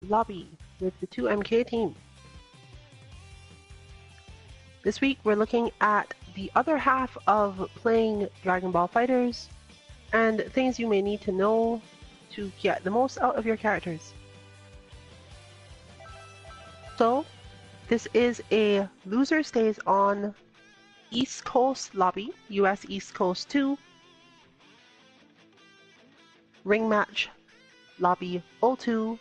lobby with the 2MK team. This week we're looking at the other half of playing Dragon Ball FighterZ and things you may need to know to get the most out of your characters. So, this is a loser stays on East Coast lobby, US East Coast 2, ring match lobby 02,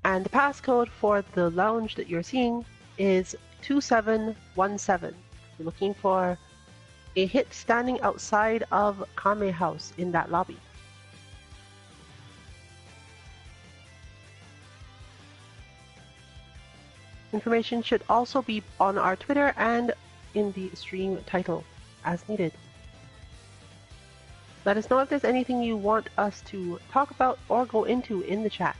and the passcode for the lounge that you're seeing is 2717. You're looking for a hit standing outside of Kame house in that lobby. Information should also be on our Twitter and in the stream title as needed. Let us know if there's anything you want us to talk about or go into in the chat.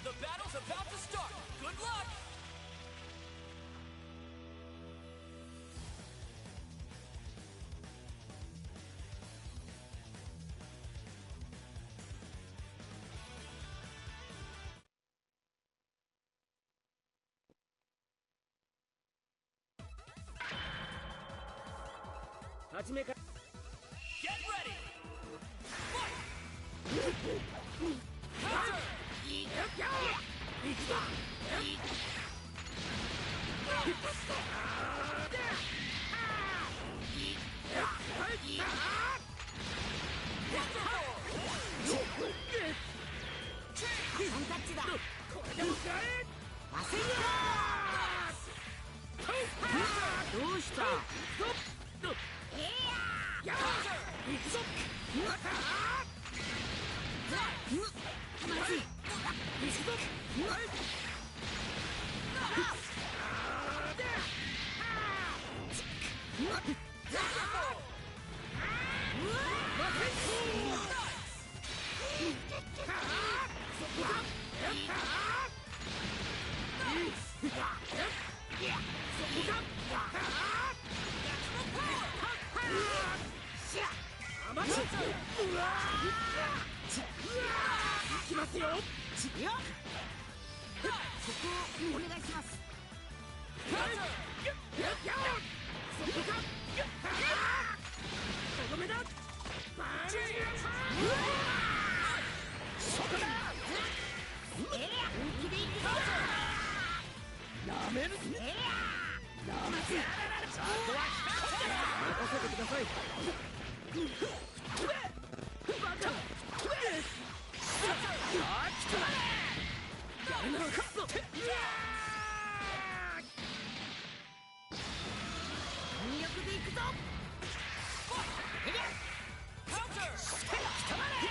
The battle's about to start. Good luck! Get ready! Fight! Counter!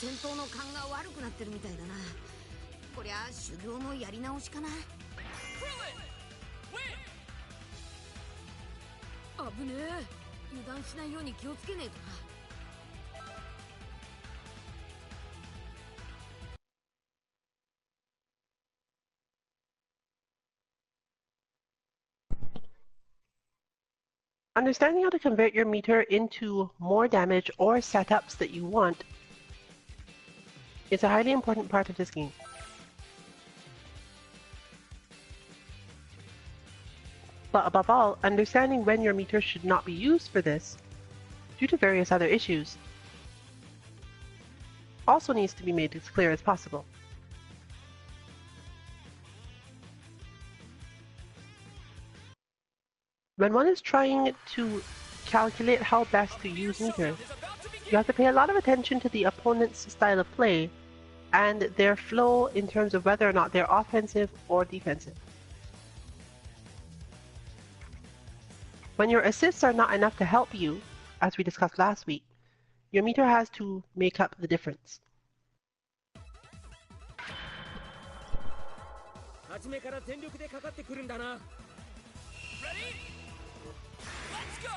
戦闘の勘が悪くなってるみたいだな。こりゃ修行のやり直しかな。危ねえ、油断しないように気をつけねえとな。Understanding how to convert your meter into more damage or setups that you want is a highly important part of this game. But above all, understanding when your meter should not be used for this, due to various other issues, also needs to be made as clear as possible. When one is trying to calculate how best to use meters, you have to pay a lot of attention to the opponent's style of play and their flow in terms of whether or not they're offensive or defensive. When your assists are not enough to help you, as we discussed last week, your meter has to make up the difference. Ready? Let's go!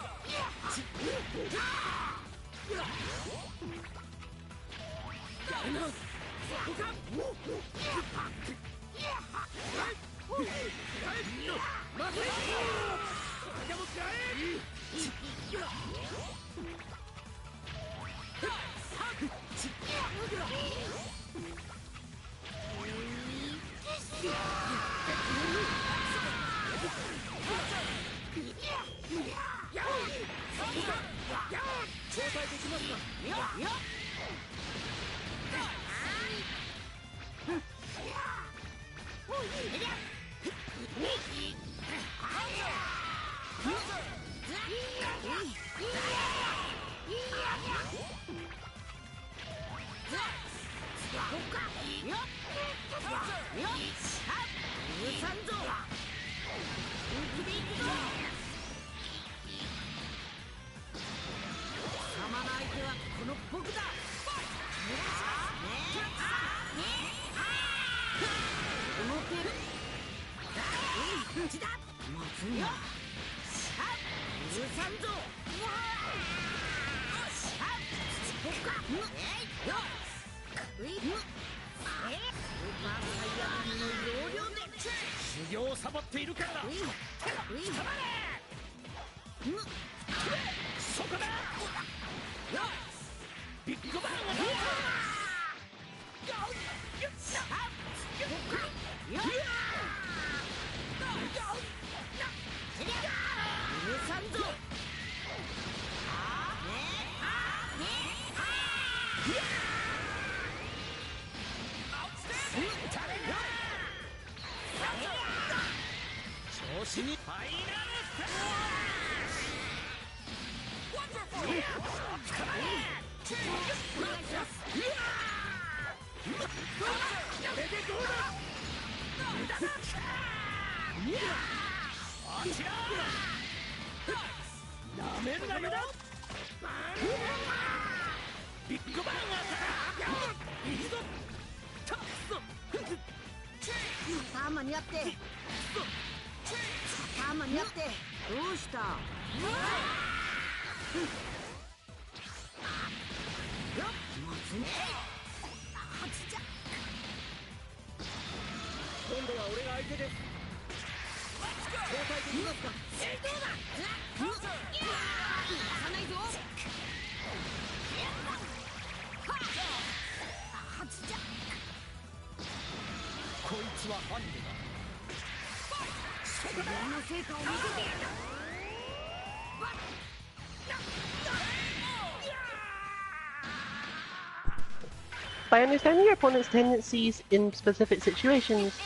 By understanding your opponent's tendencies in specific situations,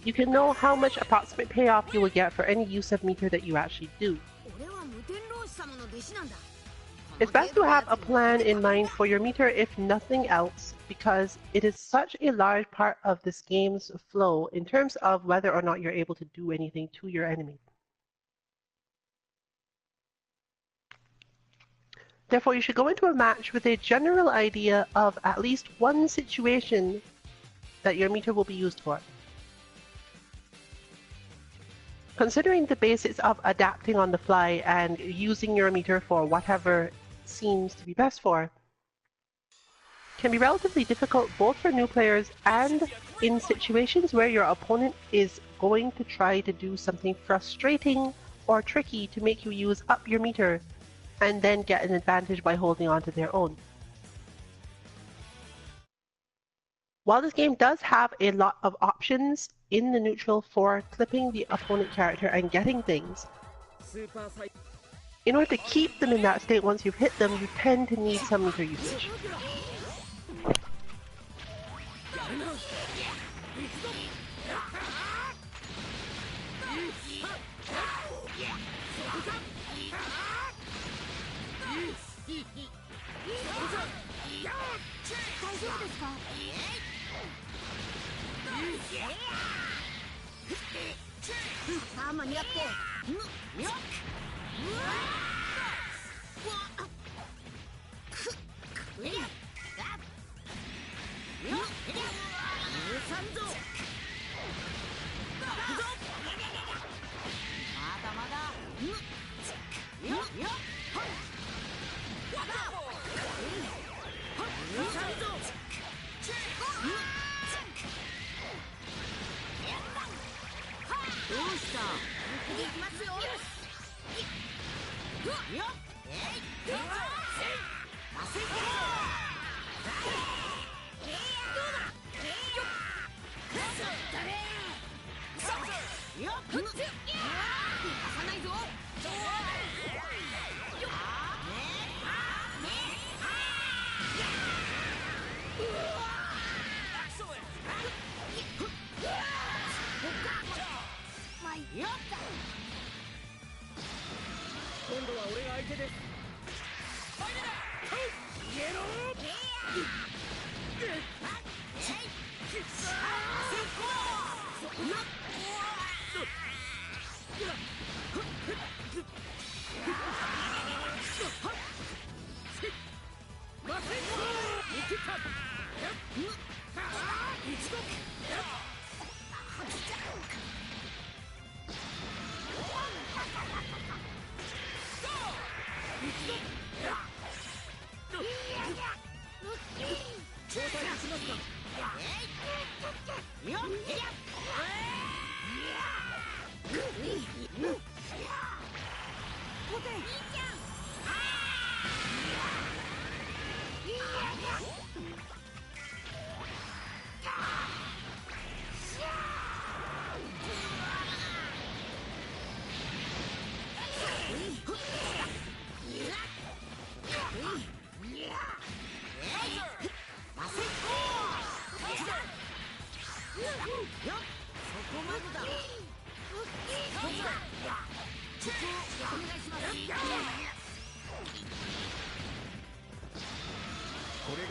you can know how much approximate payoff you will get for any use of meter that you actually do. 俺は無天老師様の弟子なんだ。 It's best to have a plan in mind for your meter if nothing else, because it is such a large part of this game's flow in terms of whether or not you're able to do anything to your enemy. Therefore, you should go into a match with a general idea of at least one situation that your meter will be used for. Considering the basics of adapting on the fly and using your meter for whatever seems to be best for, can be relatively difficult both for new players and in situations where your opponent is going to try to do something frustrating or tricky to make you use up your meter and then get an advantage by holding on to their own. While this game does have a lot of options in the neutral for clipping the opponent character and getting things, in order to keep them in that state once you've hit them, you tend to need some meter usage.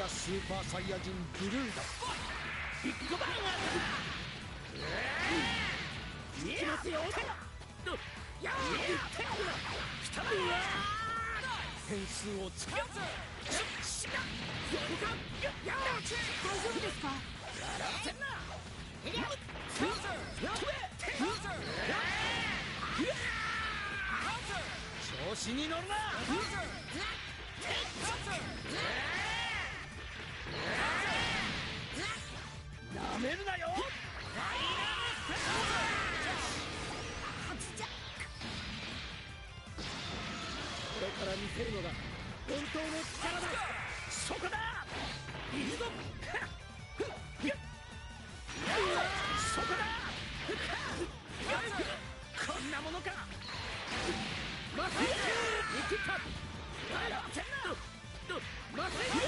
スーパーサイヤ人ブルーだ。ビッグバンいきますよ。点数をつけ。大丈夫ですか？調子に乗るな。なめるなよ。これから見せるのが本当の力だ。そこだ。いくぞ。そこだ。こんなものか。まさに見切った。まさに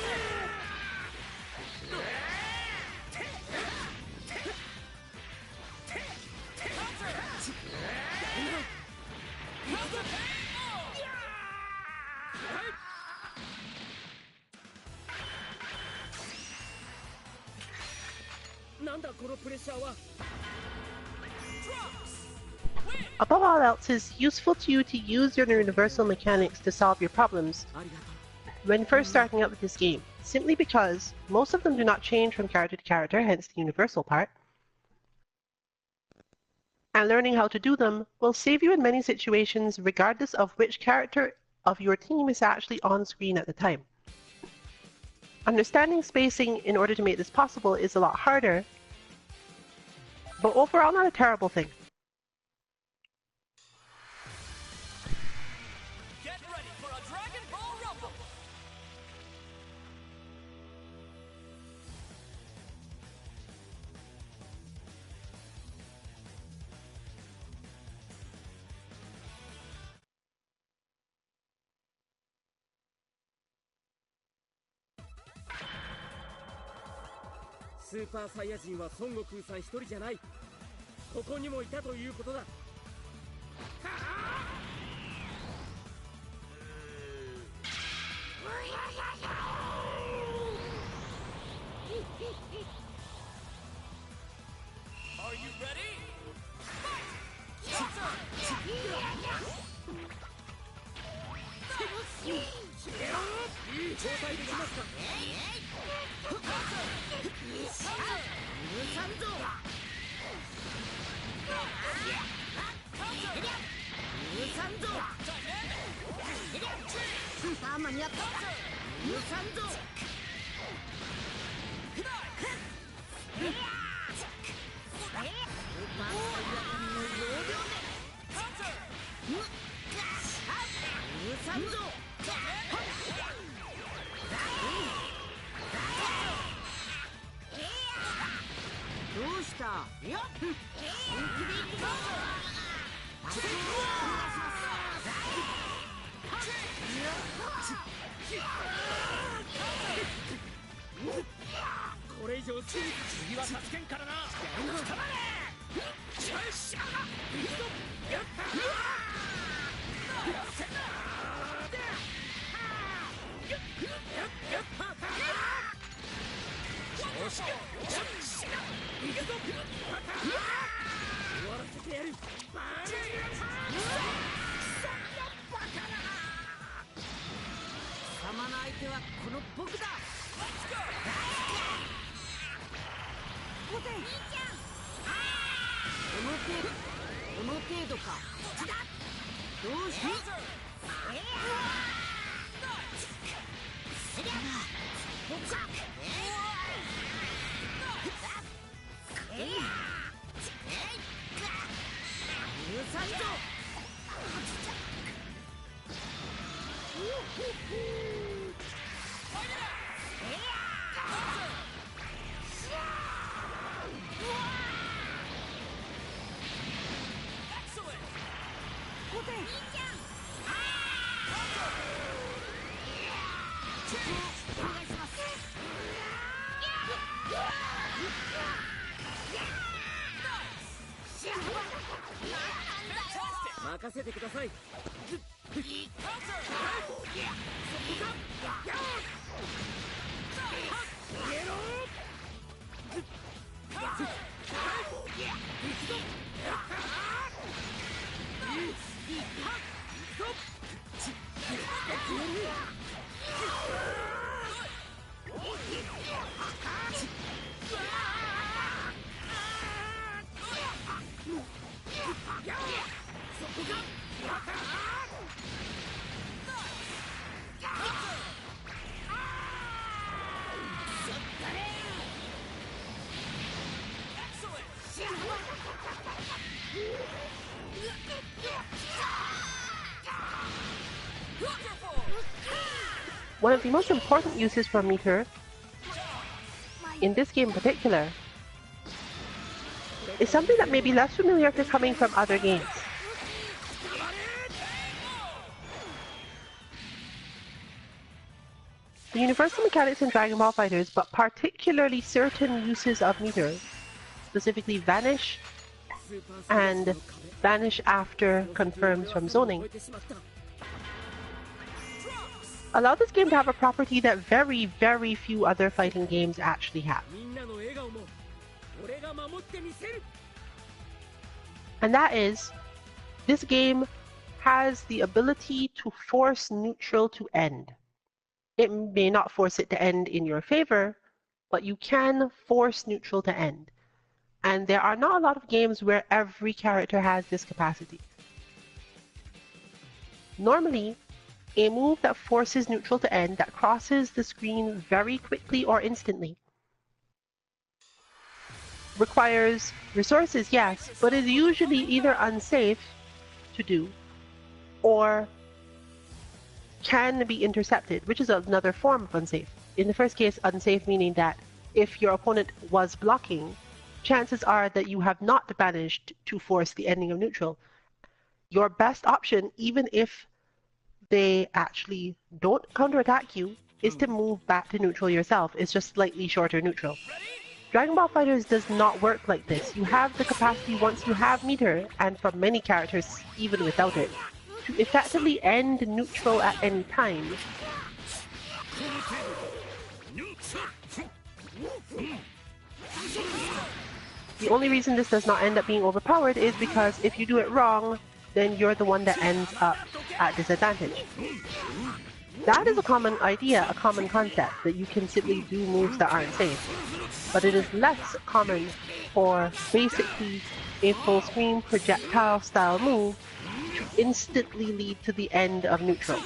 なんだこのプレッシャーは。 Above all else, it's useful to you to use your universal mechanics to solve your problems ありがとう。 when first starting out with this game, simply because most of them do not change from character to character, hence the universal part, and learning how to do them will save you in many situations regardless of which character of your team is actually on screen at the time. Understanding spacing in order to make this possible is a lot harder, but overall not a terrible thing. Get ready for a Dragon Ball Rumble!「スーパーサイヤ人は孫悟空さん一人じゃない。ここにもいたということだ。」Are you ready? Fight! Counter! 交代できますか。あ、間に合った。無賛造。どうした？いや、本気でいくぞ。これ以上次は助けんからな。たまれ。終わらせてやる。貴様の相手はこの僕だ。この程度か。どうして？任せてください。One of the most important uses for meter, in this game in particular, is something that may be less familiar if you're coming from other games. The universal mechanics in Dragon Ball Fighters, but particularly certain uses of meter, specifically Vanish and Vanish after confirms from zoning, allow this game to have a property that very, very few other fighting games actually have. 俺が守ってみせる。 And that is, this game has the ability to force neutral to end. It may not force it to end in your favor, but you can force neutral to end. And there are not a lot of games where every character has this capacity. Normally, a move that forces neutral to end, that crosses the screen very quickly or instantly, requires resources, yes, but is usually either unsafe to do or can be intercepted, which is another form of unsafe. In the first case, unsafe meaning that if your opponent was blocking, chances are that you have not managed to force the ending of neutral. Your best option, even if they actually don't counterattack you, is to move back to neutral yourself. It's just slightly shorter neutral. Dragon Ball FighterZ does not work like this. You have the capacity once you have meter, and for many characters even without it, to effectively end neutral at any time. The only reason this does not end up being overpowered is because if you do it wrong, then you're the one that ends up at disadvantage. That is a common idea, a common concept, that you can simply do moves that aren't safe. But it is less common for basically a full screen projectile style move to instantly lead to the end of neutral.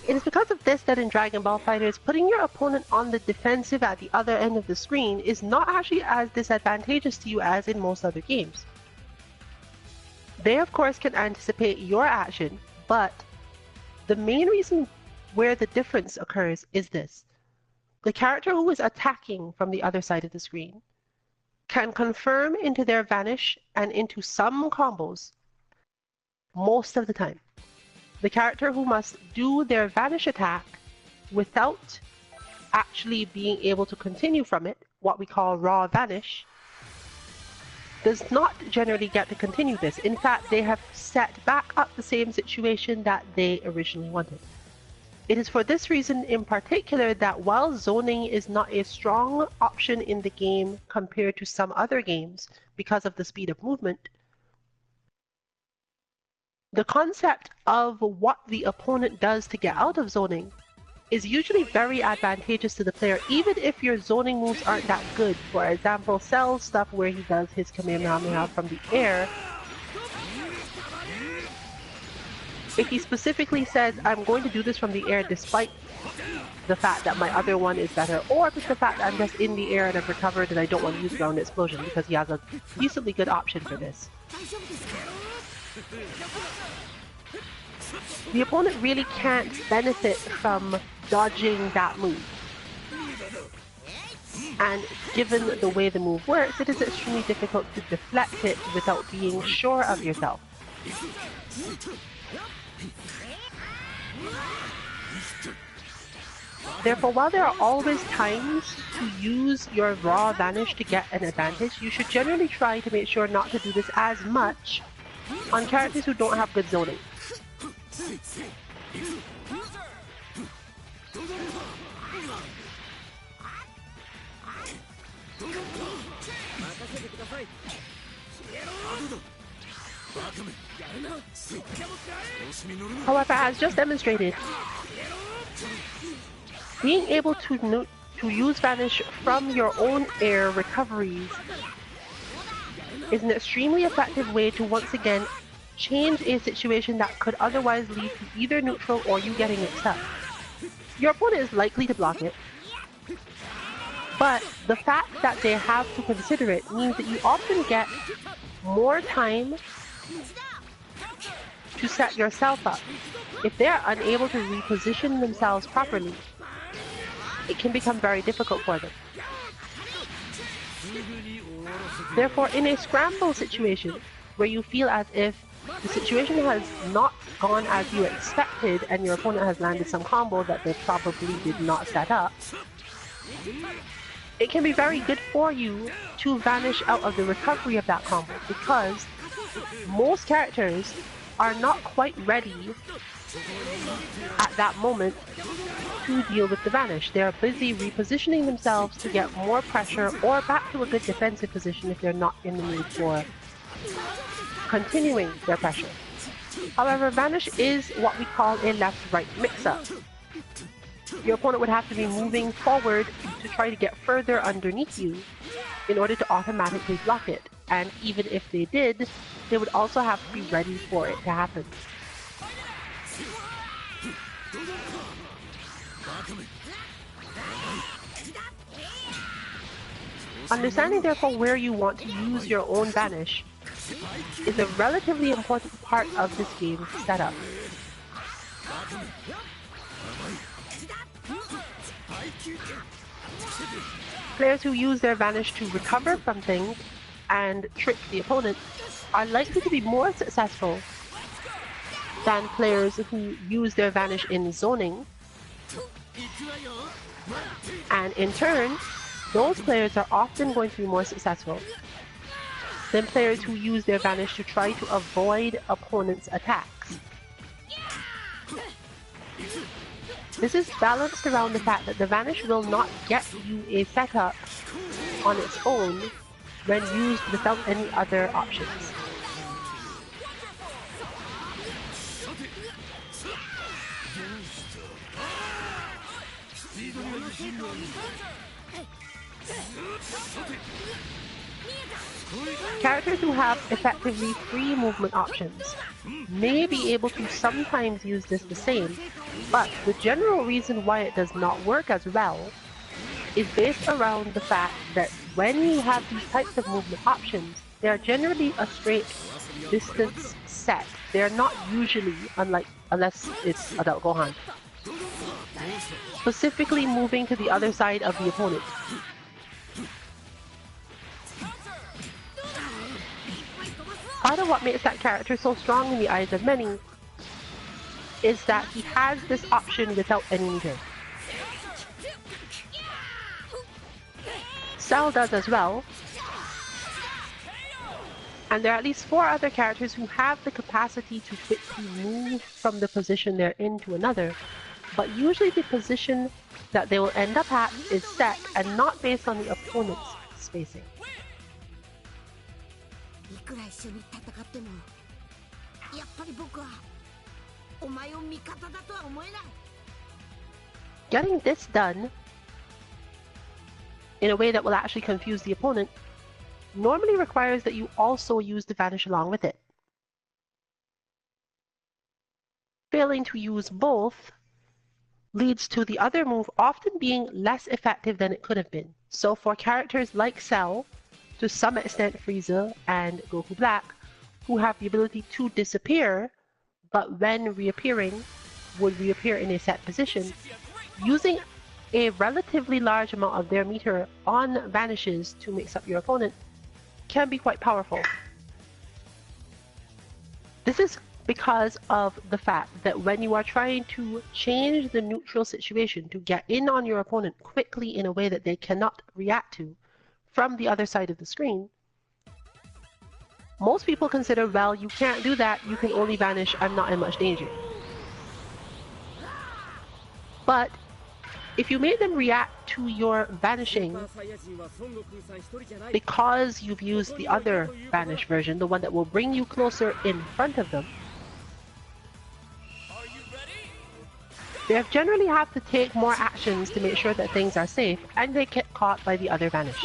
It is because of this that in Dragon Ball FighterZ, putting your opponent on the defensive at the other end of the screen is not actually as disadvantageous to you as in most other games. They of course can anticipate your action, but the main reason where the difference occurs is this. The character who is attacking from the other side of the screen can confirm into their vanish and into some combos most of the time. The character who must do their vanish attack without actually being able to continue from it, what we call raw vanish, does not generally get to continue this. In fact, they have set back up the same situation that they originally wanted. It is for this reason in particular that while zoning is not a strong option in the game compared to some other games because of the speed of movement, the concept of what the opponent does to get out of zoning is usually very advantageous to the player, even if your zoning moves aren't that good. For example, Cell's stuff where he does his Kamehameha from the air. If he specifically says, I'm going to do this from the air despite the fact that my other one is better, or if it's the fact that I'm just in the air and I've recovered and I don't want to use ground explosion, because he has a decently good option for this. The opponent really can't benefit from dodging that move. And given the way the move works, it is extremely difficult to deflect it without being sure of yourself. Therefore, while there are always times to use your raw vanish to get an advantage, you should generally try to make sure not to do this as much on characters who don't have good zoning. However, as just demonstrated, being able to use vanish from your own air recoveries is an extremely effective way to once again change a situation that could otherwise lead to either neutral or you getting it stuck. Your opponent is likely to block it, but the fact that they have to consider it means that you often get more time to set yourself up. If they're unable to reposition themselves properly, it can become very difficult for them. Therefore, in a scramble situation where you feel as if the situation has not gone as you expected and your opponent has landed some combo that they probably did not set up, it can be very good for you to vanish out of the recovery of that combo, because most characters are not quite ready at that moment to deal with the vanish. They are busy repositioning themselves to get more pressure or back to a good defensive position if they're not in the mood for continuing their pressure. However, vanish is what we call a left-right mix-up. Your opponent would have to be moving forward to try to get further underneath you in order to automatically block it. And even if they did, they would also have to be ready for it to happen. Understanding therefore where you want to use your own vanish is a relatively important part of this game's setup. Players who use their vanish to recover from things and trick the opponent are likely to be more successful than players who use their vanish in zoning. And in turn, those players are often going to be more successful than players who use their vanish to try to avoid opponents' attacks. This is balanced around the fact that the vanish will not get you a setup on its own when used without any other options. Characters who have effectively free movement options may be able to sometimes use this the same, but the general reason why it does not work as well is based around the fact that when you have these types of movement options, they are generally a straight distance set. They are not usually, unless it's Adult Gohan, specifically moving to the other side of the opponent. Part of what makes that character so strong in the eyes of many is that he has this option without any meter. Cell does as well, and there are at least 4 other characters who have the capacity to quickly move from the position they're in to another but usually the position that they will end up at is set and not based on the opponent's spacing. いくら一緒に戦ってもやっぱり僕はお前を味方だとは思えない。 Getting this done in a way that will actually confuse the opponent normally requires that you also use the vanish along with it. Failing to use both leads to the other move often being less effective than it could have been. So for characters like Cell, to some extent Frieza and Goku Black, who have the ability to disappear, but when reappearing, would reappear in a set position, using a relatively large amount of their meter on vanishes to mix up your opponent can be quite powerful. This is because of the fact that when you are trying to change the neutral situation to get in on your opponent quickly in a way that they cannot react to from the other side of the screen, most people consider, well, you can't do that, you can only vanish, I'm not in much danger. But if you made them react to your vanishing because you've used the other vanish version, the one that will bring you closer in front of them, they generally have to take more actions to make sure that things are safe and they get caught by the other vanish.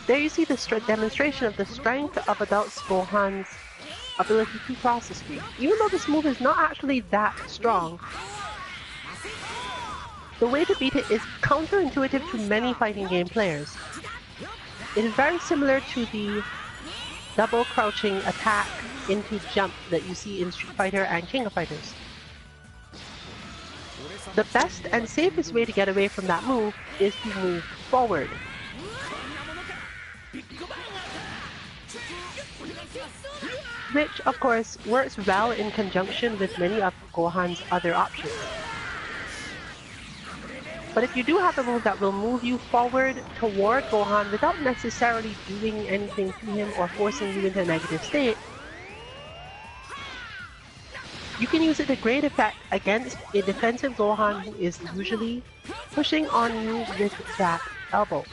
There you see the demonstration of the strength of adult Gohan's ability to cross the screen. Even though this move is not actually that strong, the way to beat it is counterintuitive to many fighting game players. It is very similar to the double crouching attack into jump that you see in Street Fighter and King of Fighters. The best and safest way to get away from that move is to move forward. Which, of course, works well in conjunction with many of Gohan's other options. But if you do have a move that will move you forward toward Gohan without necessarily doing anything to him or forcing you into a negative state, you can use it to great effect against a defensive Gohan who is usually pushing on you with that elbow.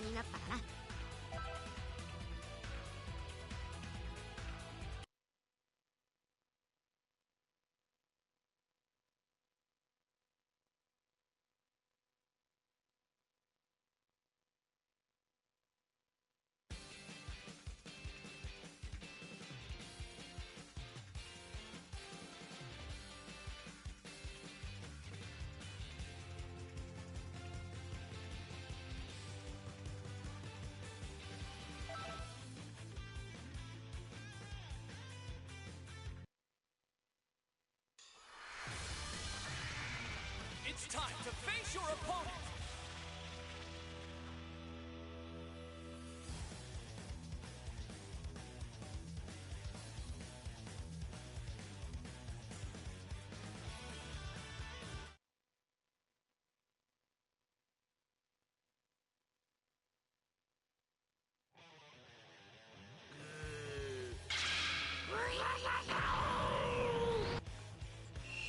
間になったかな。It's time to face your opponent!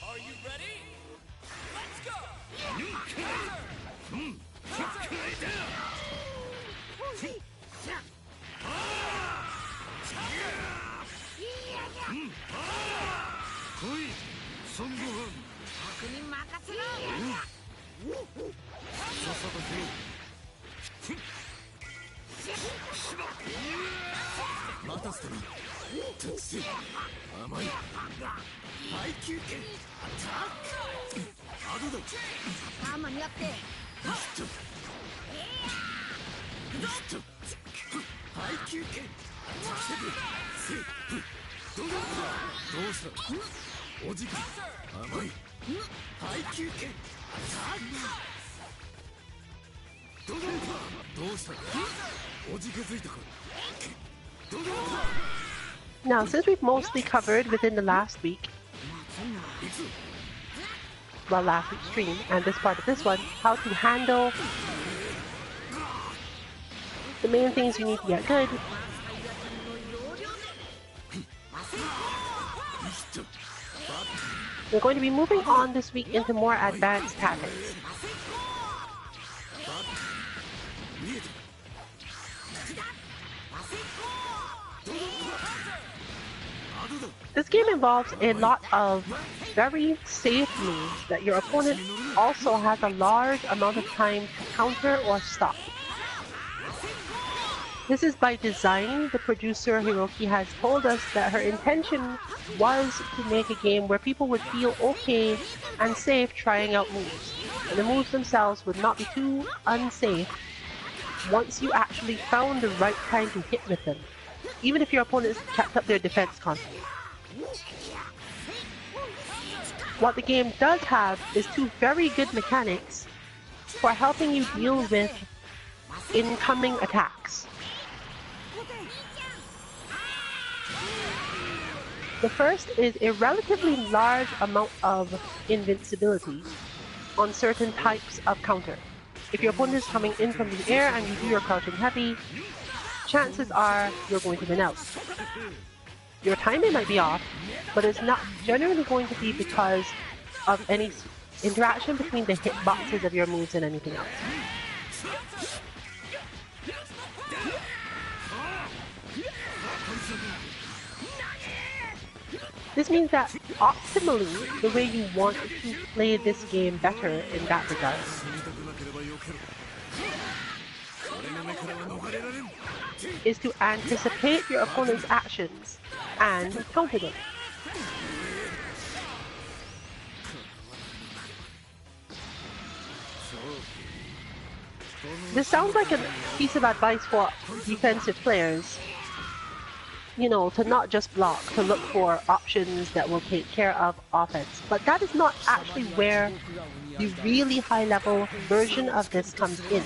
Are you ready? Let's go! Now, since we've mostly covered within the last week, well, last week's stream, and this part of this one, how to handle the main things you need to get good. We're going to be moving on this week into more advanced tactics. This game involves a lot of very safe moves that your opponent also has a large amount of time to counter or stop. This is by design. The producer Hiroki has told us that her intention was to make a game where people would feel okay and safe trying out moves, and the moves themselves would not be too unsafe once you actually found the right time to hit with them, even if your opponents kept up their defense constantly. What the game does have is two very good mechanics for helping you deal with incoming attacks. The first is a relatively large amount of invincibility on certain types of counter. If your opponent is coming in from the air and you do your crouching heavy, chances are you're going to win out. Your timing might be off, but it's not generally going to be because of any interaction between the hitboxes of your moves and anything else. This means that optimally, the way you want to play this game better in that regard is to anticipate your opponent's actions and counter them. This sounds like a piece of advice for defensive players, you know, to not just block, to look for options that will take care of offense. But that is not actually where the really high-level version of this comes in.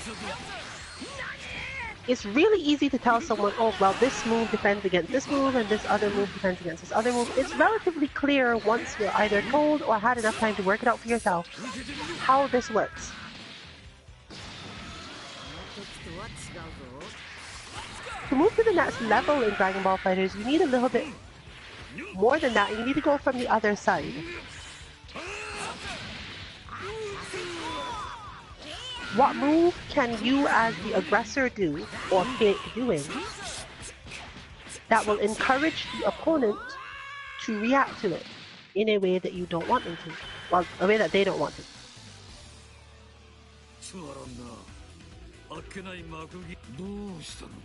It's really easy to tell someone, oh, well, this move defends against this move, and this other move defends against this other move. It's relatively clear once you're either told or had enough time to work it out for yourself how this works. To move to the next level in Dragon Ball FighterZ, you need a little bit more than that. You need to go from the other side. What move can you as the aggressor do or fake doing that will encourage the opponent to react to it in a way that you don't want them to? Well, a way that they don't want to. つまらんな。あっけない幕切どうしたのだ。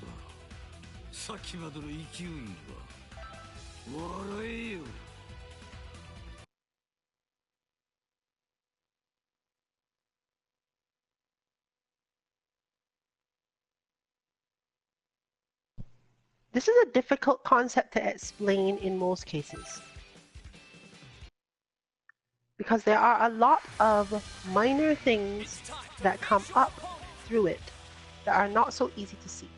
さっきまでの勢いは笑えよ。This is a difficult concept to explain in most cases, because there are a lot of minor things that come up through it that are not so easy to see.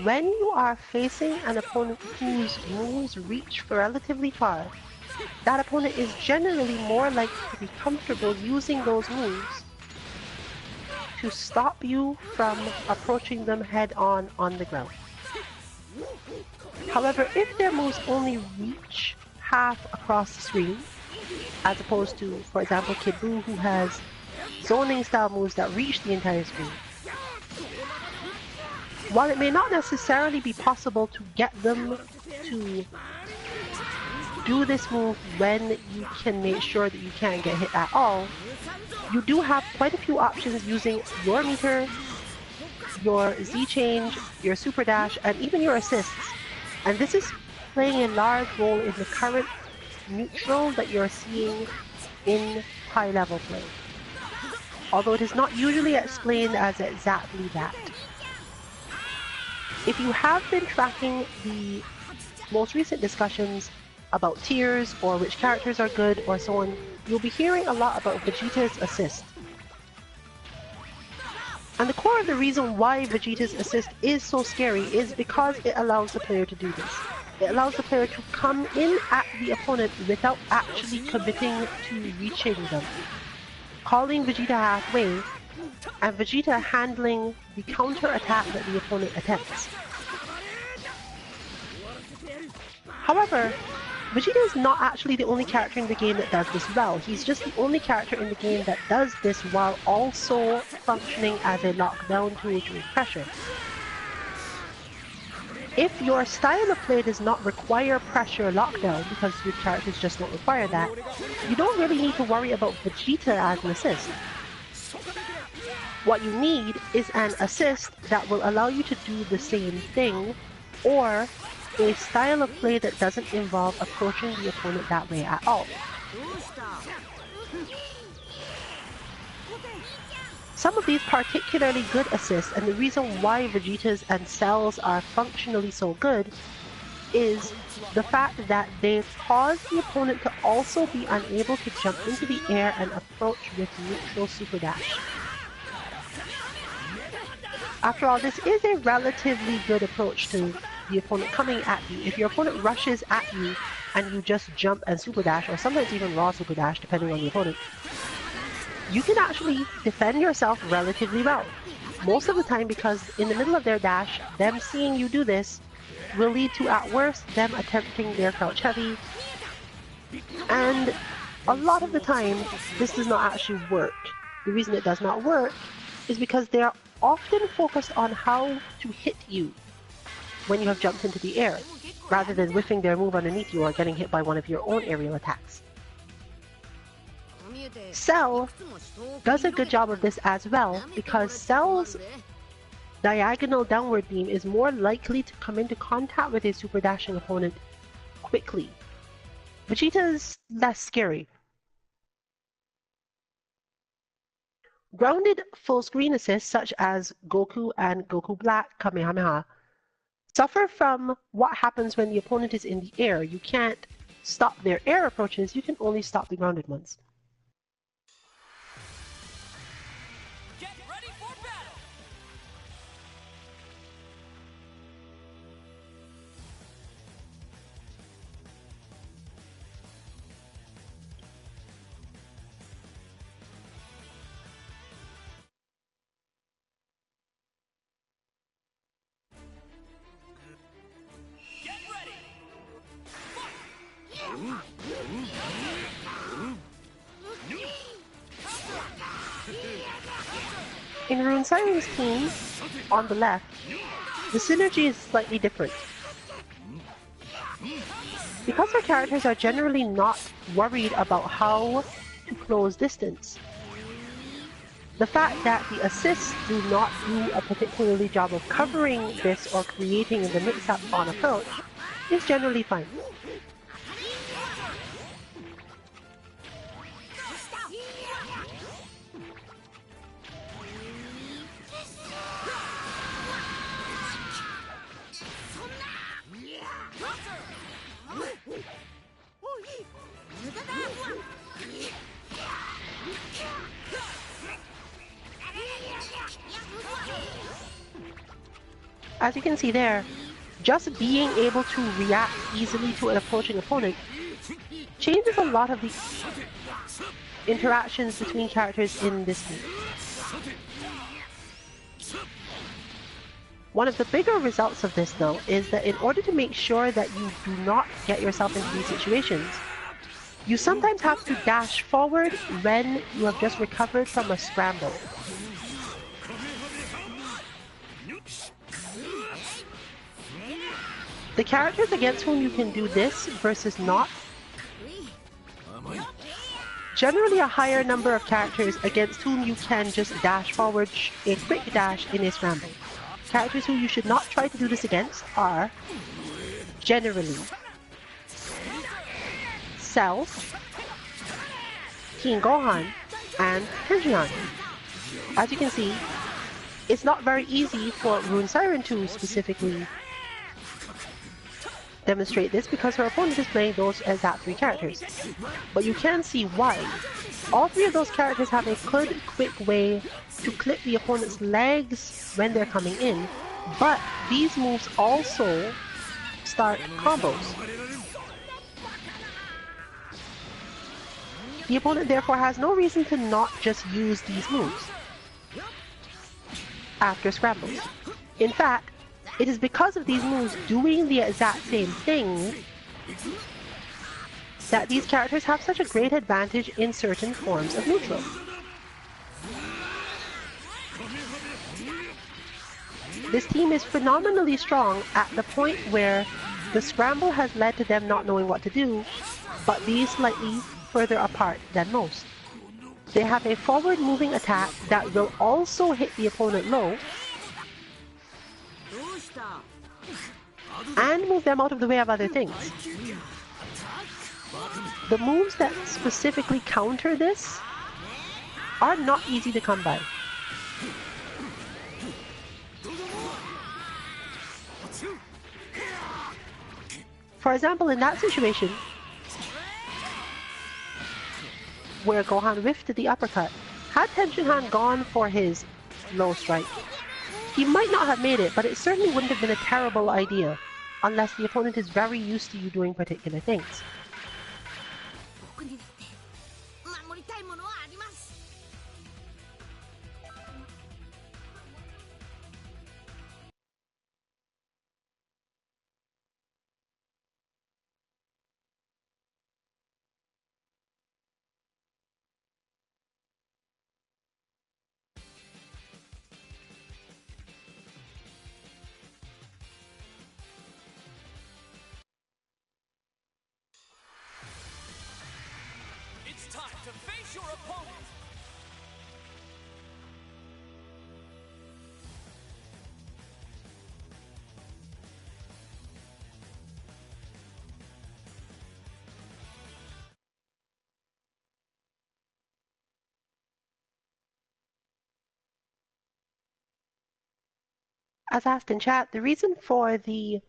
When you are facing an opponent whose moves reach relatively far, that opponent is generally more likely to be comfortable using those moves to stop you from approaching them head-on on the ground. However, if their moves only reach half across the screen, as opposed to, for example, Kid Buu, who has zoning style moves that reach the entire screen, while it may not necessarily be possible to get them to do this move when you can make sure that you can't get hit at all, you do have quite a few options using your meter, your Z change, your super dash, and even your assists. And this is playing a large role in the current neutral that you're seeing in high level play, although it is not usually explained as exactly that. If you have been tracking the most recent discussions about tiers or which characters are good or so on, you'll be hearing a lot about Vegeta's assist. And the core of the reason why Vegeta's assist is so scary is because it allows the player to do this. It allows the player to come in at the opponent without actually committing to reaching them, calling Vegeta halfway, and Vegeta handling the counter attack that the opponent attempts. However, Vegeta is not actually the only character in the game that does this well. He's just the only character in the game that does this while also functioning as a lockdown tool during pressure. If your style of play does not require pressure lockdown, because your characters just don't require that, you don't really need to worry about Vegeta as an assist. What you need is an assist that will allow you to do the same thing, or a style of play that doesn't involve approaching the opponent that way at all. Some of these particularly good assists, and the reason why Vegeta's and Cell's are functionally so good, is the fact that they cause the opponent to also be unable to jump into the air and approach with neutral super dash. After all, this is a relatively good approach to the opponent coming at you. If your opponent rushes at you and you just jump and super dash, or sometimes even raw super dash depending on the opponent, you can actually defend yourself relatively well. Most of the time, because in the middle of their dash, them seeing you do this will lead to, at worst, them attempting their crouch heavy. And a lot of the time, this does not actually work. The reason it does not work is because they are often focused on how to hit you when you have jumped into the air, rather than whiffing their move underneath you or getting hit by one of your own aerial attacks. Cell does a good job of this as well, because Cell's diagonal downward beam is more likely to come into contact with a super dashing opponent quickly. Vegeta's less scary. Grounded full screen assists such as Goku and Goku Black Kamehameha suffer from what happens when the opponent is in the air. You can't stop their air approaches, you can only stop the grounded ones. Get ready for battle! In Rune Siren's team, on the left, the synergy is slightly different. Because our characters are generally not worried about how to close distance, the fact that the assists do not do a particularly job of covering this or creating the mix-up on approach is generally fine. As you can see there, just being able to react easily to an approaching opponent changes a lot of the interactions between characters in this game. One of the bigger results of this, though, is that in order to make sure that you do not get yourself into these situations, you sometimes have to dash forward when you have just recovered from a scramble. The characters against whom you can do this versus not, generally a higher number of characters against whom you can just dash forward a quick dash in a scramble. Characters who you should not try to do this against are, generally, Cell, King Gohan, and Tenshinhan. As you can see, it's not very easy for Rune Siren to specifically demonstrate this because her opponent is playing those exact three characters. But you can see why. All three of those characters have a good, quick way to clip the opponent's legs when they're coming in, but these moves also start combos. The opponent therefore has no reason to not just use these moves after scrambles. In fact, it is because of these moves doing the exact same thing that these characters have such a great advantage in certain forms of neutral. This team is phenomenally strong at the point where the scramble has led to them not knowing what to do, but be slightly further apart than most. They have a forward moving attack that will also hit the opponent low and move them out of the way of other things. The moves that specifically counter this are not easy to come by. For example, in that situation, where Gohan whiffed the uppercut, had Tenshinhan gone for his low strike, he might not have made it, but it certainly wouldn't have been a terrible idea, unless the opponent is very used to you doing particular things. It's time to face your opponent! As asked in chat, the reason for the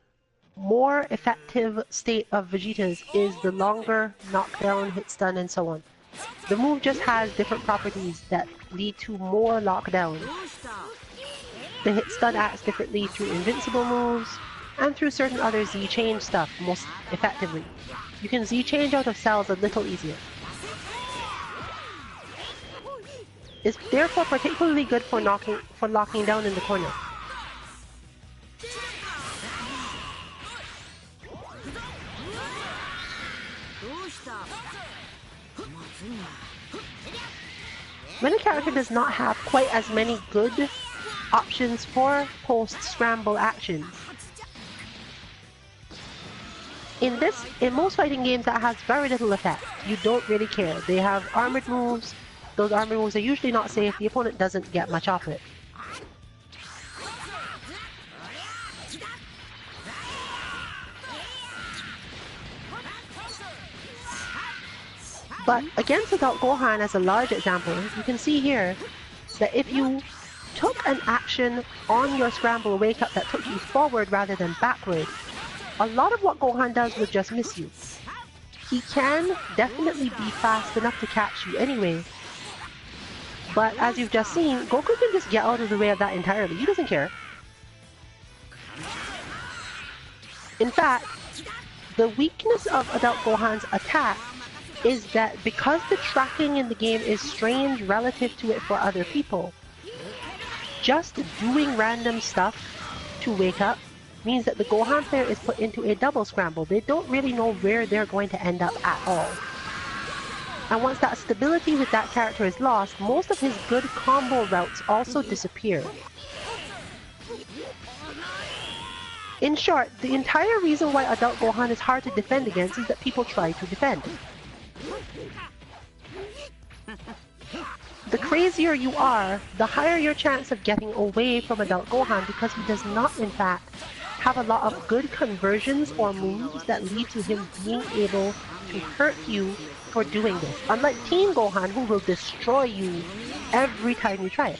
more effective state of Vegeta's is the longer knockdown, hit stun, and so on. The move just has different properties that lead to more lockdown. The hit stun acts differently through invincible moves, and through certain other Z-change stuff most effectively. You can Z-change out of cells a little easier. It's therefore particularly good for locking down in the corner. when a character does not have quite as many good options for post-scramble actions. In most fighting games, that has very little effect. You don't really care. They have armored moves. Those armored moves are usually not safe. The opponent doesn't get much off it. But against Adult Gohan as a large example, you can see here that if you took an action on your scramble wake up that took you forward rather than backward, a lot of what Gohan does will just miss you. He can definitely be fast enough to catch you anyway. But as you've just seen, Goku can just get out of the way of that entirely. He doesn't care. In fact, the weakness of Adult Gohan's attack is that because the tracking in the game is strange relative to it for other people, just doing random stuff to wake up means that the Gohan player is put into a double scramble. They don't really know where they're going to end up at all. And once that stability with that character is lost, most of his good combo routes also disappear. In short, the entire reason why Adult Gohan is hard to defend against is that people try to defend. The crazier you are, the higher your chance of getting away from Adult Gohan because he does not, in fact, have a lot of good conversions or moves that lead to him being able to hurt you for doing this. Unlike Teen Gohan, who will destroy you every time you try it.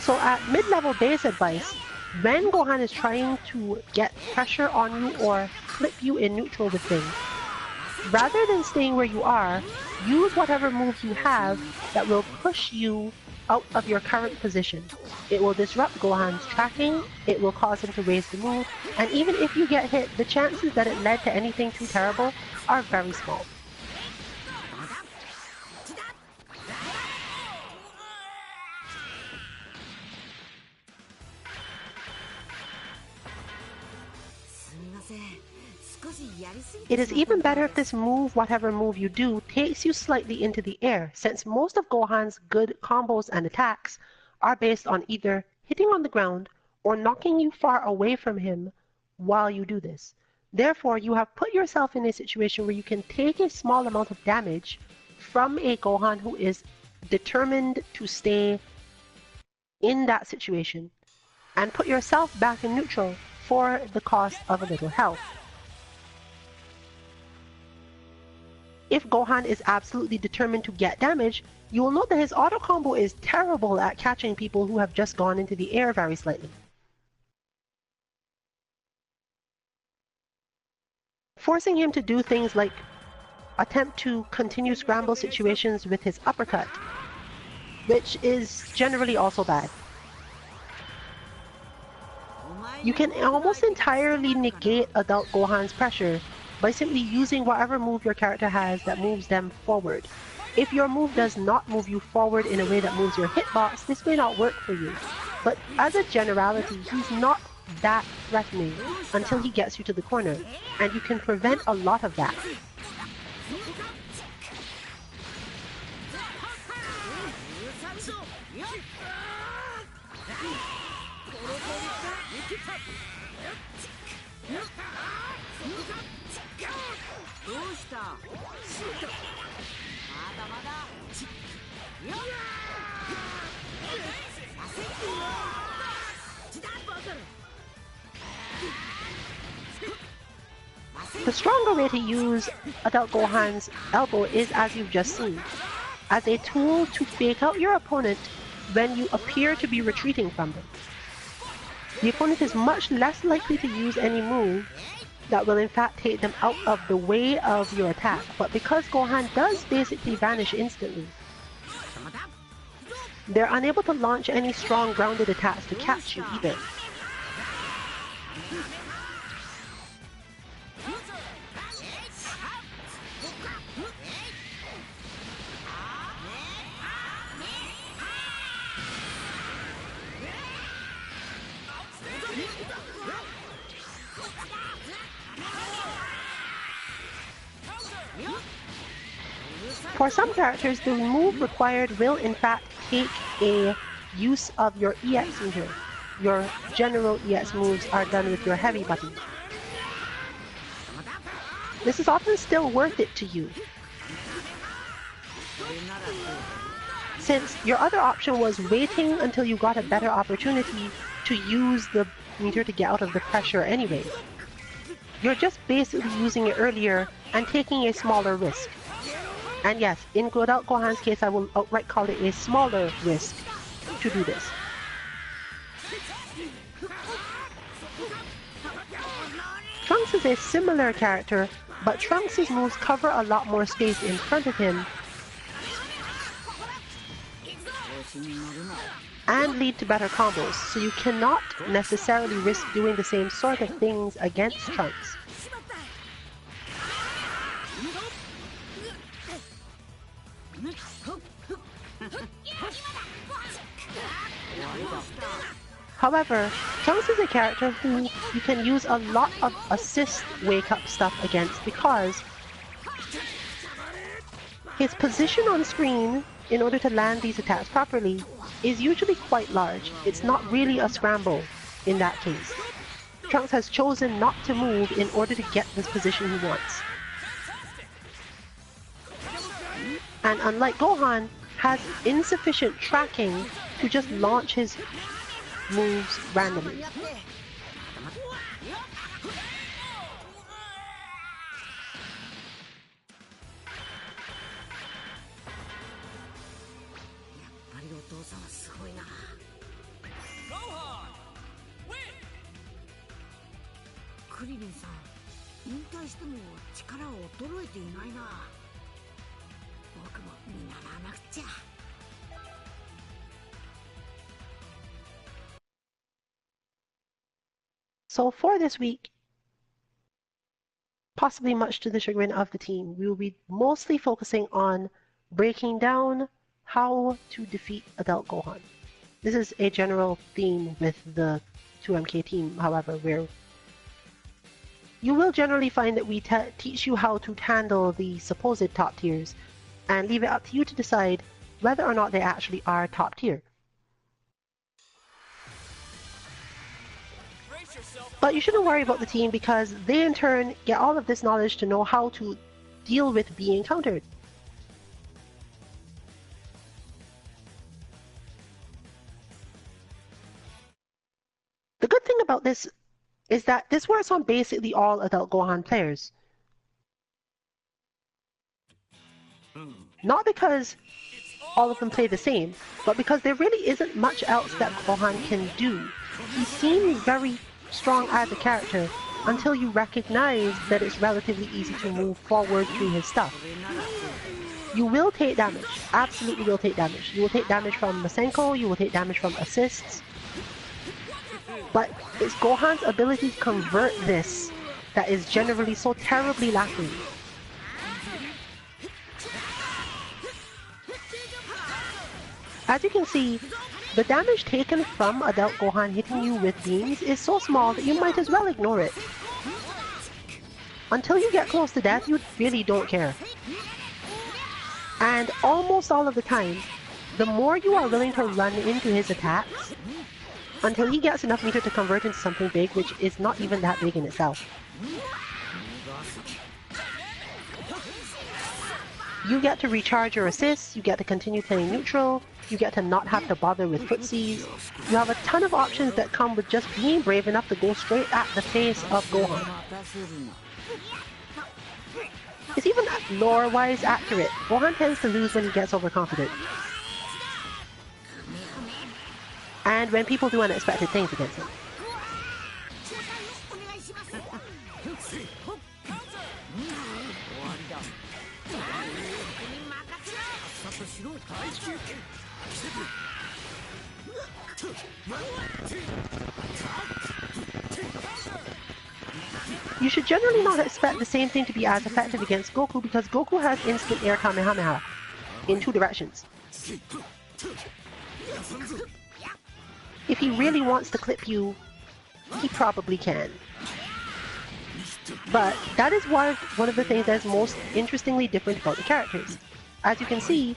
So at mid-level base advice, when Gohan is trying to get pressure on you or flip you in neutral with things, rather than staying where you are, use whatever moves you have that will push you out of your current position. It will disrupt Gohan's tracking, it will cause him to raise the move, and even if you get hit, the chances that it led to anything too terrible are very small. It is even better if this move, whatever move you do, takes you slightly into the air, since most of Gohan's good combos and attacks are based on either hitting on the ground or knocking you far away from him while you do this. Therefore, you have put yourself in a situation where you can take a small amount of damage from a Gohan who is determined to stay in that situation and put yourself back in neutral for the cost of a little health. If Gohan is absolutely determined to get damage, you will note that his auto combo is terrible at catching people who have just gone into the air very slightly. Forcing him to do things like attempt to continue scramble situations with his uppercut, which is generally also bad. You can almost entirely negate Adult Gohan's pressure by simply using whatever move your character has that moves them forward. If your move does not move you forward in a way that moves your hitbox, this may not work for you. But as a generality, he's not that threatening until he gets you to the corner, and you can prevent a lot of that. The stronger way to use Adult Gohan's elbow is as you've just seen, as a tool to fake out your opponent when you appear to be retreating from them. The opponent is much less likely to use any move that will in fact take them out of the way of your attack, but because Gohan does basically vanish instantly, they're unable to launch any strong grounded attacks to catch you either. For some characters, the move required will in fact take a use of your EX meter. Your general EX moves are done with your heavy button. This is often still worth it to you, since your other option was waiting until you got a better opportunity to use the meter to get out of the pressure anyway. You're just basically using it earlier and taking a smaller risk. And yes, in Adult Gohan's case, I will outright call it a smaller risk to do this. Trunks is a similar character, but Trunks' moves cover a lot more space in front of him and lead to better combos, so you cannot necessarily risk doing the same sort of things against Trunks. However, Trunks is a character who you can use a lot of assist wake-up stuff against because his position on screen in order to land these attacks properly is usually quite large. It's not really a scramble in that case. Trunks has chosen not to move in order to get this position he wants. And unlike Gohan, has insufficient tracking to just launch his moves randomly. So for this week, possibly much to the chagrin of the team, we will be mostly focusing on breaking down how to defeat Adult Gohan. This is a general theme with the 2MK team, however, where you will generally find that we teach you how to handle the supposed top tiers and leave it up to you to decide whether or not they actually are top tier. But you shouldn't worry about the team because they in turn get all of this knowledge to know how to deal with being countered. The good thing about this is that this works on basically all Adult Gohan players. Not because all of them play the same, but because there really isn't much else that Gohan can do. He seems very strong as a character until you recognize that it's relatively easy to move forward through his stuff. You will take damage, absolutely will take damage. You will take damage from Masenko, you will take damage from assists, but it's Gohan's ability to convert this that is generally so terribly lacking. As you can see, the damage taken from Adult Gohan hitting you with beams is so small that you might as well ignore it. Until you get close to death, you really don't care. And almost all of the time, the more you are willing to run into his attacks, until he gets enough meter to convert into something big, which is not even that big in itself. You get to recharge your assists, you get to continue playing neutral, you get to not have to bother with footsies. You have a ton of options that come with just being brave enough to go straight at the face of Gohan. It's even lore-wise accurate. Gohan tends to lose when he gets overconfident. And when people do unexpected things against him. You should generally not expect the same thing to be as effective against Goku because Goku has instant air Kamehameha in two directions. If he really wants to clip you, he probably can. But that is one of the things that is most interestingly different about the characters. as you can see,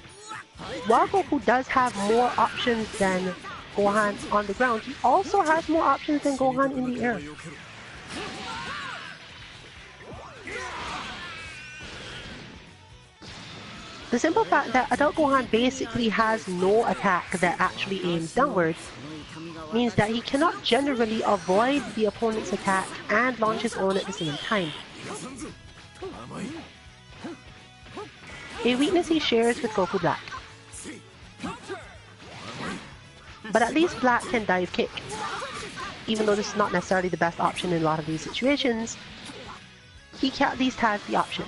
while Goku does have more options than Gohan on the ground, he also has more options than Gohan in the air. The simple fact that adult Gohan basically has no attack that actually aims downwards means that he cannot generally avoid the opponent's attack and launch his own at the same time. A weakness he shares with Goku Black. But at least Black can dive kick. Even though this is not necessarily the best option in a lot of these situations, he at least has the option.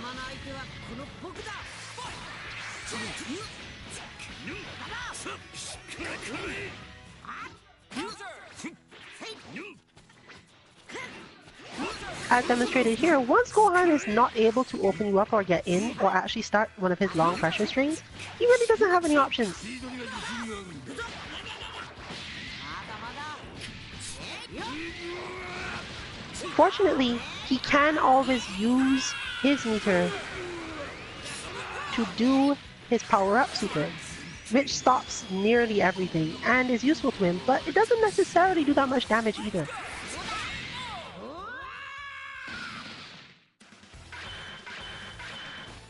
As demonstrated here, once Gohan is not able to open you up or get in, or actually start one of his long pressure strings, he really doesn't have any options. Fortunately, he can always use his meter to do his power-up super, which stops nearly everything and is useful to him, but it doesn't necessarily do that much damage either.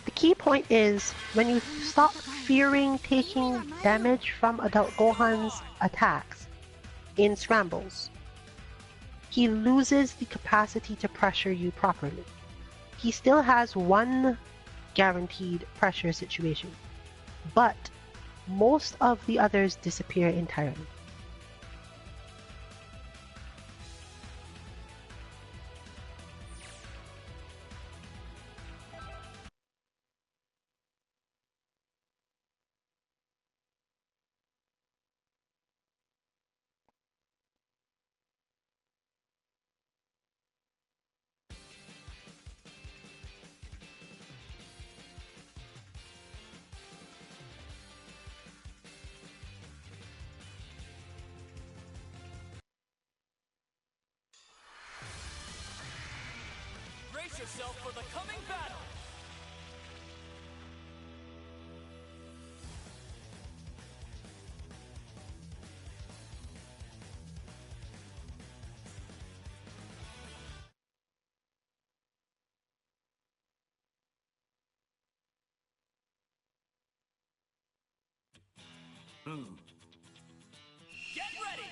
The key point is, when you stop fearing taking damage from adult Gohan's attacks in scrambles, he loses the capacity to pressure you properly. He still has one guaranteed pressure situation, but most of the others disappear entirely. Brace yourself for the coming battle! Get ready!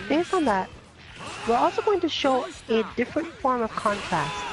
Based on that, we're also going to show a different form of contrast.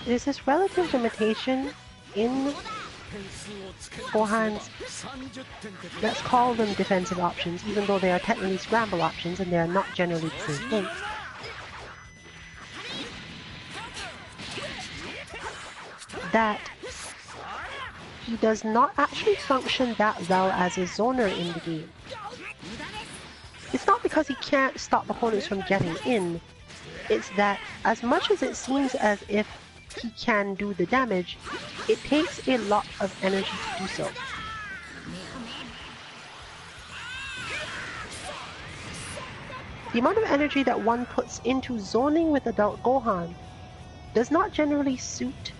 There's this relative limitation in Gohan's, let's call them defensive options, even though they are technically scramble options and they are not generally the same thing. That he does not actually function that well as a zoner in the game. It's not because he can't stop opponents from getting in, it's that as much as it seems as if he can do the damage, it takes a lot of energy to do so. The amount of energy that one puts into zoning with adult Gohan does not generally suit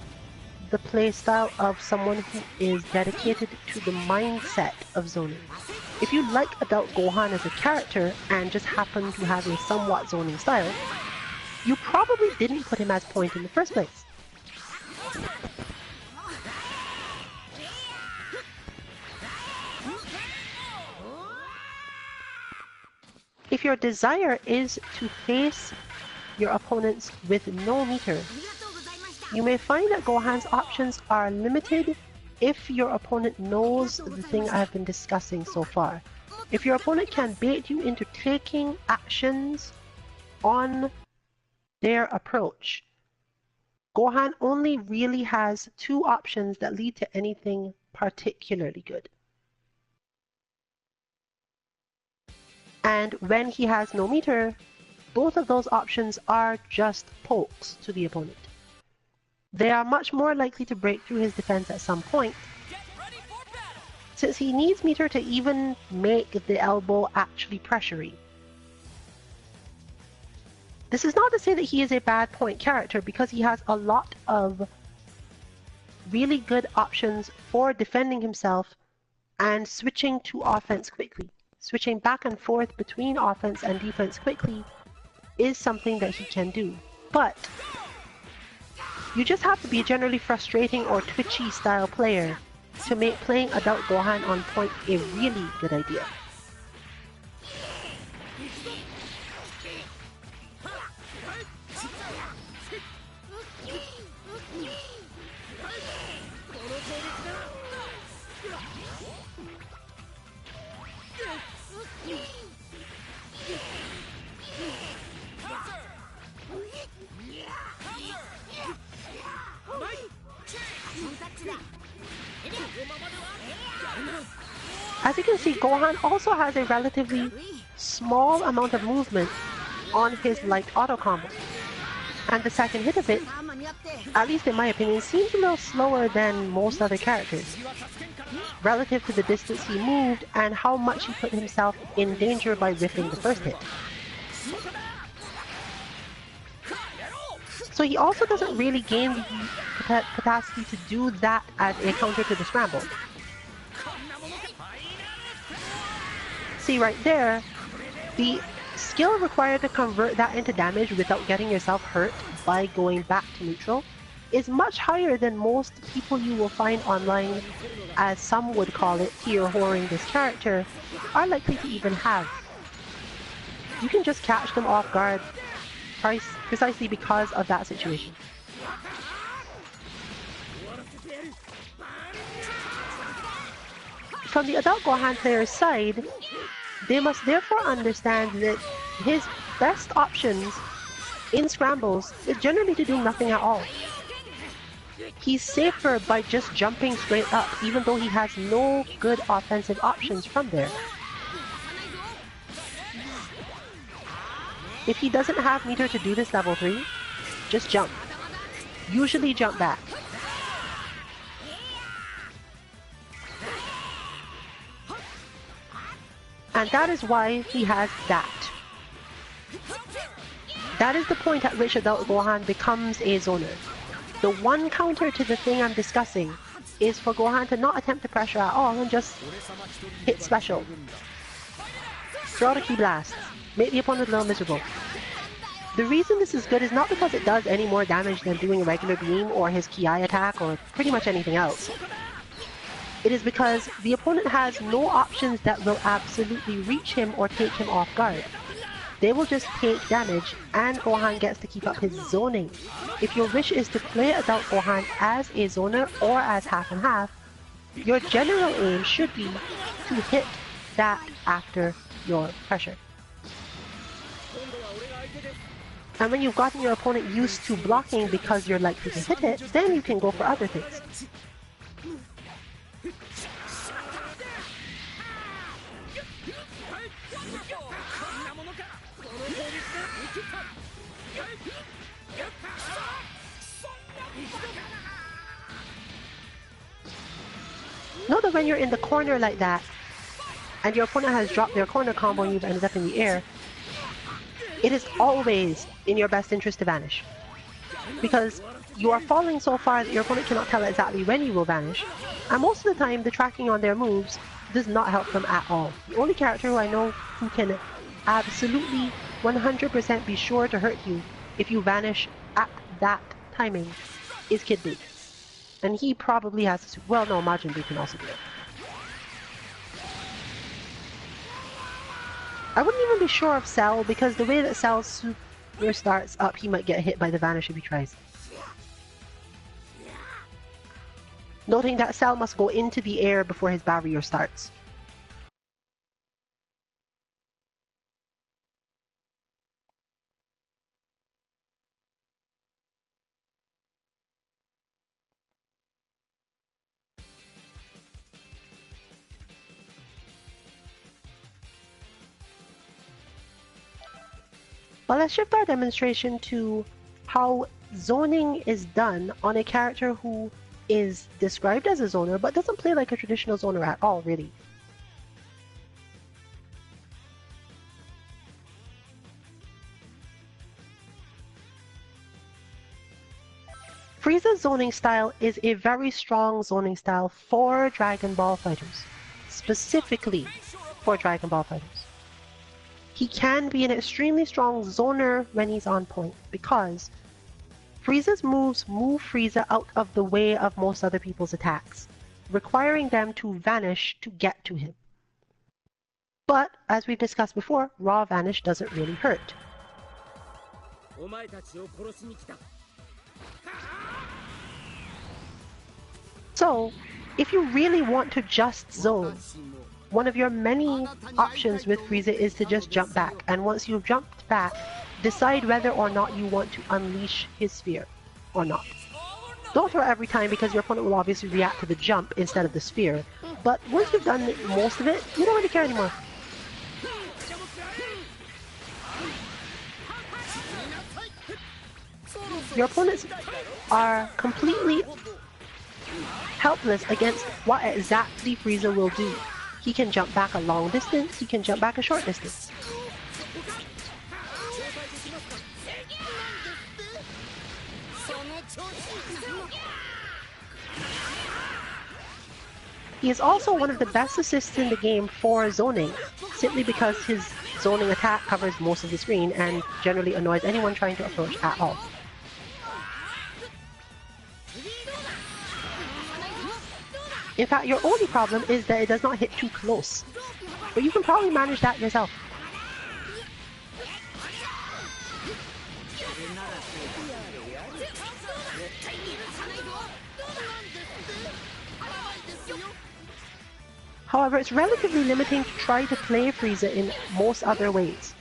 the playstyle of someone who is dedicated to the mindset of zoning. If you like Adult Gohan as a character and just happen to have a somewhat zoning style, you probably didn't put him as point in the first place. If your desire is to face your opponents with no meter, you may find that Gohan's options are limited if your opponent knows the thing I've been discussing so far. If your opponent can bait you into taking actions on their approach, Gohan only really has two options that lead to anything particularly good. And when he has no meter, both of those options are just pokes to the opponent. They are much more likely to break through his defense at some point, since he needs meter to even make the elbow actually pressury. This is not to say that he is a bad point character, because he has a lot of really good options for defending himself and switching to offense quickly. Switching back and forth between offense and defense quickly is something that he can do. But you just have to be a generally frustrating or twitchy style player to make playing Adult Gohan on point a really good idea. As you can see, Gohan also has a relatively small amount of movement on his light auto combo. And the second hit of it, at least in my opinion, seems a little slower than most other characters, relative to the distance he moved and how much he put himself in danger by ripping the first hit. So he also doesn't really gain the capacity to do that as a counter to the scramble. See right there, the skill required to convert that into damage without getting yourself hurt by going back to neutral is much higher than most people you will find online, as some would call it, tier whoring this character, are likely to even have. You can just catch them off guard precisely because of that situation. From the Adult Gohan player's side, they must therefore understand that his best options in scrambles is generally to do nothing at all. He's safer by just jumping straight up, even though he has no good offensive options from there. If he doesn't have meter to do this level 3, just jump. Usually jump back. And that is why he has that. That is the point at which Adult Gohan becomes a zoner. The one counter to the thing I'm discussing is for Gohan to not attempt to pressure at all and just hit special. Throw out a key blast. Make the opponent a little miserable. The reason this is good is not because it does any more damage than doing a regular beam or his Ki attack or pretty much anything else. It is because the opponent has no options that will absolutely reach him or take him off guard. They will just take damage, and Gohan gets to keep up his zoning. If your wish is to play Adult Gohan as a zoner or as half and half, your general aim should be to hit that after your pressure. And when you've gotten your opponent used to blocking because you're likely to hit it, then you can go for other things. Note that when you're in the corner like that, and your opponent has dropped their corner combo and you've ended up in the air, it is always in your best interest to vanish. Because you are falling so far that your opponent cannot tell exactly when you will vanish, and most of the time the tracking on their moves does not help them at all. The only character who I know who can absolutely 100% be sure to hurt you if you vanish at that timing is Kid Buu. And he probably has to, well, no, Majin Buu can also do it. I wouldn't even be sure of Cell, because the way that Cell's super starts up, he might get hit by the vanish if he tries. Noting that Cell must go into the air before his barrier starts. But let's shift our demonstration to how zoning is done on a character who is described as a zoner but doesn't play like a traditional zoner at all, really. Frieza's zoning style is a very strong zoning style for Dragon Ball fighters, specifically for Dragon Ball fighters. He can be an extremely strong zoner when he's on point, because Frieza's moves move Frieza out of the way of most other people's attacks, requiring them to vanish to get to him. But, as we've discussed before, raw vanish doesn't really hurt. So, if you really want to just zone, one of your many options with Frieza is to just jump back, and once you've jumped back, decide whether or not you want to unleash his sphere or not. Don't throw it every time, because your opponent will obviously react to the jump instead of the sphere, but once you've done most of it, you don't really care anymore. Your opponents are completely helpless against what exactly Frieza will do. He can jump back a long distance, he can jump back a short distance. He is also one of the best assists in the game for zoning, simply because his zoning attack covers most of the screen and generally annoys anyone trying to approach at all. In fact, your only problem is that it does not hit too close, but you can probably manage that yourself. However, it's relatively limiting to try to play Frieza in most other ways.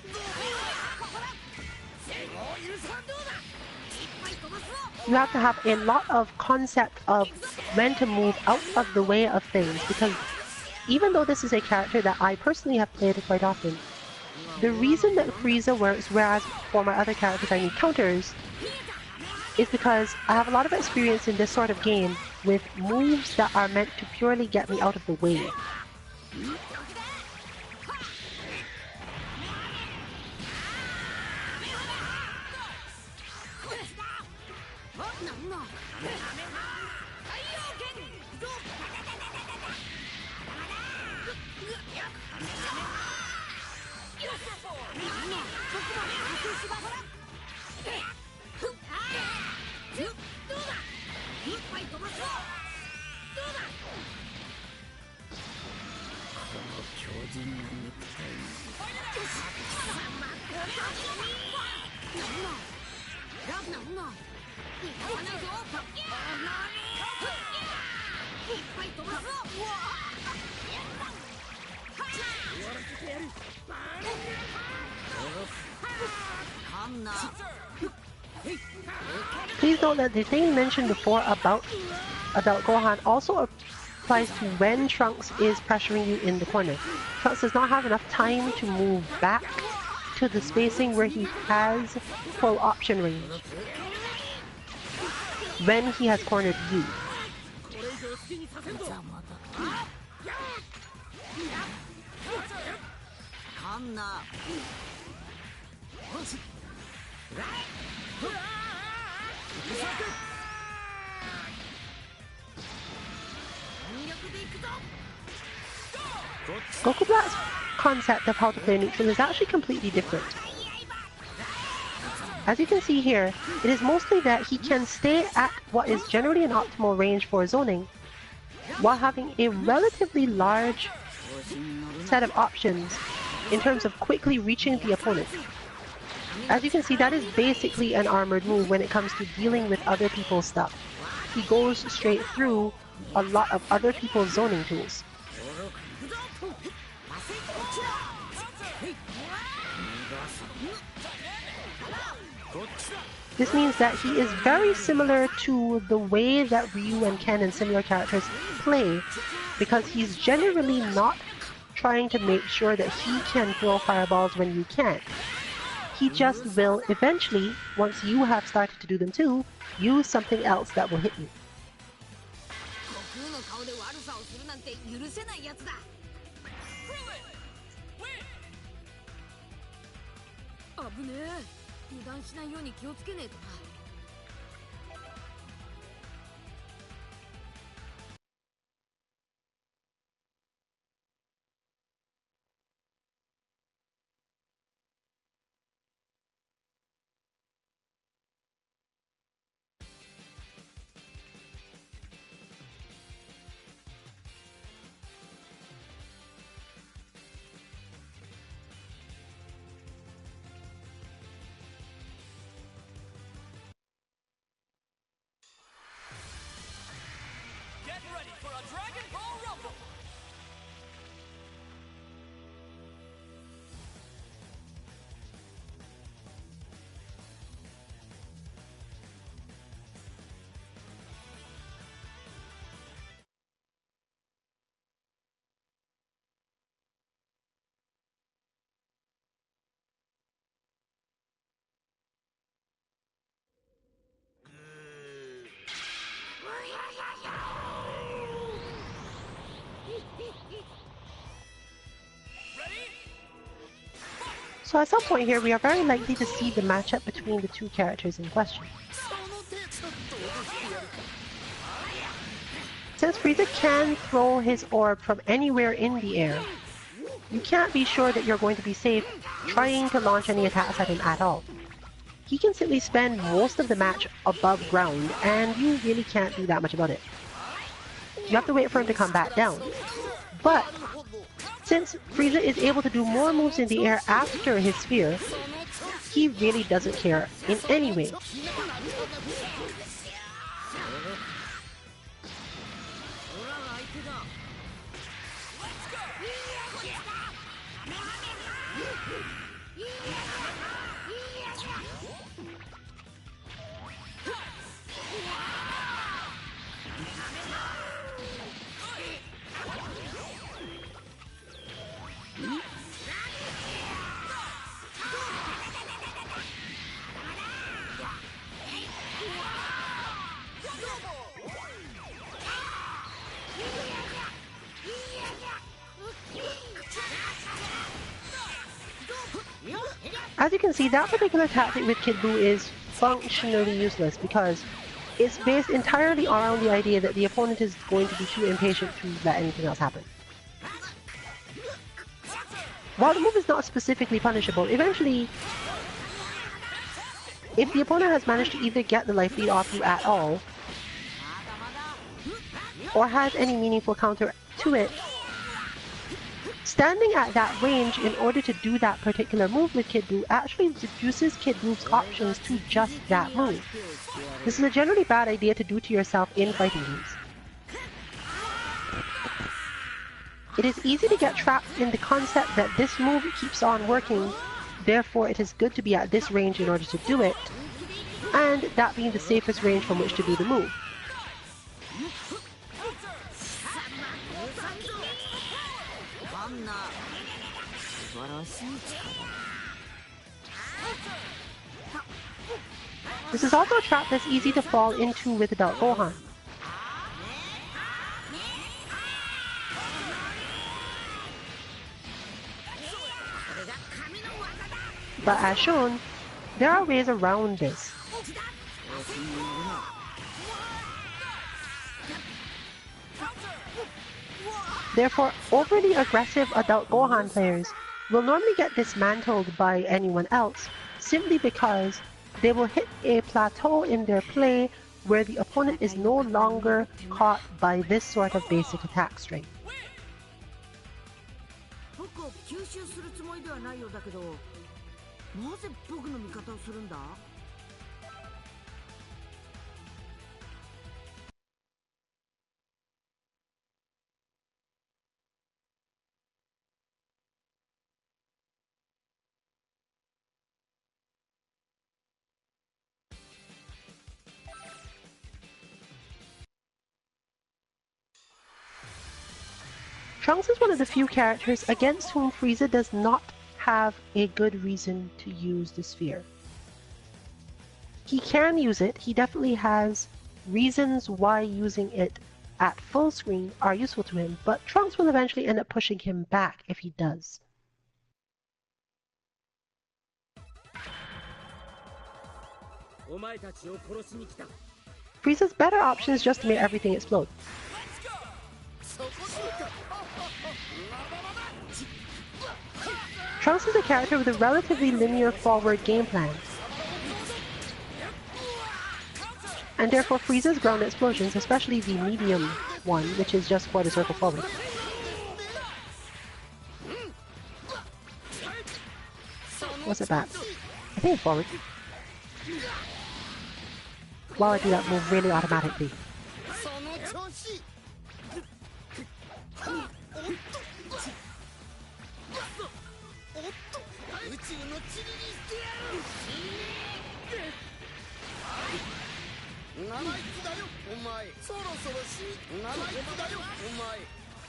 You have to have a lot of concept of when to move out of the way of things, because even though this is a character that I personally have played quite often, the reason that Frieza works, whereas for my other characters I need counters, is because I have a lot of experience in this sort of game with moves that are meant to purely get me out of the way. Please note that the thing mentioned before about Adult Gohan also applies to when Trunks is pressuring you in the corner. Trunks does not have enough time to move back to the spacing where he has full option range when he has cornered you. Goku Black's concept of how to play neutral is actually completely different. As you can see here, it is mostly that he can stay at what is generally an optimal range for zoning, while having a relatively large set of options in terms of quickly reaching the opponent. As you can see, that is basically an armored move when it comes to dealing with other people's stuff. He goes straight through a lot of other people's zoning tools. This means that he is very similar to the way that Ryu and Ken and similar characters play, because he's generally not trying to make sure that he can throw fireballs when you can't. He just will eventually, once you have started to do them too, use something else that will hit you. Get ready for a Dragon Ball Rumble! So at some point here, we are very likely to see the matchup between the two characters in question. Since Frieza can throw his orb from anywhere in the air, you can't be sure that you're going to be safe trying to launch any attacks at him at all. He can simply spend most of the match above ground, and you really can't do that much about it. You have to wait for him to come back down. But since Frieza is able to do more moves in the air after his sphere, he really doesn't care in any way. As you can see, that particular tactic with Kid Buu is functionally useless because it's based entirely around the idea that the opponent is going to be too impatient to let anything else happen. While the move is not specifically punishable, eventually, if the opponent has managed to either get the life lead off you at all, or has any meaningful counter to it, standing at that range in order to do that particular move with Kid Buu actually reduces Kid Buu's options to just that move. This is a generally bad idea to do to yourself in fighting games. It is easy to get trapped in the concept that this move keeps on working, therefore it is good to be at this range in order to do it, and that being the safest range from which to do the move. This is also a trap that's easy to fall into with Adult Gohan. But as shown, there are ways around this. Therefore, overly aggressive adult Gohan players will normally get dismantled by anyone else simply because they will hit a plateau in their play where the opponent is no longer caught by this sort of basic attack string. 僕を吸収するつもりではないようだけど、なぜ僕の味方をするんだ？ Trunks is one of the few characters against whom Frieza does not have a good reason to use the sphere. He can use it, he definitely has reasons why using it at full screen are useful to him, but Trunks will eventually end up pushing him back if he does. Frieza's better option is just to make everything explode. Trunks is a character with a relatively linear forward game plan, and therefore Frieza's ground explosions, especially the medium one, which is just quarter circle forward, what's it back? I think it's forward. While I do that move really automatically.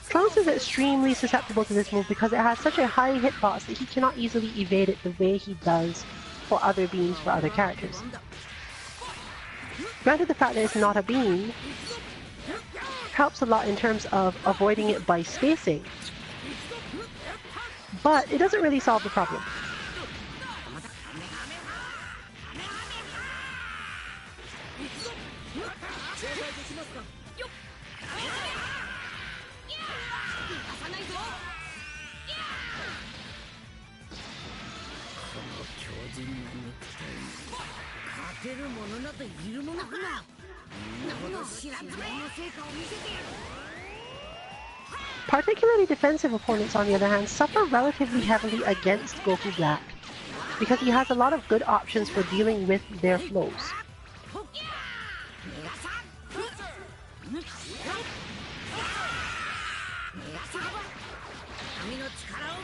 Trunks is extremely susceptible to this move because it has such a high hitbox that he cannot easily evade it the way he does for other beams for other characters. Granted, the fact that it's not a beam helps a lot in terms of avoiding it by spacing, but it doesn't really solve the problem. Particularly defensive opponents, on the other hand, suffer relatively heavily against Goku Black because he has a lot of good options for dealing with their flows.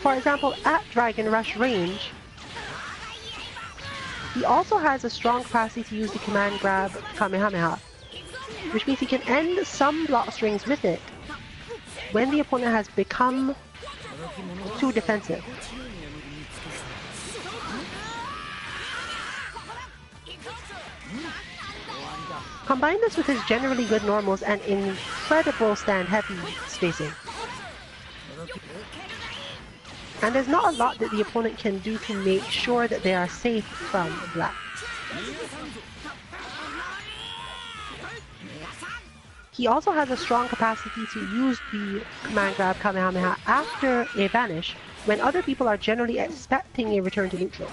For example, at Dragon Rush range, he also has a strong capacity to use the command grab Kamehameha, which means he can end some block strings with it when the opponent has become too defensive. Combine this with his generally good normals and incredible stand-heavy spacing, and there's not a lot that the opponent can do to make sure that they are safe from Black. He also has a strong capacity to use the command grab Kamehameha after a vanish when other people are generally expecting a return to neutral.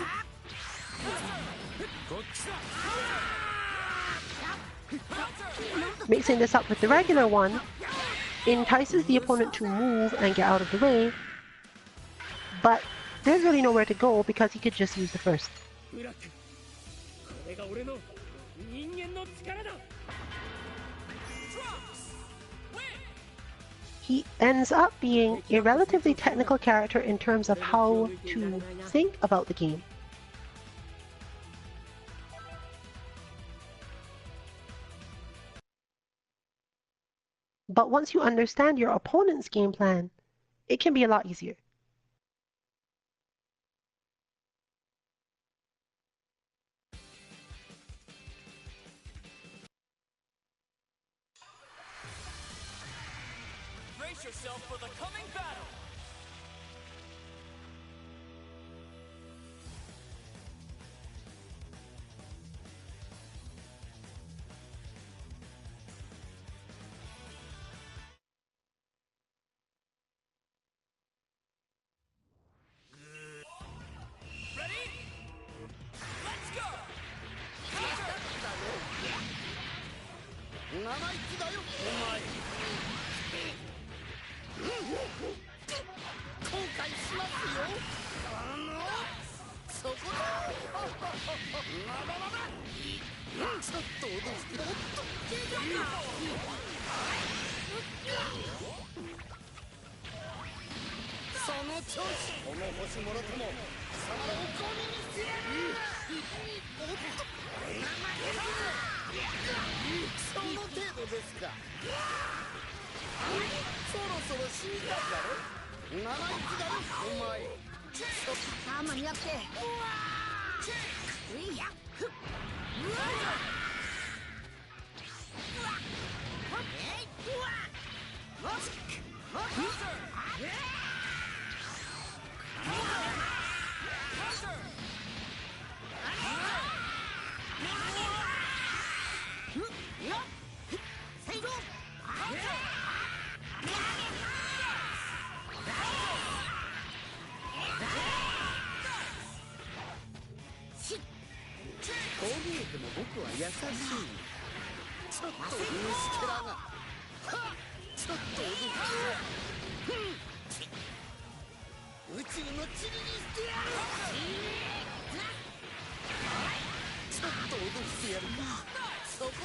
Mixing this up with the regular one entices the opponent to move and get out of the way, but there's really nowhere to go because he could just use the first. He ends up being a relatively technical character in terms of how to think about the game. But once you understand your opponent's game plan, it can be a lot easier. Brace yourself for the coming battle!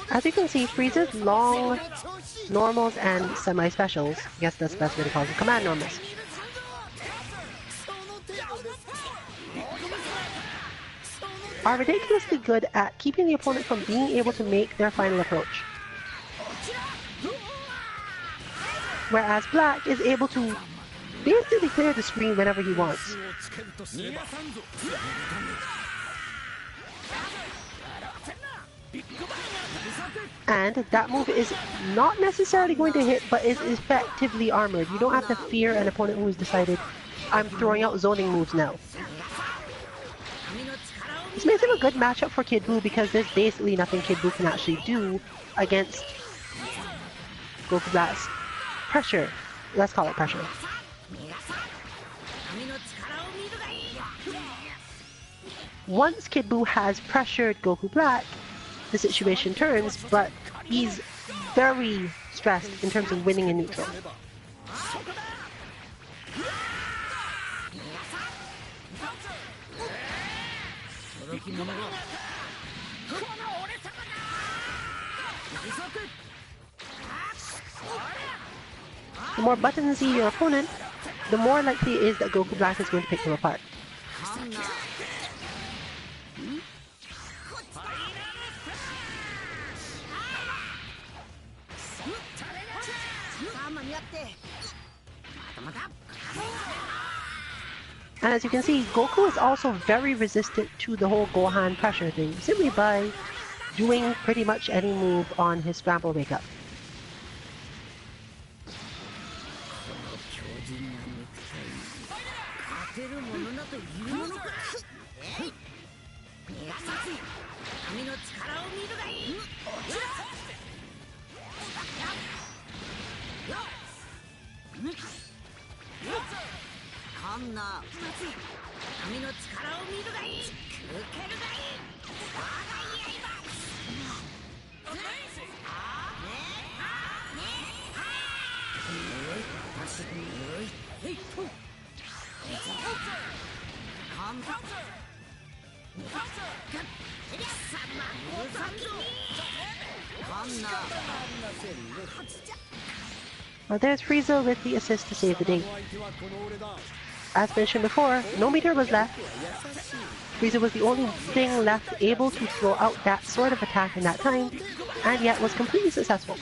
As you can see, Frieza's long normals and semi-specials, I guess that's the best way to call them, command normals, are ridiculously good at keeping the opponent from being able to make their final approach. Whereas Black is able to basically clear the screen whenever he wants. And that move is not necessarily going to hit, but is effectively armored. You don't have to fear an opponent who's decided, I'm throwing out zoning moves now. This makes him a good matchup for Kid Buu because there's basically nothing Kid Buu can actually do against Goku Black's pressure. Let's call it pressure. Once Kid Buu has pressured Goku Black, the situation turns, but he's very stressed in terms of winning in neutral. The more buttons see your opponent, the more likely it is that Goku Black is going to pick them apart. And as you can see, Goku is also very resistant to the whole Gohan pressure thing, simply by doing pretty much any move on his scramble wake up. Well, there's Frieza with the assist to save the day. As mentioned before, no meter was left. Frieza was the only thing left able to throw out that sort of attack in that time, and yet was completely successful.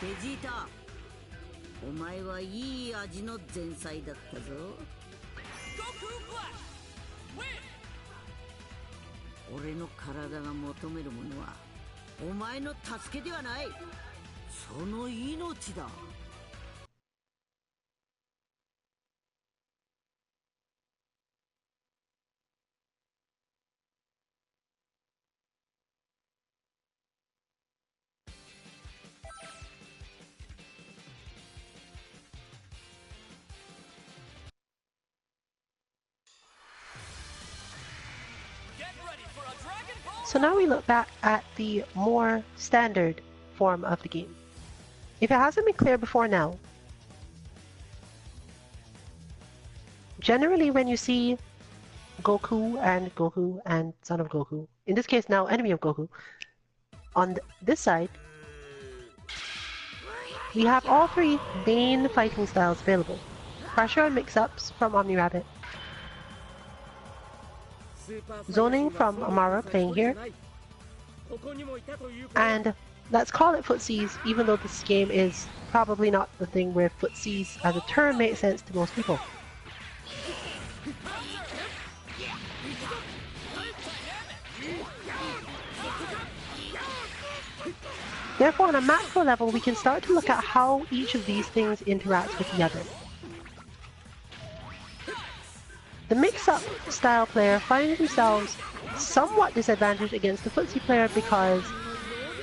Vegeta, お前はいい味の前菜だったぞ。俺の体が求めるものはお前の助けではない。その命だ。So now we look back at the more standard form of the game. If it hasn't been clear before now, generally when you see Goku and Son of Goku, in this case now enemy of Goku, on this side, we have all three main fighting styles available. Pressure and mix-ups from Omni Rabbit, zoning from Amara playing here, and let's call it footsies, even though this game is probably not the thing where footsies as a term makes sense to most people. Therefore, on a macro level, we can start to look at how each of these things interacts with the other. The mix-up style player finds themselves somewhat disadvantaged against the footsie player because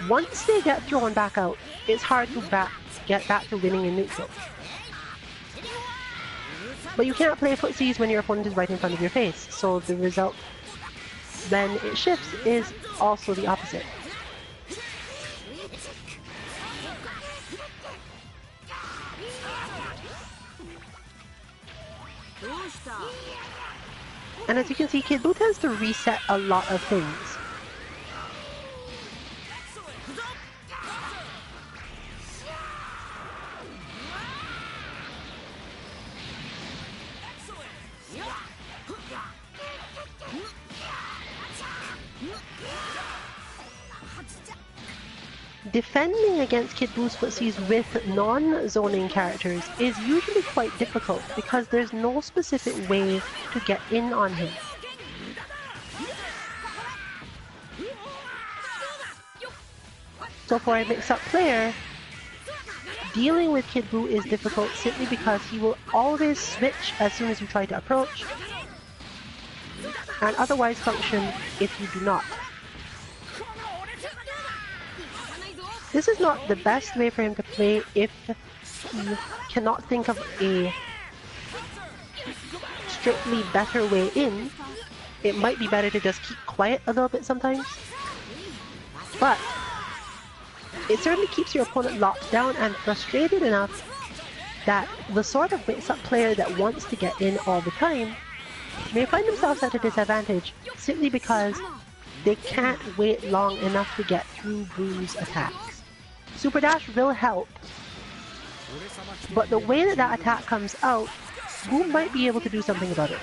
once they get thrown back out, it's hard to get back to winning in neutral. But you can't play footsies when your opponent is right in front of your face, so the result when it shifts is also the opposite. And as you can see, Kid Buu tends to reset a lot of things. Defending against Kid Buu's footsies with non-zoning characters is usually quite difficult because there's no specific way to get in on him. So for a mix-up player, dealing with Kid Buu is difficult simply because he will always switch as soon as you try to approach, and otherwise function if you do not. This is not the best way for him to play if he cannot think of a strictly better way in. It might be better to just keep quiet a little bit sometimes, but it certainly keeps your opponent locked down and frustrated enough that the sort of mix-up player that wants to get in all the time may find themselves at a disadvantage simply because they can't wait long enough to get through Buu's attacks. Super Dash will help, but the way that that attack comes out, Buu might be able to do something about it.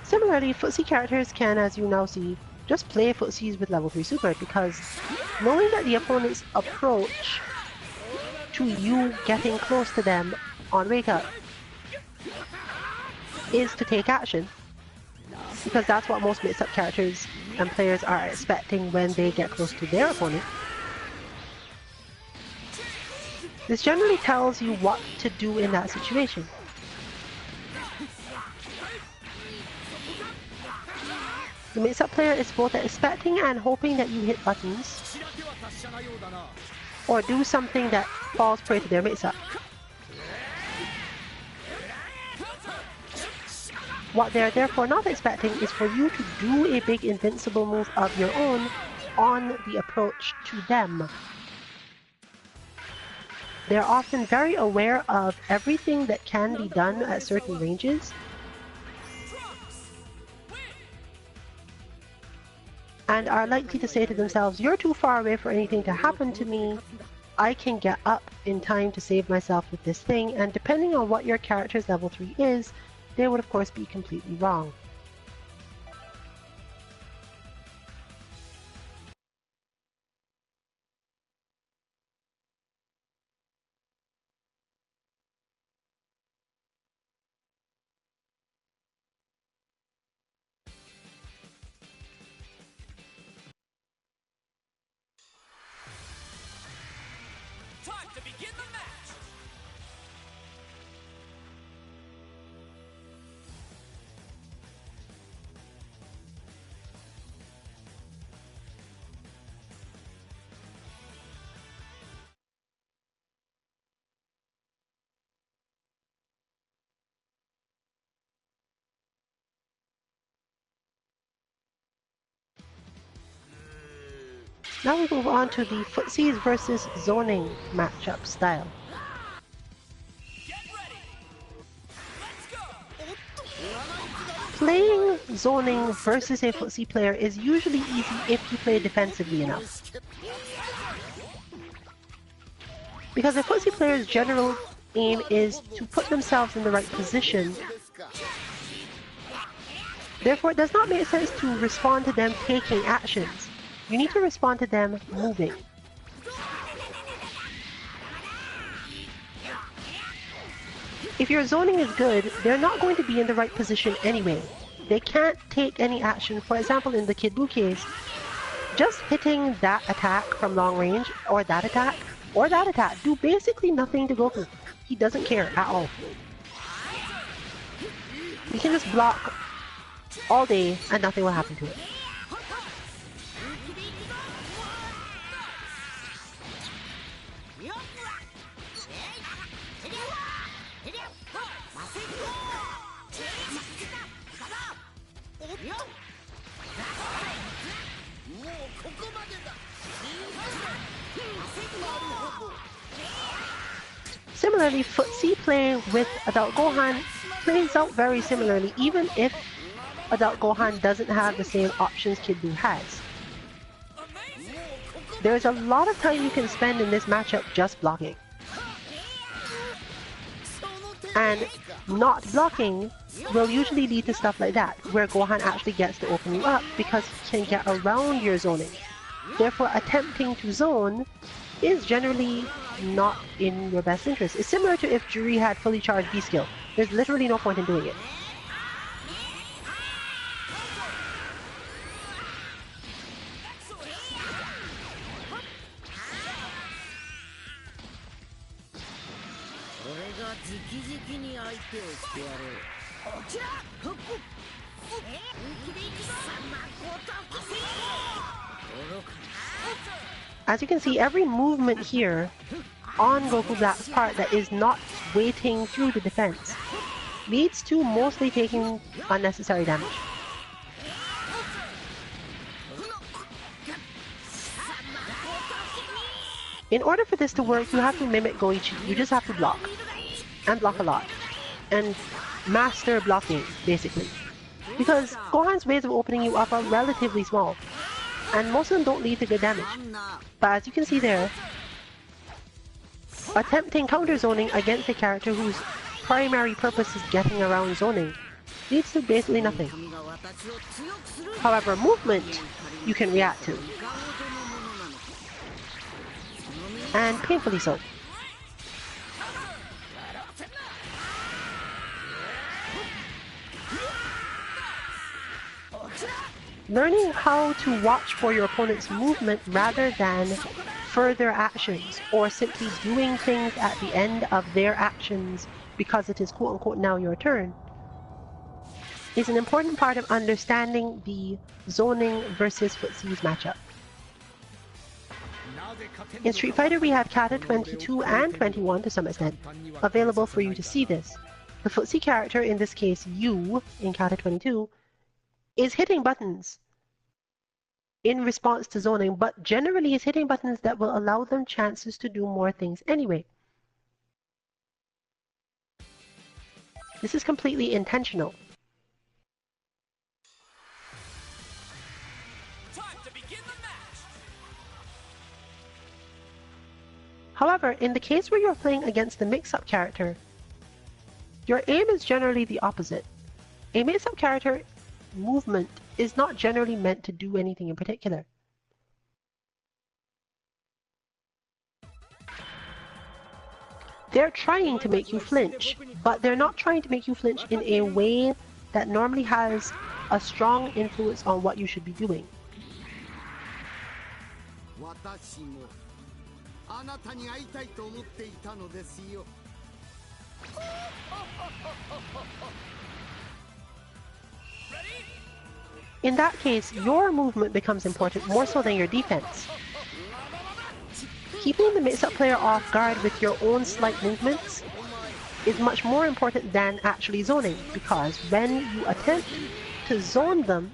Similarly, footsie characters can, as you now see, just play footsies with level 3 super because knowing that the opponent's approach to you getting close to them on wake up is to take action, because that's what most mix-up characters and players are expecting when they get close to their opponent. This generally tells you what to do in that situation. The mix-up player is both expecting and hoping that you hit buttons or do something that falls prey to their mix-up. What they're therefore not expecting is for you to do a big invincible move of your own on the approach to them. They're often very aware of everything that can be done at certain ranges, and are likely to say to themselves, you're too far away for anything to happen to me, I can get up in time to save myself with this thing, and depending on what your character's level 3 is, they would of course be completely wrong. Time to begin the match. Now we move on to the footsies versus zoning matchup style. Get ready. Let's go. Playing zoning versus a footsie player is usually easy if you play defensively enough. Because a footsie player's general aim is to put themselves in the right position. Therefore, it does not make sense to respond to them taking actions. You need to respond to them moving. If your zoning is good, they're not going to be in the right position anyway. They can't take any action. For example, in the Kid Buu case, just hitting that attack from long range, or that attack, do basically nothing to Goku. He doesn't care at all. He can just block all day and nothing will happen to it. Similarly, footsie play with Adult Gohan plays out very similarly, even if Adult Gohan doesn't have the same options Kid Buu has. There's a lot of time you can spend in this matchup just blocking. And not blocking will usually lead to stuff like that, where Gohan actually gets to open you up because he can get around your zoning. Therefore, attempting to zone is generally not in your best interest. It's similar to if Juri had fully charged B-skill. There's literally no point in doing it. As you can see, every movement here on Goku Black's part that is not waiting through the defense leads to mostly taking unnecessary damage. In order for this to work, you have to mimic Goichi. You just have to block. And block a lot. And master blocking, basically. Because Gohan's ways of opening you up are relatively small. And most of them don't lead to good damage. But as you can see there, attempting counter zoning against a character whose primary purpose is getting around zoning leads to basically nothing. However, movement you can react to. And painfully so. Learning how to watch for your opponent's movement rather than further actions, or simply doing things at the end of their actions because it is quote-unquote now your turn, is an important part of understanding the zoning versus footsies matchup. In Street Fighter we have Kata 22 and 21 to some extent available for you to see this. The footsie character, in this case Yu in Kata 22, is hitting buttons in response to zoning, but generally is hitting buttons that will allow them chances to do more things anyway. This is completely intentional. Time to begin the match. However, in the case where you're playing against the mix-up character, your aim is generally the opposite. A mix-up character movement is not generally meant to do anything in particular. They're trying to make you flinch, but they're not trying to make you flinch in a way that normally has a strong influence on what you should be doing. In that case, your movement becomes important more so than your defense. Keeping the mix-up player off guard with your own slight movements is much more important than actually zoning, because when you attempt to zone them,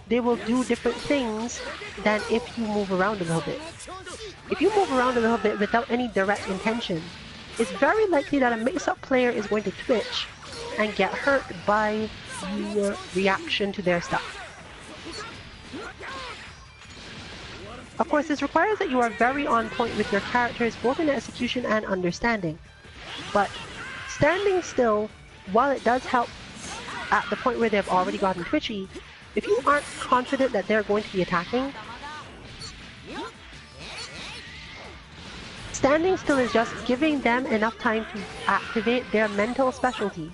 they will do different things than if you move around a little bit. If you move around a little bit without any direct intention, it's very likely that a mix-up player is going to twitch and get hurt by your reaction to their stuff. Of course, this requires that you are very on point with your characters, both in execution and understanding. But standing still, while it does help at the point where they've already gotten twitchy, if you aren't confident that they're going to be attacking, standing still is just giving them enough time to activate their mental specialty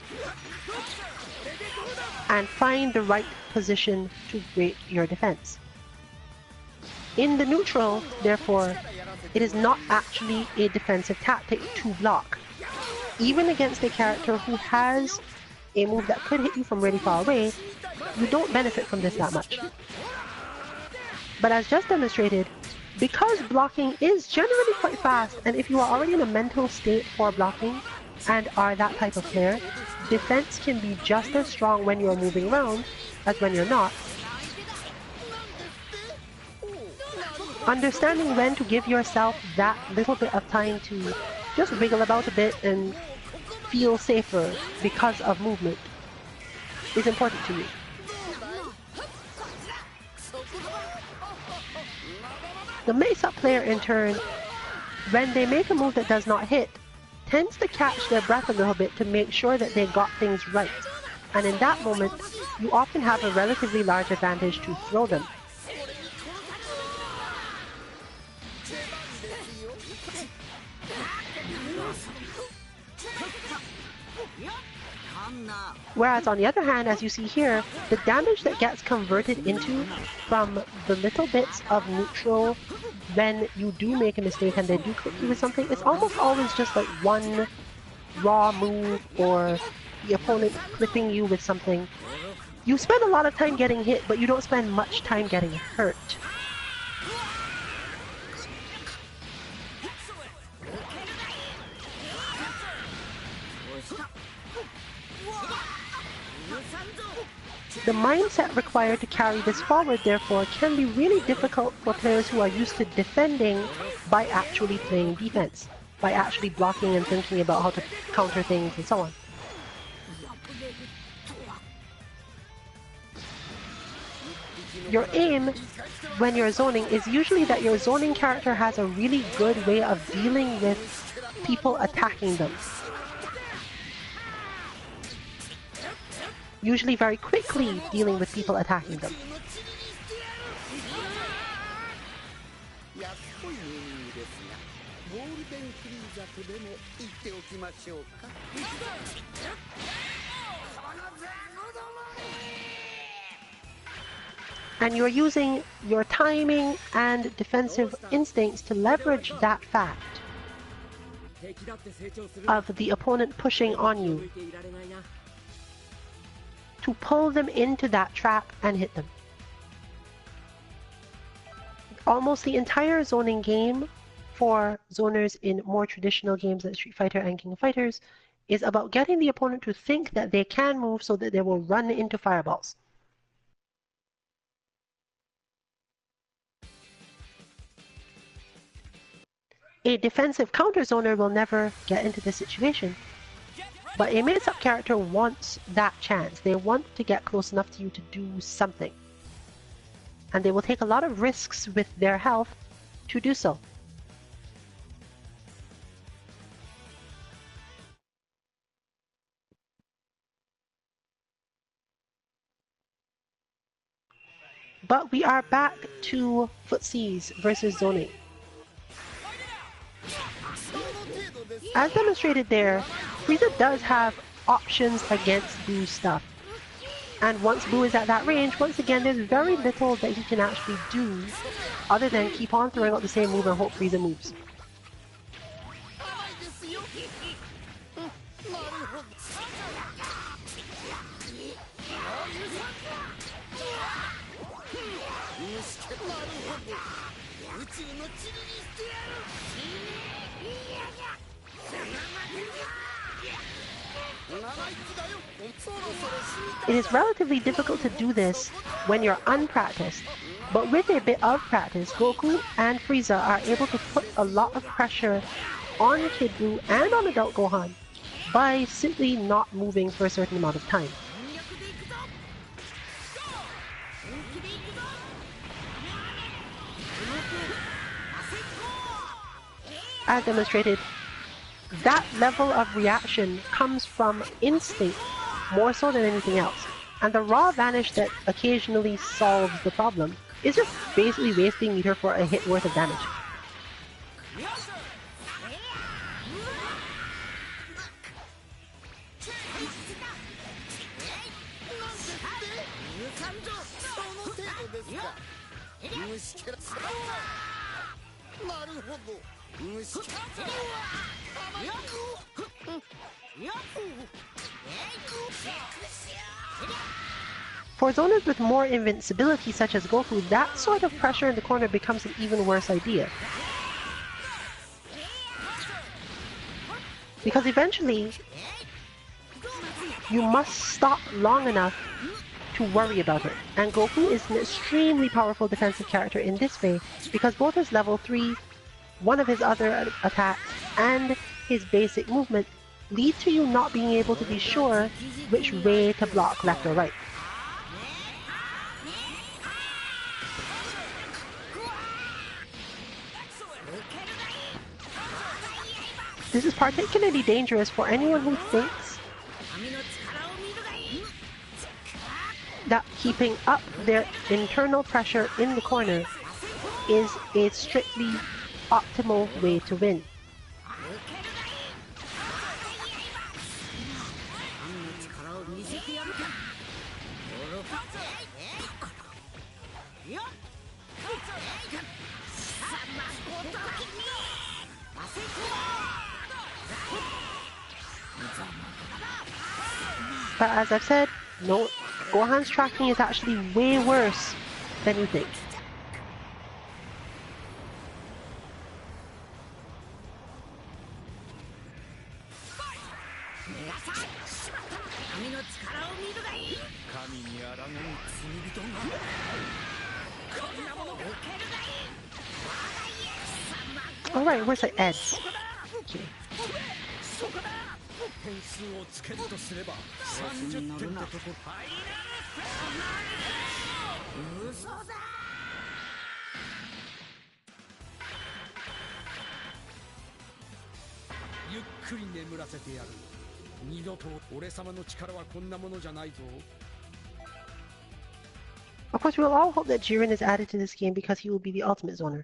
and find the right position to break your defense. In the neutral, therefore, it is not actually a defensive tactic to block. Even against a character who has a move that could hit you from really far away, you don't benefit from this that much. But as just demonstrated, because blocking is generally quite fast, and if you are already in a mental state for blocking and are that type of player, defense can be just as strong when you're moving around as when you're not. Understanding when to give yourself that little bit of time to just wiggle about a bit and feel safer because of movement is important to me. The mix-up player, in turn, when they make a move that does not hit, tends to catch their breath a little bit to make sure that they got things right. And in that moment, you often have a relatively large advantage to throw them. Whereas on the other hand, as you see here, the damage that gets converted into from the little bits of neutral when you do make a mistake and they do click you with something, it's almost always just like one raw move or the opponent clipping you with something. You spend a lot of time getting hit, but you don't spend much time getting hurt. The mindset required to carry this forward, therefore, can be really difficult for players who are used to defending by actually playing defense, by actually blocking and thinking about how to counter things and so on. Your aim when you're zoning is usually that your zoning character has a really good way of dealing with people attacking them. Usually very quickly dealing with people attacking them. And you're using your timing and defensive instincts to leverage that fact of the opponent pushing on you to pull them into that trap and hit them. Almost the entire zoning game for zoners in more traditional games like Street Fighter and King of Fighters is about getting the opponent to think that they can move so that they will run into fireballs. A defensive counter zoner will never get into this situation. But a mix-up character wants that chance. They want to get close enough to you to do something. And they will take a lot of risks with their health to do so. But we are back to footsies versus zoning. As demonstrated there, Frieza does have options against Boo's stuff. And once Boo is at that range, once again, there's very little that he can actually do other than keep on throwing out the same move and hope Frieza moves. It is relatively difficult to do this when you're unpracticed, but with a bit of practice, Goku and Frieza are able to put a lot of pressure on Kid Buu and on Adult Gohan by simply not moving for a certain amount of time. As demonstrated, that level of reaction comes from instinct more so than anything else. And the raw vanish that occasionally solves the problem is just basically wasting meter for a hit worth of damage. For zoners with more invincibility such as Goku, that sort of pressure in the corner becomes an even worse idea. Because eventually, you must stop long enough to worry about it. And Goku is an extremely powerful defensive character in this way because both his level 3, one of his other attacks, and his basic movement lead to you not being able to be sure which way to block, left or right. This is particularly dangerous for anyone who thinks that keeping up their internal pressure in the corner is a strictly optimal way to win. But as I've said, no, Gohan's tracking is actually way worse than you think. Alright, where's the Eds? Okay. Of course, we'll all hope that Jiren is added to this game because he will be the ultimate zoner.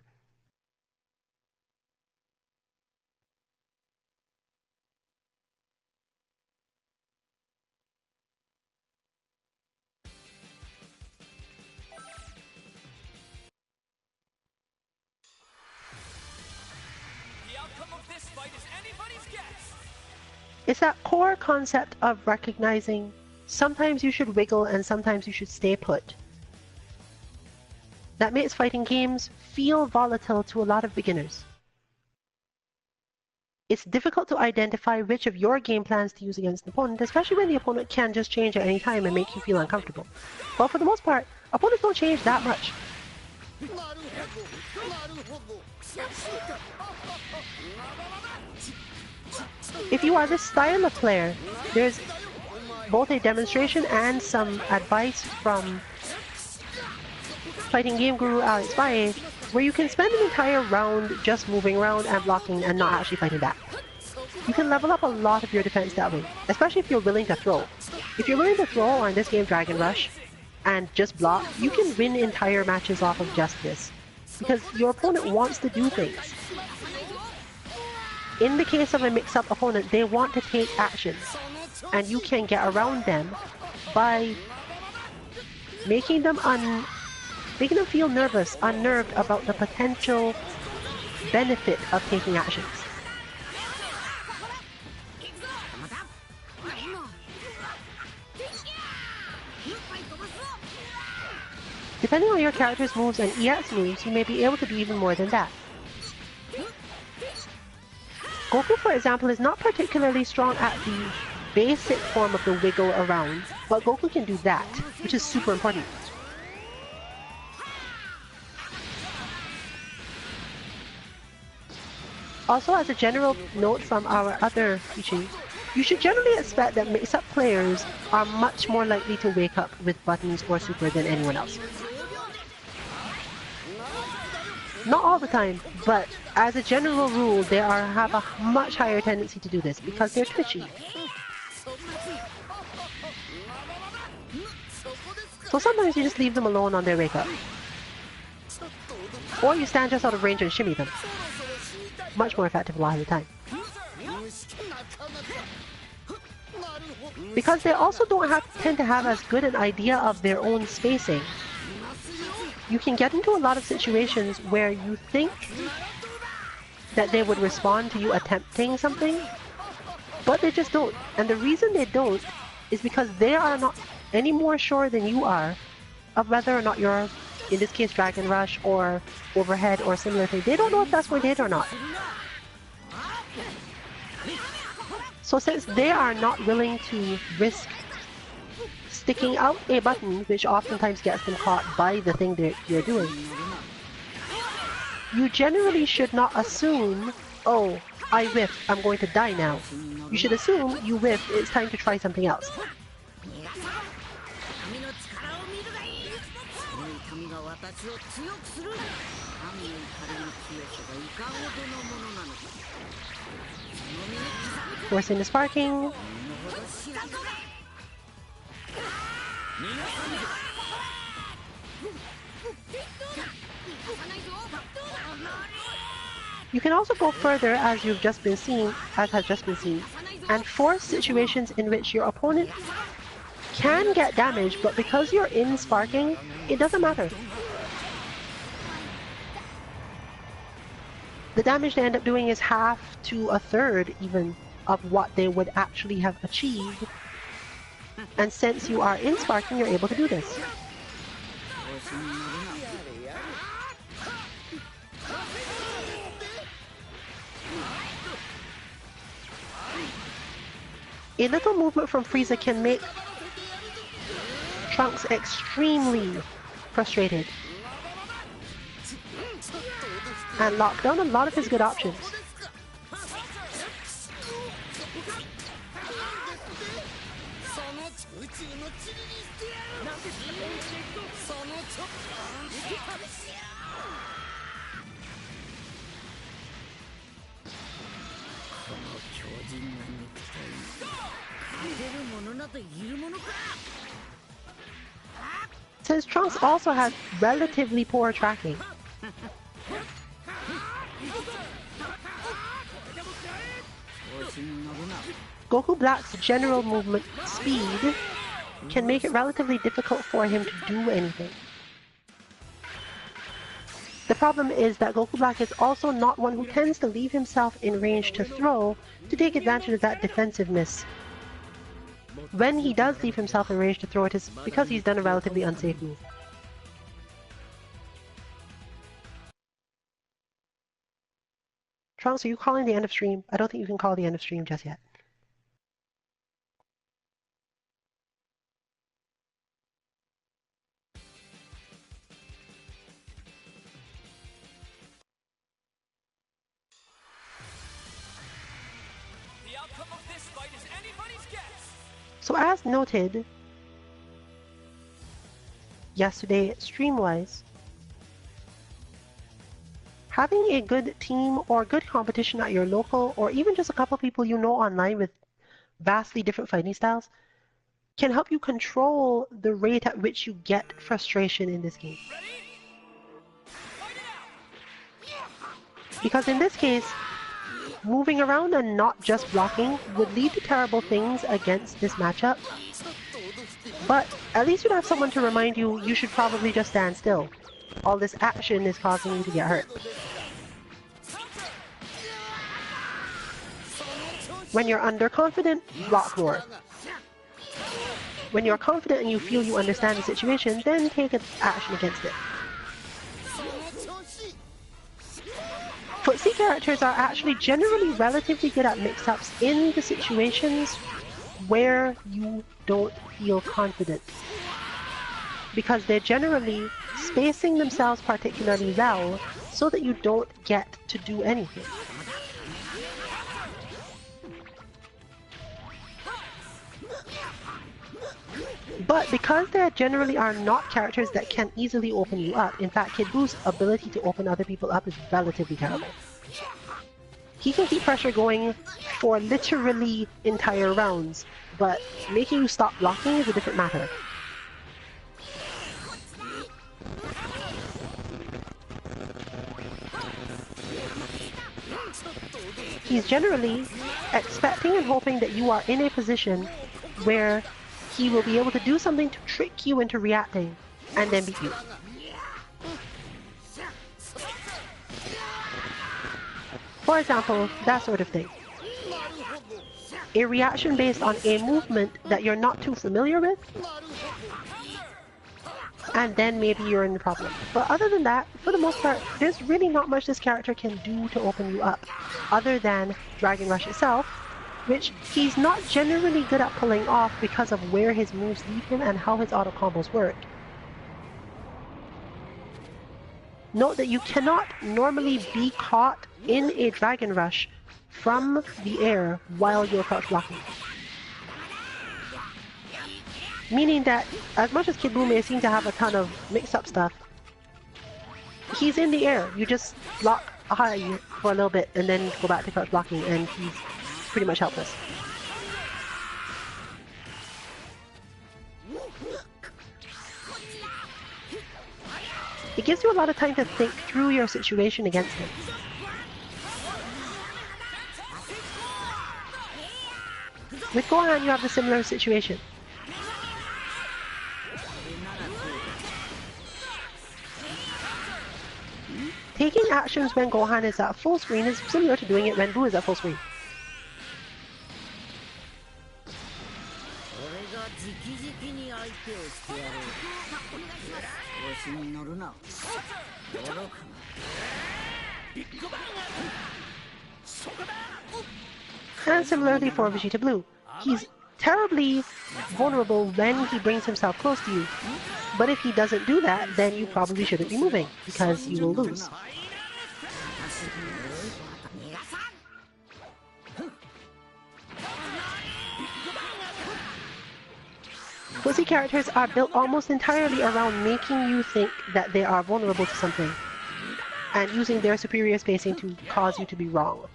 It's that core concept of recognizing sometimes you should wiggle and sometimes you should stay put that makes fighting games feel volatile to a lot of beginners. It's difficult to identify which of your game plans to use against an opponent, especially when the opponent can just change at any time and make you feel uncomfortable. But for the most part, opponents don't change that much. If you are this style of player, there's both a demonstration and some advice from fighting game guru Alex Valle, where you can spend an entire round just moving around and blocking and not actually fighting back. You can level up a lot of your defense that way, especially if you're willing to throw. If you're willing to throw, or in this game Dragon Rush, and just block, you can win entire matches off of just this, because your opponent wants to do things. In the case of a mix-up opponent, they want to take actions, and you can get around them by making them feel nervous, unnerved about the potential benefit of taking actions. Depending on your character's moves and EX moves, you may be able to do even more than that. Goku, for example, is not particularly strong at the basic form of the wiggle around, but Goku can do that, which is super important. Also, as a general note from our other teachings, you should generally expect that mix-up players are much more likely to wake up with buttons or super than anyone else. Not all the time, but as a general rule, they have a much higher tendency to do this because they're twitchy. So sometimes you just leave them alone on their wake up. Or you stand just out of range and shimmy them. Much more effective a lot of the time. Because they also don't tend to have as good an idea of their own spacing. You can get into a lot of situations where you think that they would respond to you attempting something, but they just don't. And the reason they don't is because they are not any more sure than you are of whether or not you're, in this case, Dragon Rush or Overhead or similar thing. They don't know if that's going to hit or not. So since they are not willing to risk sticking out a button, which oftentimes gets them caught by the thing that you're doing, you generally should not assume, oh, I whiffed, I'm going to die now. You should assume you whiffed, it's time to try something else. Forcing the sparking. You can also go further, as has just been seen, and force situations in which your opponent can get damaged, but because you're in sparking, it doesn't matter. The damage they end up doing is half to a third, even, of what they would actually have achieved. And since you are in sparking, you're able to do this. A little movement from Frieza can make Trunks extremely frustrated and lock down a lot of his good options. Since Trunks also has relatively poor tracking, Goku Black's general movement speed can make it relatively difficult for him to do anything. The problem is that Goku Black is also not one who tends to leave himself in range to throw to take advantage of that defensiveness. When he does leave himself in range to throw, it is because he's done a relatively unsafe move. Trunks, are you calling the end of stream? I don't think you can call the end of stream just yet. The outcome of this fight is anybody's guess. So as noted yesterday stream-wise, having a good team or good competition at your local, or even just a couple people you know online with vastly different fighting styles, can help you control the rate at which you get frustration in this game. Because in this case, moving around and not just blocking would lead to terrible things against this matchup. But at least you'd have someone to remind you, you should probably just stand still. All this action is causing you to get hurt. When you're underconfident, block more. When you're confident and you feel you understand the situation, then take action against it. Footsie characters are actually generally relatively good at mix-ups in the situations where you don't feel confident. Because they're generally spacing themselves particularly well so that you don't get to do anything. But because there generally are not characters that can easily open you up, in fact, Kid Buu's ability to open other people up is relatively terrible. He can keep pressure going for literally entire rounds, but making you stop blocking is a different matter. He's generally expecting and hoping that you are in a position where he will be able to do something to trick you into reacting and then beat you. For example, that sort of thing. A reaction based on a movement that you're not too familiar with, and then maybe you're in the problem. But other than that, for the most part, there's really not much this character can do to open you up, other than Dragon Rush itself, which he's not generally good at pulling off because of where his moves lead him and how his auto combos work. Note that you cannot normally be caught in a Dragon Rush from the air while you're crouch blocking. Meaning that, as much as Kid Buu may seem to have a ton of mixed-up stuff, he's in the air. You just block high for a little bit and then go back to crouch blocking, and he's pretty much helpless. It gives you a lot of time to think through your situation against him. With Gohan, you have a similar situation. Taking actions when Gohan is at full screen is similar to doing it when Buu is at full screen. And similarly for Vegeta Blue, he's terribly vulnerable when he brings himself close to you. But if he doesn't do that, then you probably shouldn't be moving, because you will lose. Pussy characters are built almost entirely around making you think that they are vulnerable to something, and using their superior spacing to cause you to be wrong.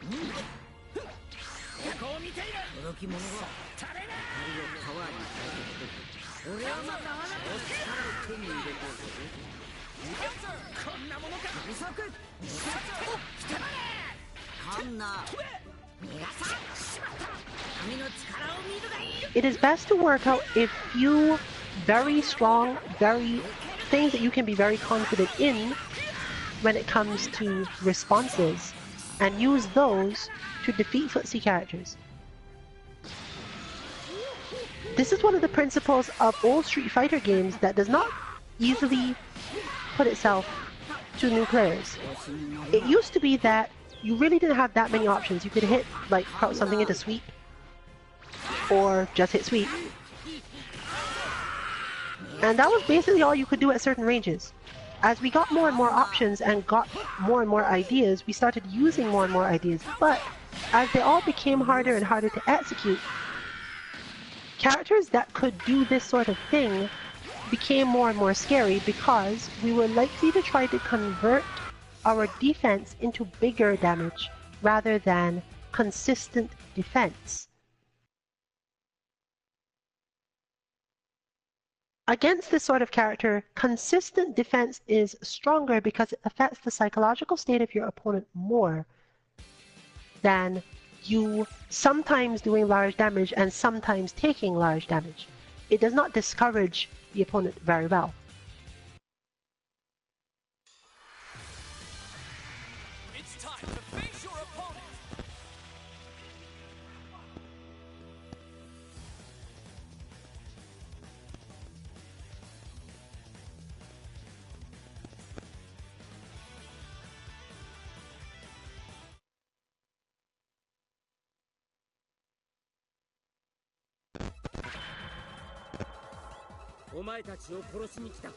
It is best to work out a few very strong, things that you can be very confident in when it comes to responses, and use those to defeat footsie characters. This is one of the principles of old Street Fighter games that does not easily put itself to new players. It used to be that you really didn't have that many options. You could hit, like, crouch something into sweep, or just hit sweep. And that was basically all you could do at certain ranges. As we got more and more options and got more and more ideas, we started using more and more ideas. But as they all became harder and harder to execute, characters that could do this sort of thing became more and more scary, because we were likely to try to convert our defense into bigger damage rather than consistent defense. Against this sort of character, consistent defense is stronger because it affects the psychological state of your opponent more than you sometimes doing large damage and sometimes taking large damage. It does not discourage the opponent very well. It's time to face your opponent. お前たちを殺しに来た。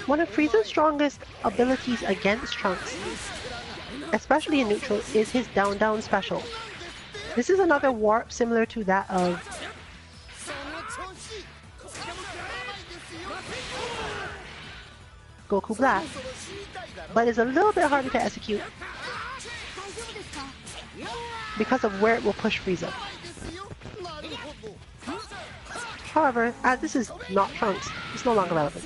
One of Frieza's strongest abilities against Trunks, especially in neutral, is his down-down special. This is another warp similar to that of Goku Black, but is a little bit harder to execute because of where it will push Frieza. However, as this is not Trunks, it's no longer relevant.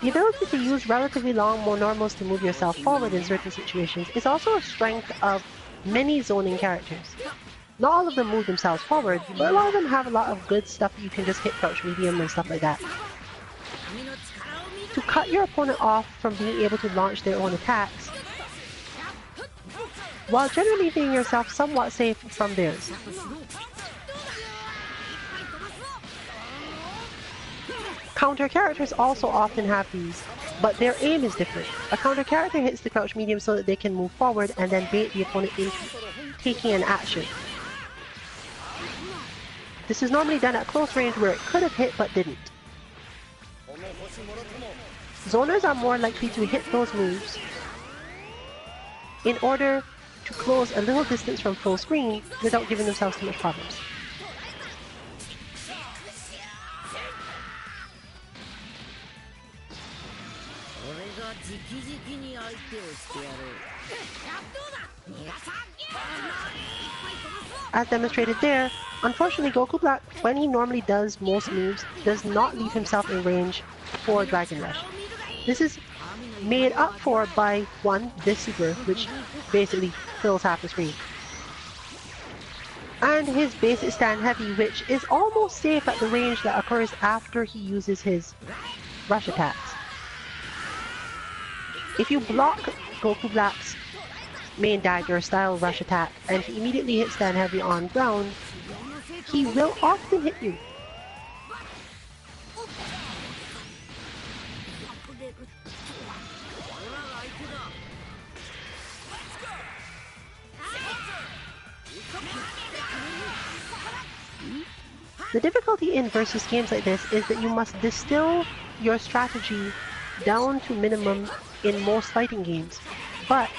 The ability to use relatively long monormals to move yourself forward in certain situations is also a strength of many zoning characters. Not all of them move themselves forward, but a lot of them have a lot of good stuff that you can just hit crouch medium and stuff like that. To cut your opponent off from being able to launch their own attacks, while generally leaving yourself somewhat safe from theirs. Counter characters also often have these, but their aim is different. A counter character hits the crouch medium so that they can move forward and then bait the opponent into taking an action. This is normally done at close range where it could have hit but didn't. Zoners are more likely to hit those moves in order to close a little distance from full screen without giving themselves too much problems. As demonstrated there, unfortunately Goku Black, when he normally does most moves, does not leave himself in range for Dragon Rush. This is made up for by, one, this super, which basically fills half the screen, and his basic stand heavy, which is almost safe at the range that occurs after he uses his rush attacks. If you block Goku Black's main dagger style rush attack and he immediately hits stand heavy on ground, he will often hit you. The difficulty in versus games like this is that you must distill your strategy down to minimum in most fighting games, but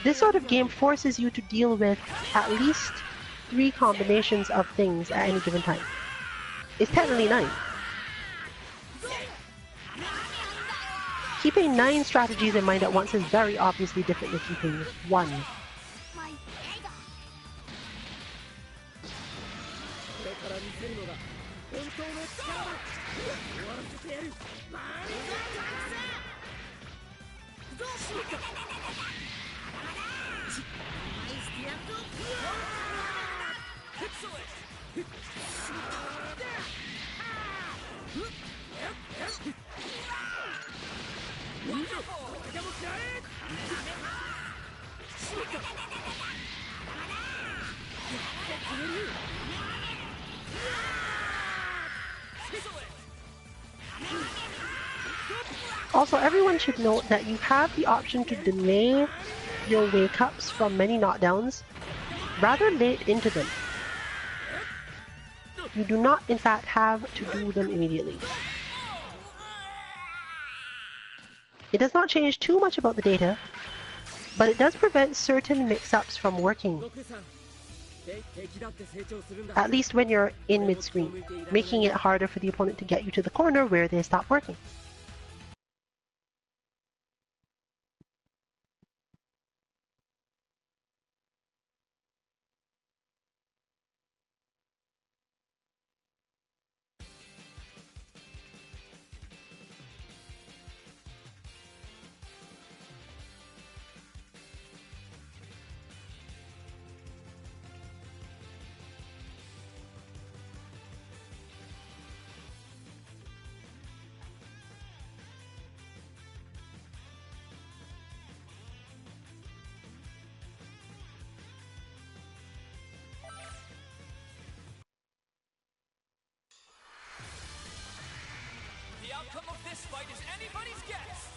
this sort of game forces you to deal with at least 3 combinations of things at any given time. It's technically 9. Keeping 9 strategies in mind at once is very obviously different than keeping 1. Also, everyone should note that you have the option to delay your wake-ups from many knockdowns rather late into them. You do not, in fact, have to do them immediately. It does not change too much about the data, but it does prevent certain mix-ups from working. at least when you're in mid-screen, making it harder for the opponent to get you to the corner where they stop working. The outcome of this fight is anybody's guess.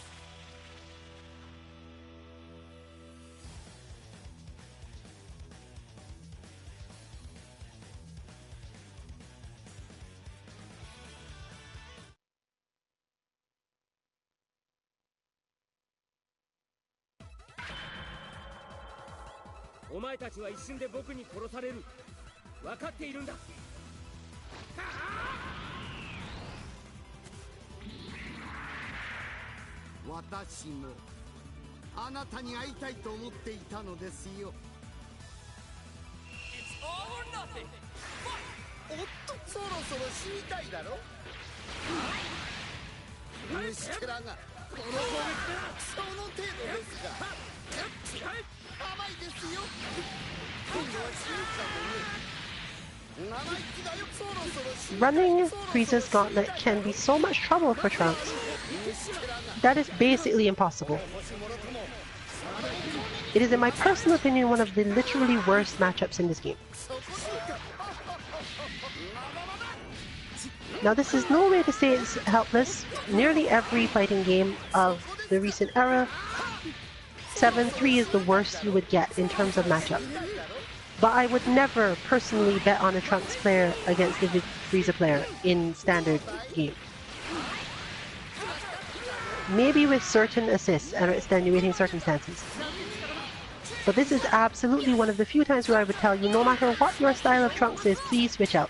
It's all or nothing. Running Frieza's gauntlet can be so much trouble for Trunks. That is basically impossible. It is, in my personal opinion, one of the literally worst matchups in this game. Now, this is no way to say it's helpless. Nearly every fighting game of the recent era, 7-3 is the worst you would get in terms of matchup. But I would never personally bet on a Trunks player against the Frieza player in standard game. Maybe with certain assists and extenuating circumstances. But this is absolutely one of the few times where I would tell you, no matter what your style of Trunks is, please switch out.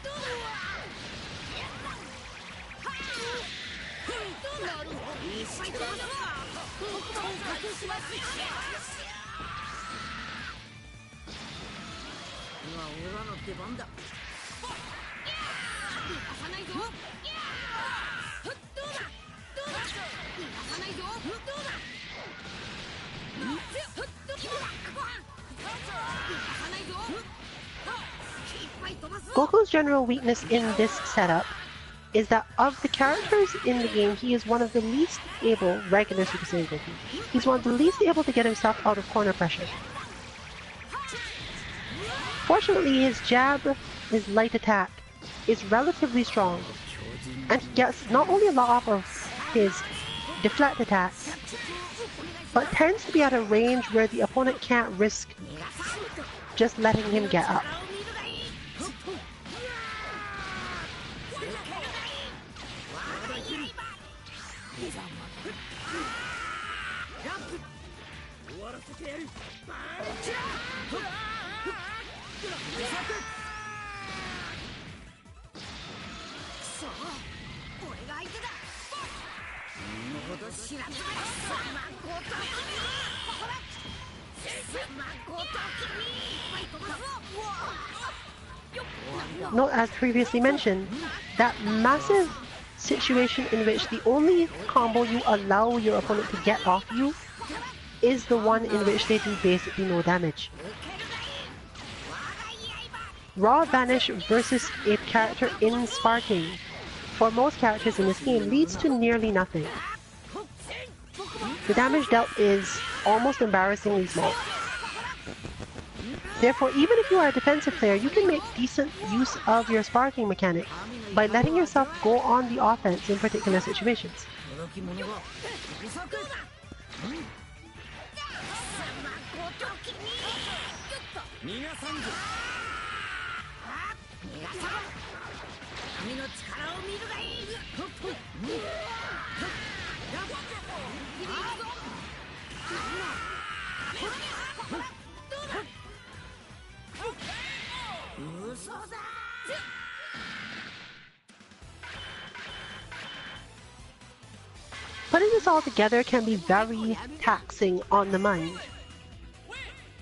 Goku's general weakness in this setup is that of the characters in the game, he is one of the least able, regular Super Saiyan Goku, he's one of the least able to get himself out of corner pressure. Fortunately, his jab, his light attack, is relatively strong, and he gets not only a lot off of his deflect attack, but tends to be at a range where the opponent can't risk just letting him get up. Note, as previously mentioned, that massive situation in which the only combo you allow your opponent to get off you is the one in which they do basically no damage. Raw Vanish versus a character in sparking for most characters in this game leads to nearly nothing. The damage dealt is almost embarrassingly small. Therefore, even if you are a defensive player, you can make decent use of your sparking mechanic by letting yourself go on the offense in particular situations. this all together can be very taxing on the mind.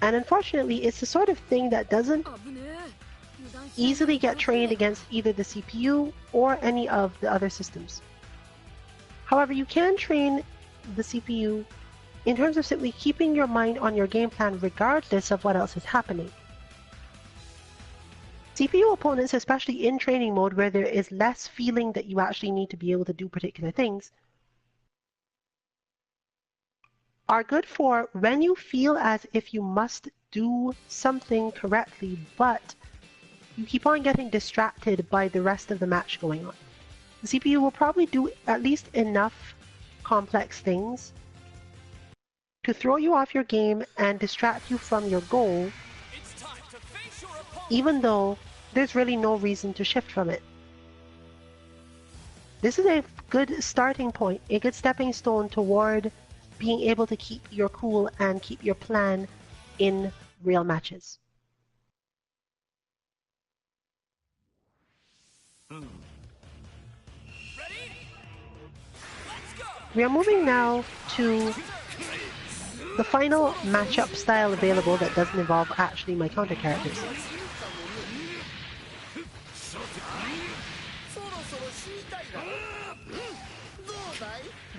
And unfortunately, it's the sort of thing that doesn't easily get trained against either the CPU or any of the other systems. However, you can train the CPU in terms of simply keeping your mind on your game plan regardless of what else is happening. CPU opponents, especially in training mode where there is less feeling that you actually need to be able to do particular things, are good for when you feel as if you must do something correctly, but you keep on getting distracted by the rest of the match going on. The CPU will probably do at least enough complex things to throw you off your game and distract you from your goal, even though there's really no reason to shift from it. This is a good starting point, a good stepping stone toward being able to keep your cool and keep your plan in real matches. We are moving now to the final matchup style available that doesn't involve actually my counter characters.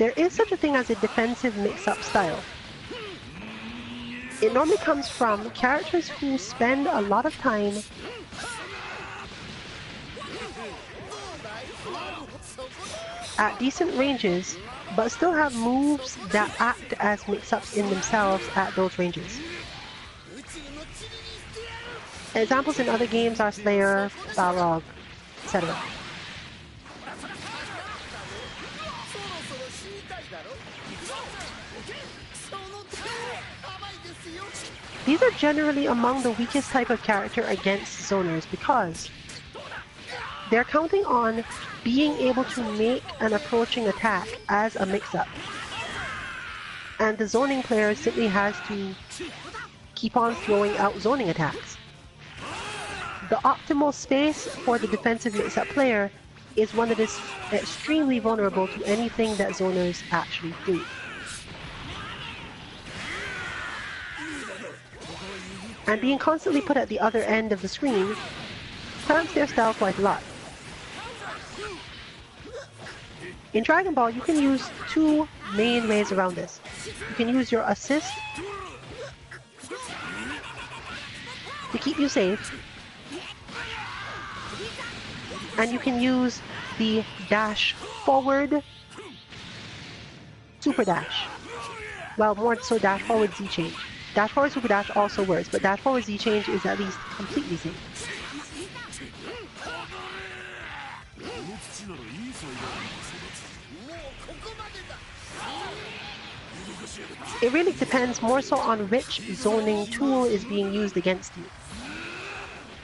There is such a thing as a defensive mix-up style. It normally comes from characters who spend a lot of time at decent ranges, but still have moves that act as mix-ups in themselves at those ranges. Examples in other games are Slayer, Balrog, etc. These are generally among the weakest type of character against zoners because they're counting on being able to make an approaching attack as a mix-up. And the zoning player simply has to keep on throwing out zoning attacks. The optimal space for the defensive mix-up player is one that is extremely vulnerable to anything that zoners actually do. And being constantly put at the other end of the screen clamps their style quite a lot. In Dragon Ball, you can use two main ways around this. You can use your assist to keep you safe, and you can use the dash forward, super dash. Well, more so dash forward Z change. Dash forward super dash also works, but dash forward Z change is at least completely safe. It really depends more so on which zoning tool is being used against you.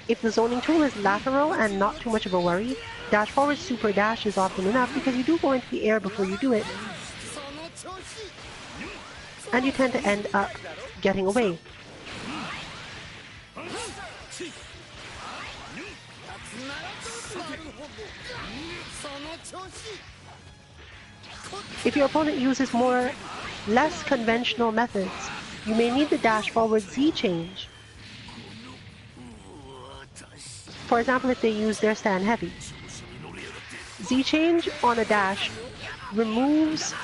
If the zoning tool is lateral and not too much of a worry, dash forward super dash is often enough because you do go into the air before you do it, and you tend to end up getting away. If your opponent uses less conventional methods, you may need the dash forward Z change. For example, if they use their stand heavy. Z change on a dash removes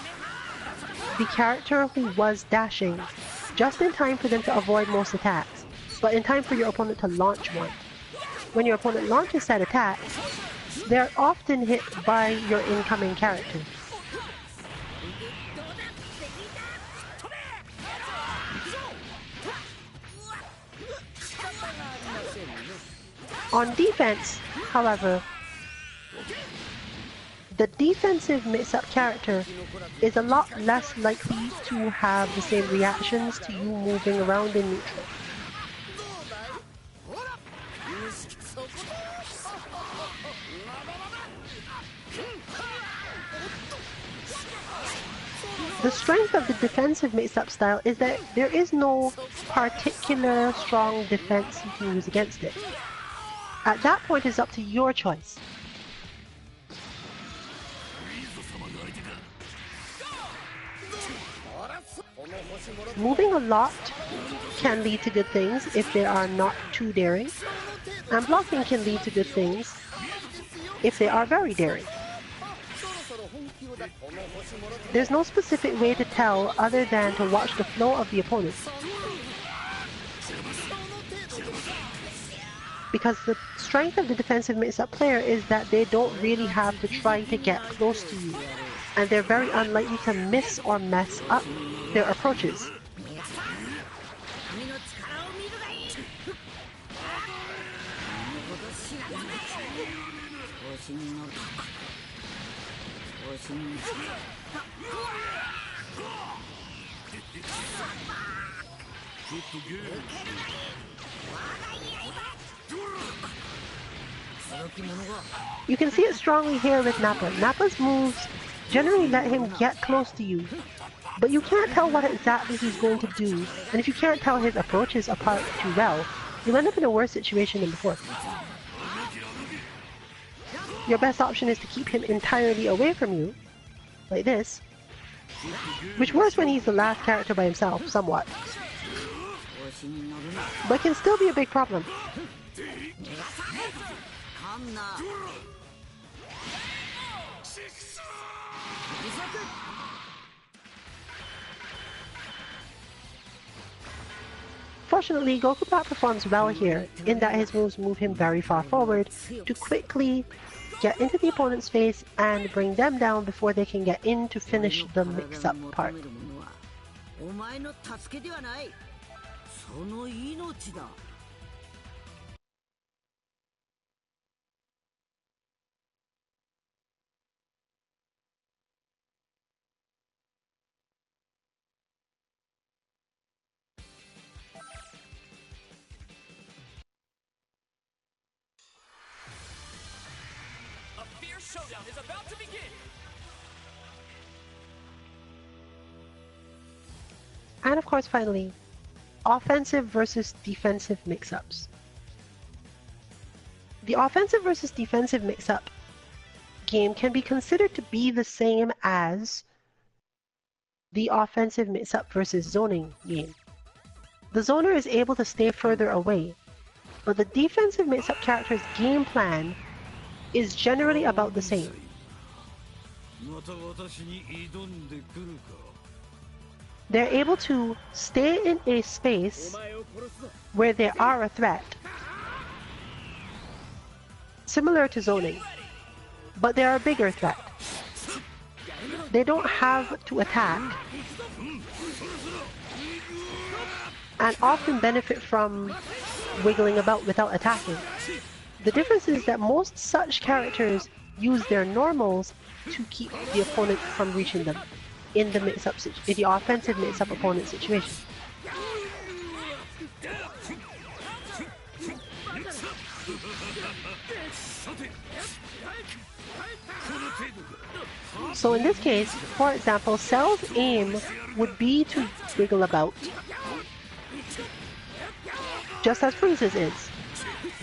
the character who was dashing just in time for them to avoid most attacks, but in time for your opponent to launch one. When your opponent launches that attack, they're often hit by your incoming character. On defense, however, the defensive mix-up character is a lot less likely to have the same reactions to you moving around in neutral. The strength of the defensive mix-up style is that there is no particular strong defense you can use against it. At that point, it's up to your choice. Moving a lot can lead to good things if they are not too daring, and blocking can lead to good things if they are very daring. There's no specific way to tell other than to watch the flow of the opponent, because the strength of the defensive mix-up player is that they don't really have to try to get close to you, and they're very unlikely to miss or mess up their approaches. You can see it strongly here with Nappa. Nappa's moves generally let him get close to you, but you can't tell what exactly he's going to do, and if you can't tell his approaches apart too well, you'll end up in a worse situation than before. Your best option is to keep him entirely away from you, like this, which works when he's the last character by himself, somewhat, but can still be a big problem. Fortunately, Gokubat performs well here, in that his moves move him very far forward to quickly get into the opponent's face and bring them down before they can get in to finish the mix-up part. Showdown is about to begin. And of course, finally, offensive versus defensive mix-ups. The offensive versus defensive mix-up game can be considered to be the same as the offensive mix-up versus zoning game. The zoner is able to stay further away, but the defensive mix-up character's game plan is generally about the same. They're able to stay in a space where they are a threat, similar to zoning, but they're a bigger threat. They don't have to attack, and often benefit from wiggling about without attacking. The difference is that most such characters use their normals to keep the opponent from reaching them in the offensive mix-up opponent situation. So in this case, for example, Cell's aim would be to wiggle about, just as Frieza's is.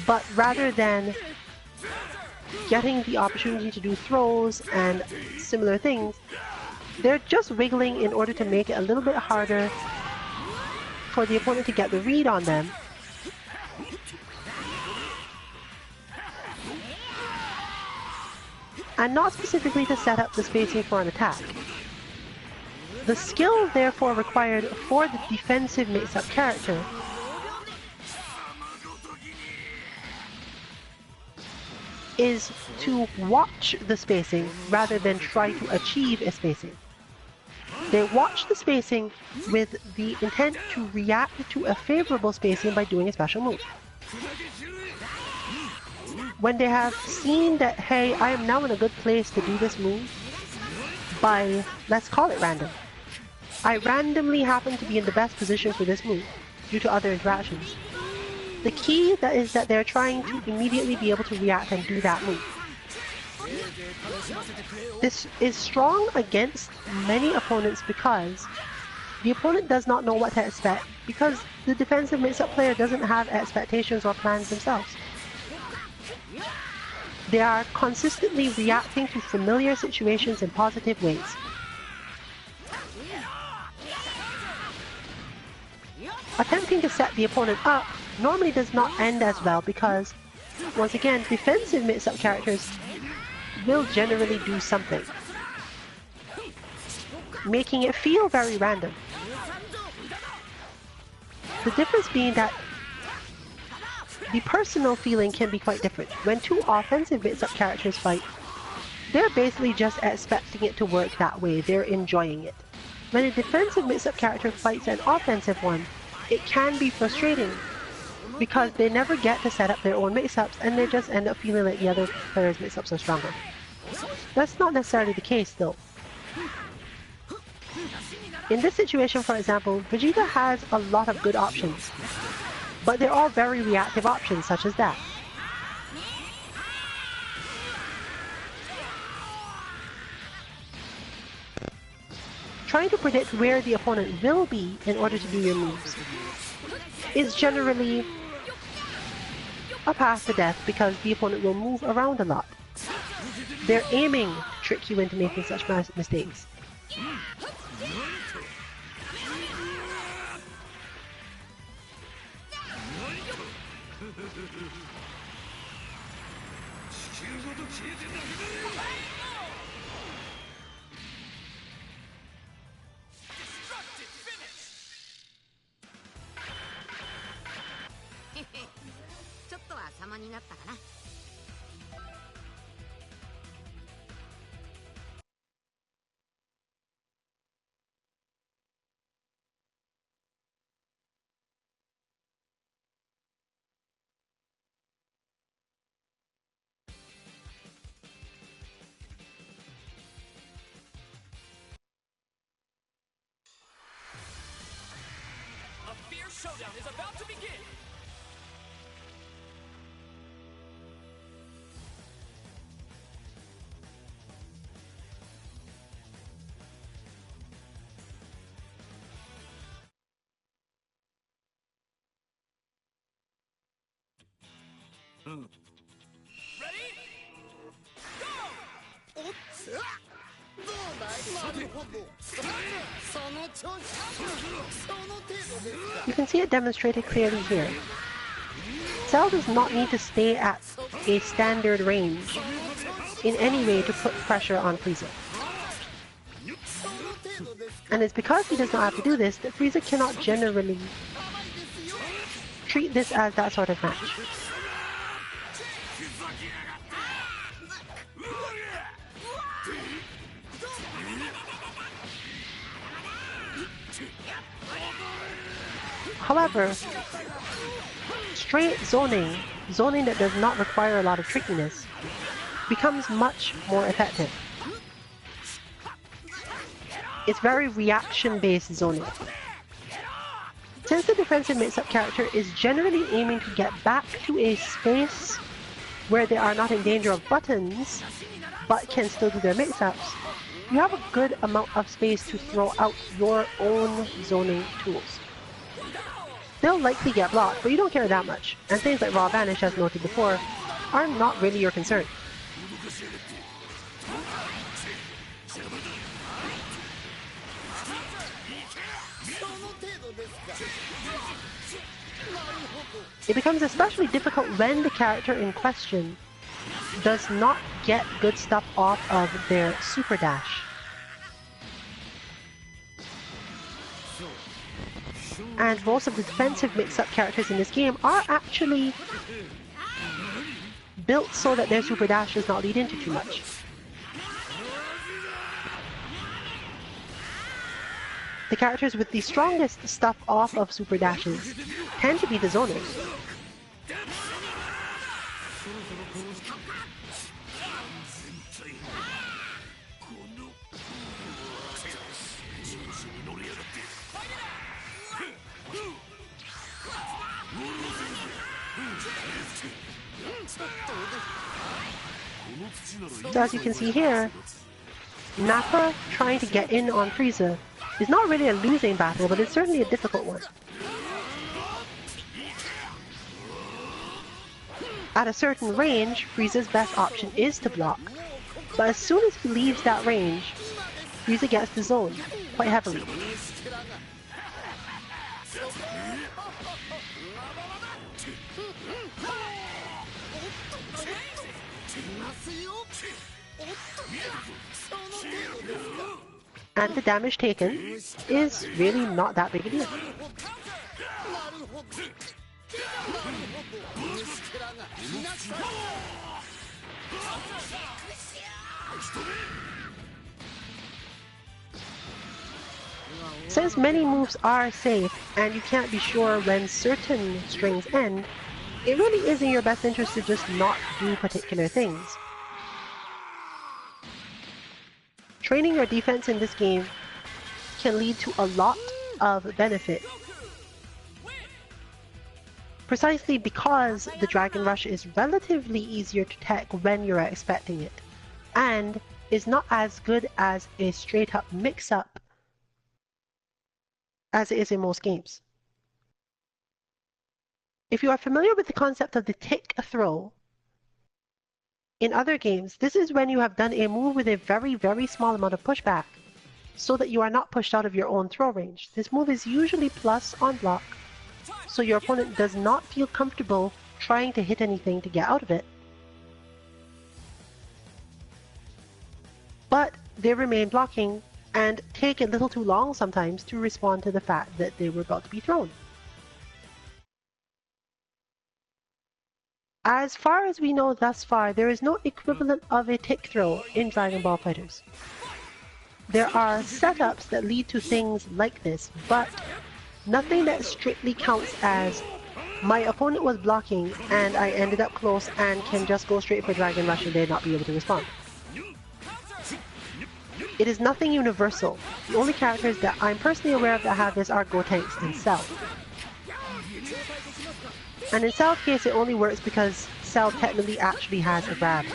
But rather than getting the opportunity to do throws and similar things, they're just wiggling in order to make it a little bit harder for the opponent to get the read on them. And not specifically to set up the spacing for an attack. The skill therefore required for the defensive mix-up character is to watch the spacing rather than try to achieve a spacing. They watch the spacing with the intent to react to a favorable spacing by doing a special move. When they have seen that, hey, I am now in a good place to do this move by, let's call it random. I randomly happen to be in the best position for this move due to other interactions. The key is that they're trying to immediately be able to react and do that move. This is strong against many opponents because the opponent does not know what to expect, because the defensive mix-up player doesn't have expectations or plans themselves. They are consistently reacting to familiar situations in positive ways. attempting to set the opponent up normally does not end as well because, once again, defensive mix-up characters will generally do something, making it feel very random. The difference being that the personal feeling can be quite different. When two offensive mix-up characters fight, they're basically just expecting it to work that way. They're enjoying it. When a defensive mix-up character fights an offensive one, it can be frustrating because they never get to set up their own mix-ups and they just end up feeling like the other player's mix-ups are stronger. That's not necessarily the case though. In this situation, for example, Vegeta has a lot of good options, but they're all very reactive options such as that. Trying to predict where the opponent will be in order to do your moves is generally a path to death because the opponent will move around a lot. They're aiming to trick you into making such massive mistakes. A fierce showdown is about to begin. Ready? Go! You can see it demonstrated clearly here. Cell does not need to stay at a standard range in any way to put pressure on Frieza. And it's because he does not have to do this that Frieza cannot generally treat this as that sort of match. However, straight zoning that does not require a lot of trickiness, becomes much more effective. It's very reaction-based zoning. Since the defensive mix-up character is generally aiming to get back to a space where they are not in danger of buttons, but can still do their mix-ups, you have a good amount of space to throw out your own zoning tools. They'll likely get blocked, but you don't care that much, and things like Raw Vanish, as noted before, are not really your concern. It becomes especially difficult when the character in question does not get good stuff off of their super dash. And most of the defensive mix-up characters in this game are actually built so that their super dash does not lead into too much. The characters with the strongest stuff off of super dashes tend to be the zoners. So as you can see here, Nappa trying to get in on Frieza is not really a losing battle, but it's certainly a difficult one. At a certain range, Frieza's best option is to block, but as soon as he leaves that range, Frieza gets the zone quite heavily. And the damage taken is really not that big a deal. Since many moves are safe and you can't be sure when certain strings end, it really is in your best interest to just not do particular things. Training your defense in this game can lead to a lot of benefit. Precisely because the Dragon Rush is relatively easier to tech when you're expecting it, and is not as good as a straight up mix-up as it is in most games. If you are familiar with the concept of the tick throw, in other games, this is when you have done a move with a very, very small amount of pushback, so that you are not pushed out of your own throw range. This move is usually plus on block, so your opponent does not feel comfortable trying to hit anything to get out of it. But they remain blocking and take a little too long sometimes to respond to the fact that they were about to be thrown. As far as we know thus far, there is no equivalent of a tick throw in Dragon Ball FighterZ. There are setups that lead to things like this, but nothing that strictly counts as my opponent was blocking and I ended up close and can just go straight for Dragon Rush and they not be able to respond. It is nothing universal. The only characters that I'm personally aware of that have this are Gotenks and Cell. And in Cell's case, it only works because Cell technically actually has a grab.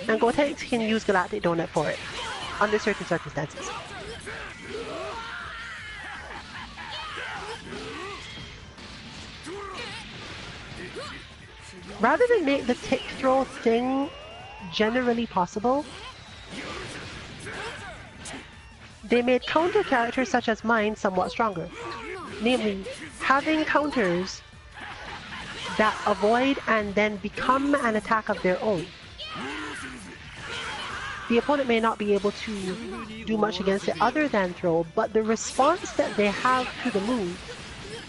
And Gotenks can use Galactic Donut for it, under certain circumstances. Rather than make the tick throw thing generally possible, they made counter characters such as mine somewhat stronger. Namely, having counters that avoid and then become an attack of their own. The opponent may not be able to do much against it other than throw, but the response that they have to the move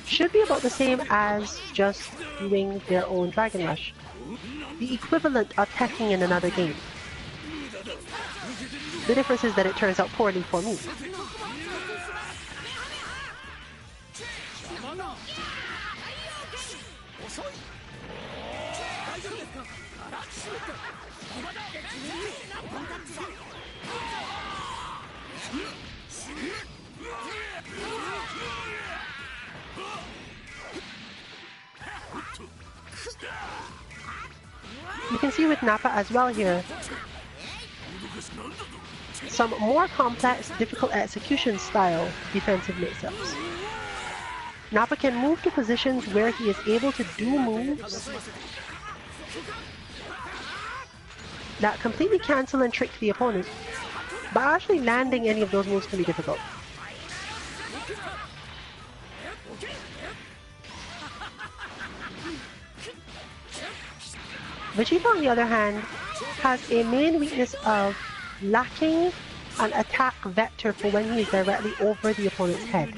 should be about the same as just doing their own Dragon Rush. The equivalent of teching in another game. The difference is that it turns out poorly for me. You can see with Nappa as well here, some more complex, difficult execution style defensive mix-ups. Nappa can move to positions where he is able to do moves that completely cancel and trick the opponent, but actually landing any of those moves can be difficult. Vegeta, on the other hand, has a main weakness of lacking an attack vector for when he is directly over the opponent's head.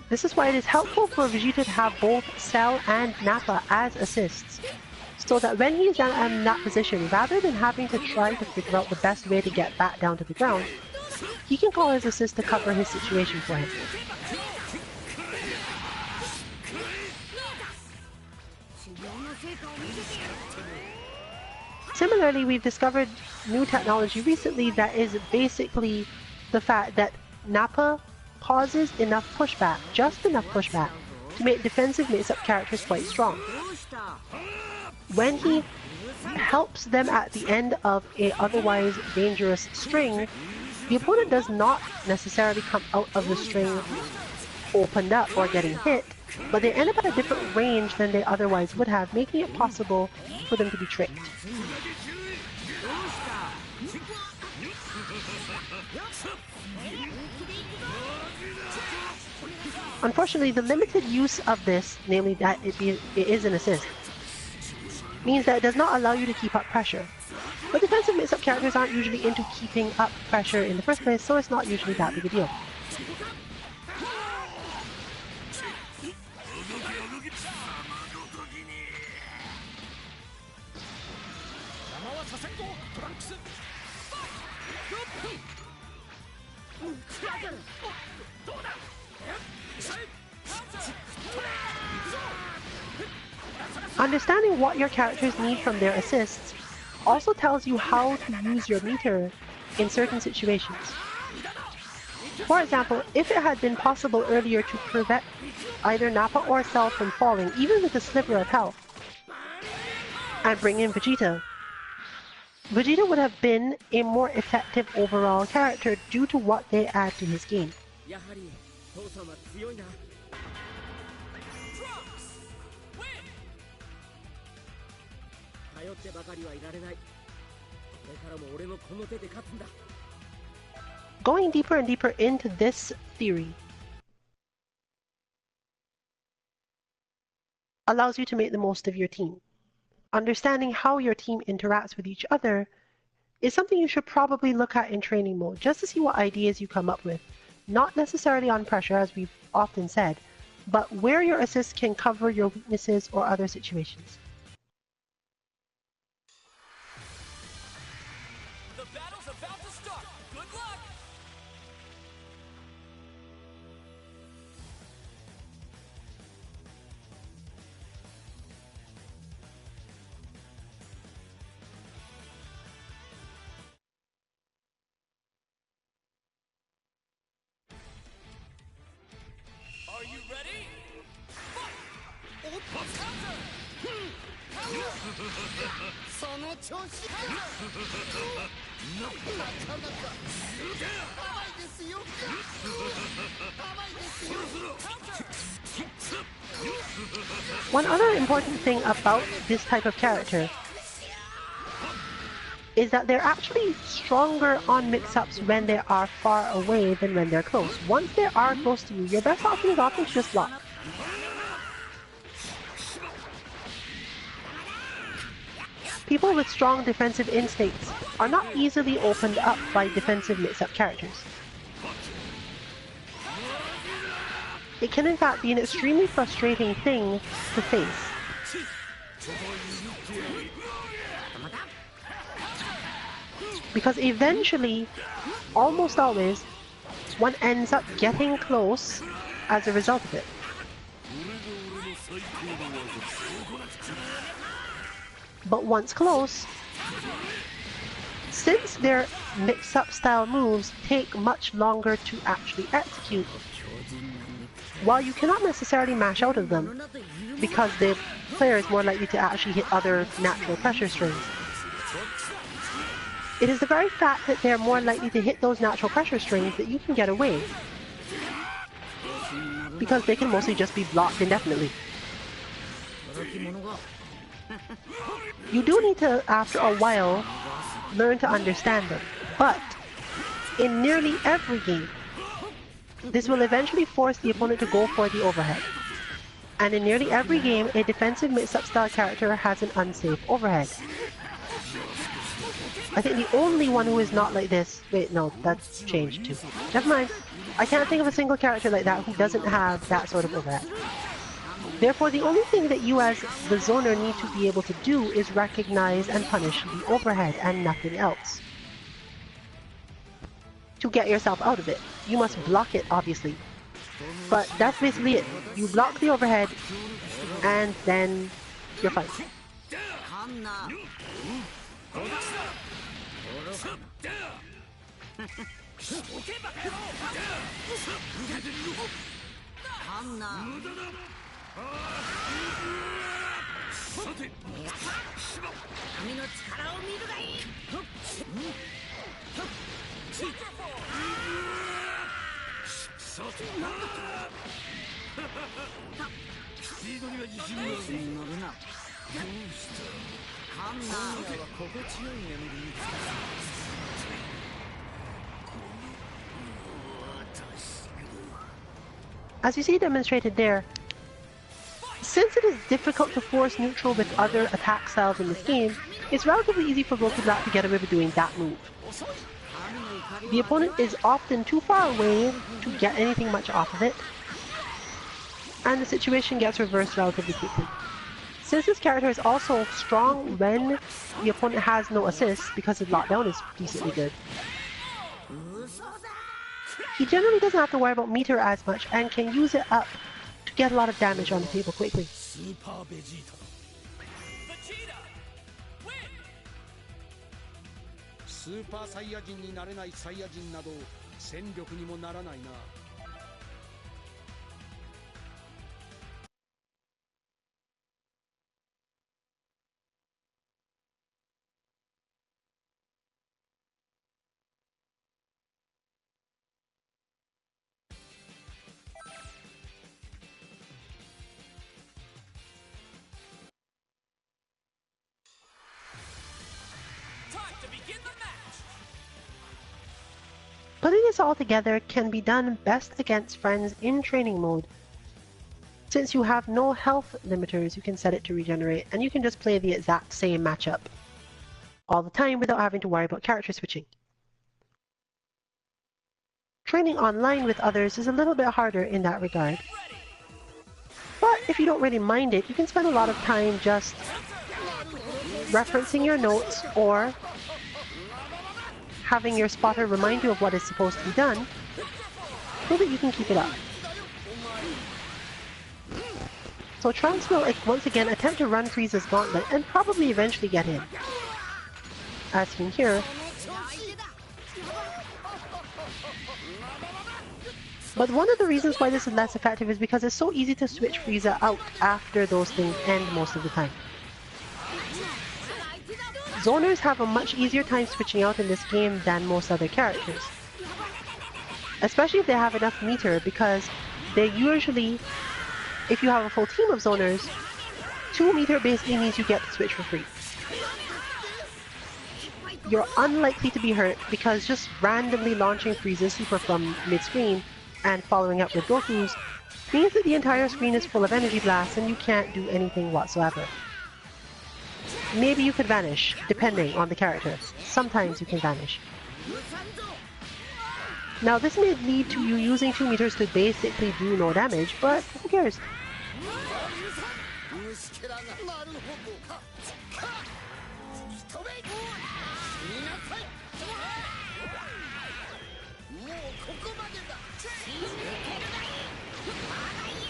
This is why it is helpful for Vegeta to have both Cell and Nappa as assists, so that when he is down in that position, rather than having to try to figure out the best way to get back down to the ground, he can call his assist to cover his situation for him. Similarly, we've discovered new technology recently that is basically the fact that Nappa causes enough pushback, just enough pushback, to make defensive mix-up characters quite strong. When he helps them at the end of a otherwise dangerous string, the opponent does not necessarily come out of the string opened up or getting hit, but they end up at a different range than they otherwise would have, making it possible for them to be tricked. Unfortunately, the limited use of this, namely that it is an assist, means that it does not allow you to keep up pressure. But defensive mix-up characters aren't usually into keeping up pressure in the first place, so it's not usually that big a deal. Understanding what your characters need from their assists also tells you how to use your meter in certain situations. For example, if it had been possible earlier to prevent either Nappa or Cell from falling, even with a sliver of health, and bring in Vegeta, Vegeta would have been a more effective overall character due to what they add to his game. Going deeper and deeper into this theory allows you to make the most of your team. Understanding how your team interacts with each other is something you should probably look at in training mode, just to see what ideas you come up with. Not necessarily on pressure, as we've often said, but where your assists can cover your weaknesses or other situations. The battle's about to start. Good luck. Are you ready? One other important thing about this type of character is that they're actually stronger on mix-ups when they are far away than when they're close. Once they are close to you, your best option is often to just block. People with strong defensive instincts are not easily opened up by defensive mix-up characters. It can in fact be an extremely frustrating thing to face. Because eventually, almost always, one ends up getting close as a result of it. But once close, since their mix-up style moves take much longer to actually execute, while you cannot necessarily mash out of them, because the player is more likely to actually hit other natural pressure strings, it is the very fact that they're more likely to hit those natural pressure strings that you can get away, because they can mostly just be blocked indefinitely. You do need to, after a while, learn to understand them, but in nearly every game, this will eventually force the opponent to go for the overhead. And in nearly every game, a defensive mix-up style character has an unsafe overhead. I think the only one who is not like this... Wait, no, that's changed too. Never mind. I can't think of a single character like that who doesn't have that sort of overhead. Therefore, the only thing that you as the zoner need to be able to do is recognize and punish the overhead and nothing else. To get yourself out of it, you must block it, obviously. But that's basically it. You block the overhead, and then you're fine. As you see demonstrated there, since it is difficult to force neutral with other attack styles in this game, it's relatively easy for Goku Black to get away with doing that move. The opponent is often too far away to get anything much off of it, and the situation gets reversed relatively quickly. Since this character is also strong when the opponent has no assists because his lockdown is decently good, he generally doesn't have to worry about meter as much and can use it up to get a lot of damage on the table quickly. Super Vegeta. Vegeta! Win! スーパーサイヤ人になれないサイヤ人など戦力にもならないな。Putting this all together can be done best against friends in training mode. Since you have no health limiters, you can set it to regenerate, and you can just play the exact same matchup all the time without having to worry about character switching. Training online with others is a little bit harder in that regard. But if you don't really mind it, you can spend a lot of time just referencing your notes or having your spotter remind you of what is supposed to be done so that you can keep it up. So Trunks will once again attempt to run Frieza's gauntlet and probably eventually get in. As seen here. But one of the reasons why this is less effective is because it's so easy to switch Frieza out after those things end most of the time. Zoners have a much easier time switching out in this game than most other characters. Especially if they have enough meter, because they usually, if you have a full team of zoners, 2 meter basically means you get to switch for free. You're unlikely to be hurt because just randomly launching Frieza's super from mid-screen and following up with Goku's means that the entire screen is full of energy blasts and you can't do anything whatsoever. Maybe you could vanish, depending on the character. Sometimes you can vanish. Now this may lead to you using 2 meters to basically do no damage, but who cares?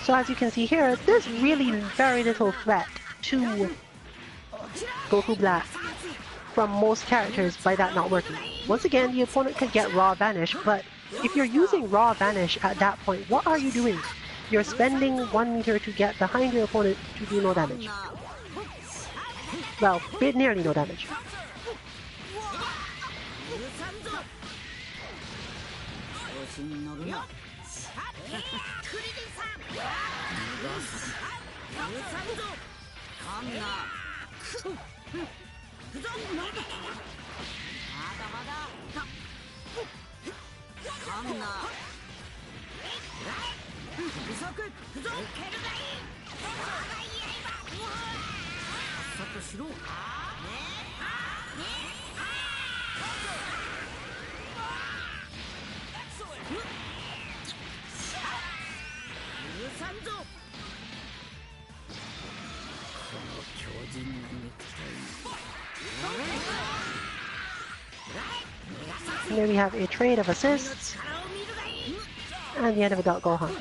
So as you can see here, there's really very little threat to Goku Black from most characters by that not working. Once again, the opponent could get Raw Vanish, but if you're using Raw Vanish at that point, what are you doing? You're spending 1 meter to get behind your opponent to do no damage. Well, nearly no damage. Here we have a trade of assists and the end of Adult Gohan.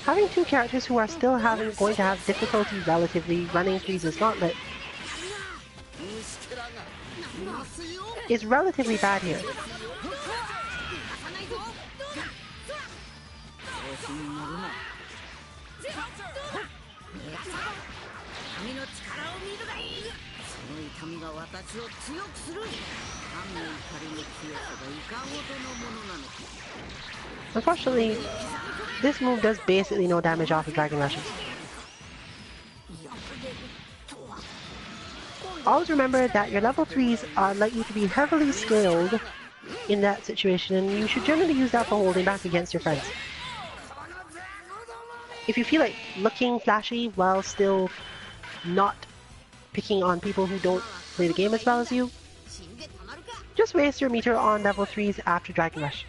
Having two characters who are still going to have difficulty relatively running Freeze's gauntlet is relatively bad here. Unfortunately, this move does basically no damage off of Dragon Rushes. Always remember that your level 3s are likely to be heavily scaled in that situation, and you should generally use that for holding back against your friends. If you feel like looking flashy while still not picking on people who don't play the game as well as you, just waste your meter on level 3s after Dragon Rush.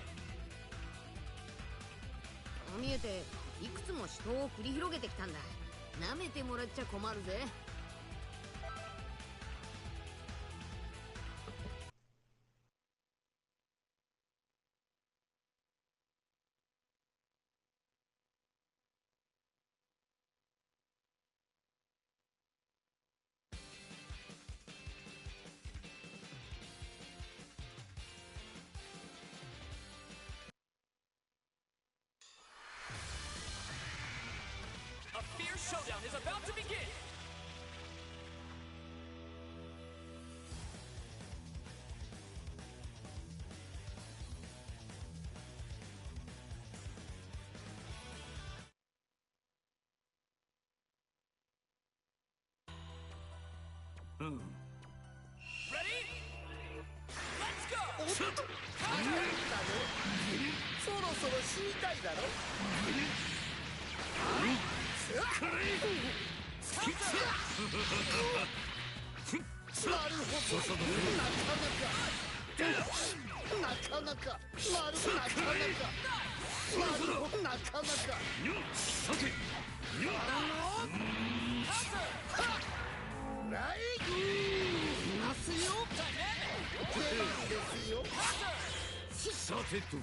A fierce showdown is about to begin. Ready? Let's go! そろそろ死にたいだろなるほどなかなかなかなかなかなかライいますよですよさてと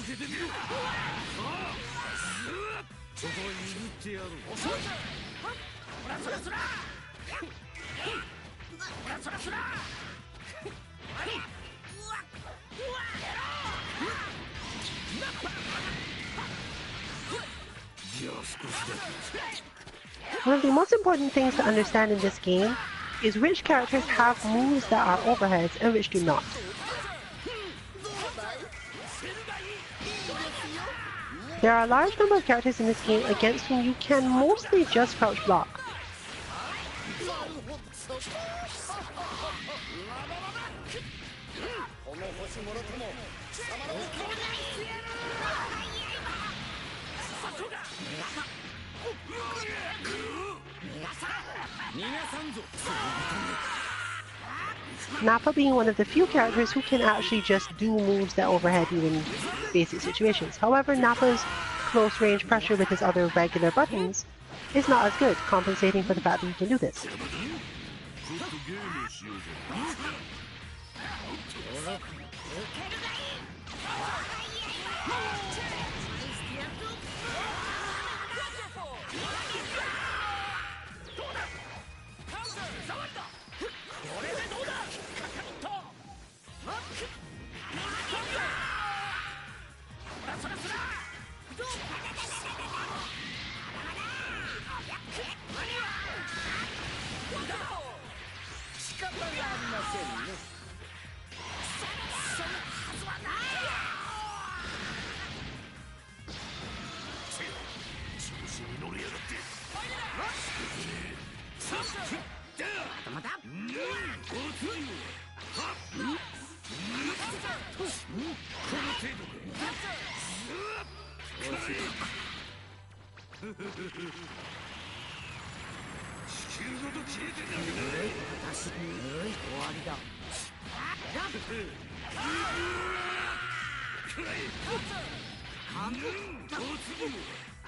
受けてみろ。ここを譲ってやろう。そらそらそら。そらそら。One of the most important things to understand in this game is which characters have moves that are overheads and which do not. There are a large number of characters in this game against whom you can mostly just crouch block. Nappa being one of the few characters who can actually just do moves that overhead you in basic situations. However, Nappa's close range pressure with his other regular buttons is not as good, compensating for the fact that he can do this.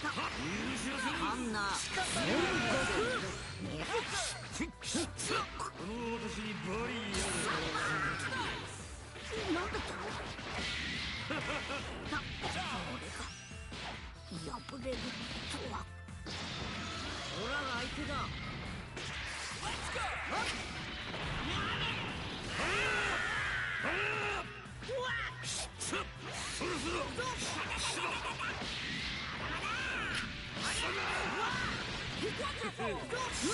んなこの私にバリーなんだった俺が破れるとはオラが相手だそろそろ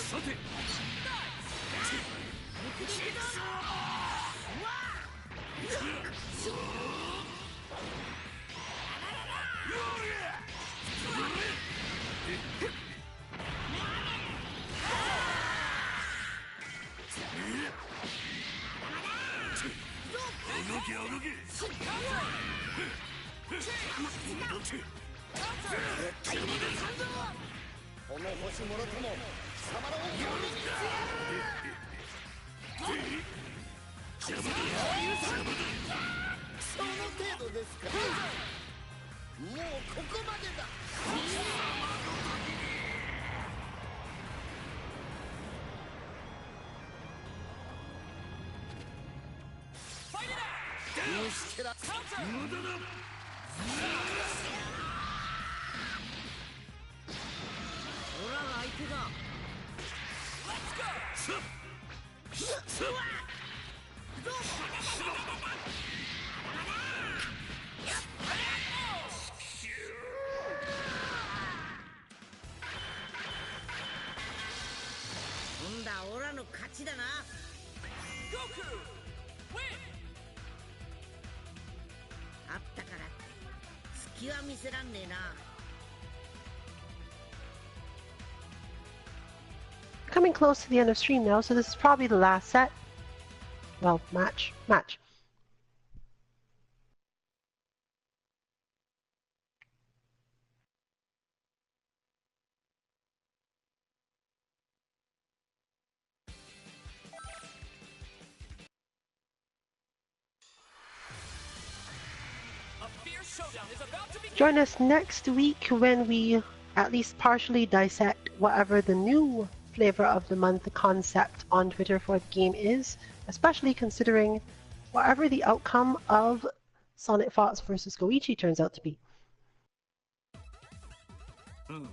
さて動け動けこの星もろとも貴様らを闇にその程度ですかもうここまでだ虫けら無駄だオラが相手だ今度はオラの勝ちだなあったから隙は見せらんねえなComing close to the end of stream now, so this is probably the last set. Well, match. Join us next week when we at least partially dissect whatever the new flavor of the month concept on Twitter for the game is, especially considering whatever the outcome of Sonic Fox versus Goichi turns out to be. You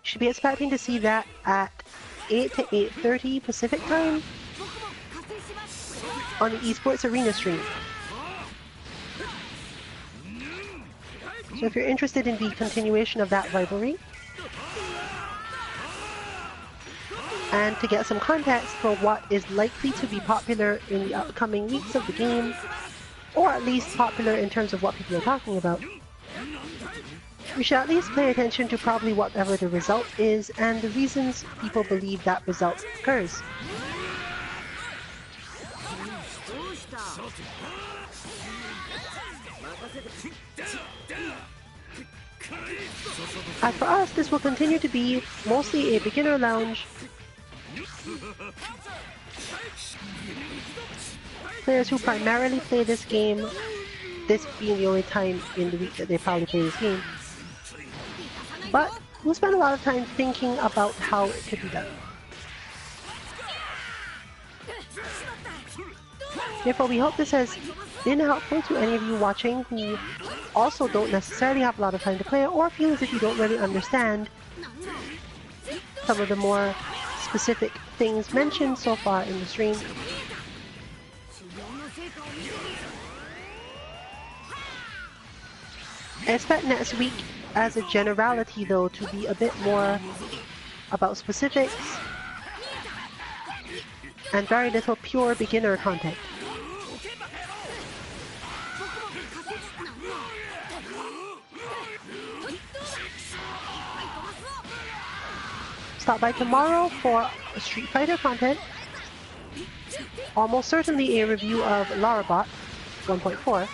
should be expecting to see that at 8 to 8:30 Pacific time on the Esports Arena stream. So if you're interested in the continuation of that rivalry, and to get some context for what is likely to be popular in the upcoming weeks of the game, or at least popular in terms of what people are talking about, we should at least pay attention to probably whatever the result is and the reasons people believe that result occurs. As for us, this will continue to be mostly a beginner lounge. Players who primarily play this game, this being the only time in the week that they probably play this game, but we'll spend a lot of time thinking about how it could be done. Therefore, we hope this has been helpful to any of you watching who also don't necessarily have a lot of time to play or feel as if you don't really understand some of the more specific things mentioned so far in the stream. I expect next week, as a generality though, to be a bit more about specifics and very little pure beginner content. Stop by tomorrow for Street Fighter content. Almost certainly a review of Larabot 1.4.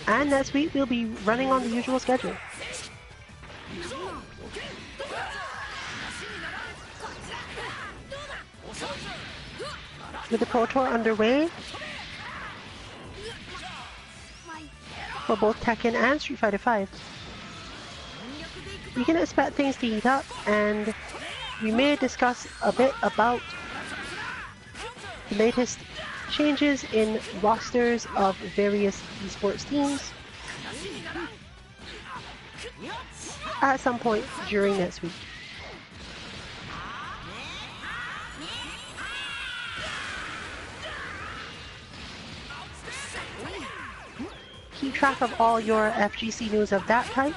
And next week we'll be running on the usual schedule. With the Pro Tour underway, for both Tekken and Street Fighter V. You can expect things to heat up, and we may discuss a bit about the latest changes in rosters of various esports teams at some point during next week. Keep track of all your FGC news of that type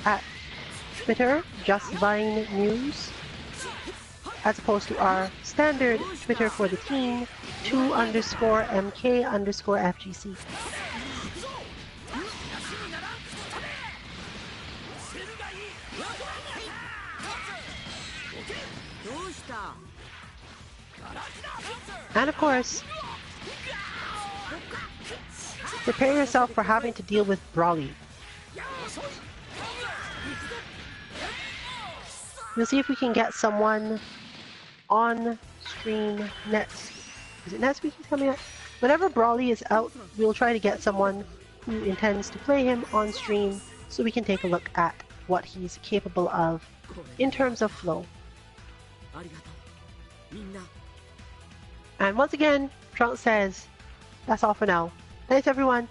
at Twitter, Just Vine News, as opposed to our standard Twitter for the team, 2_MK_FGC. And of course, prepare yourself for having to deal with Brawly. We'll see if we can get someone on stream next. Is it next week he's coming out? Whenever Brawly is out, we'll try to get someone who intends to play him on stream so we can take a look at what he's capable of in terms of flow. And once again, Trunks says, that's all for now. Thanks everyone.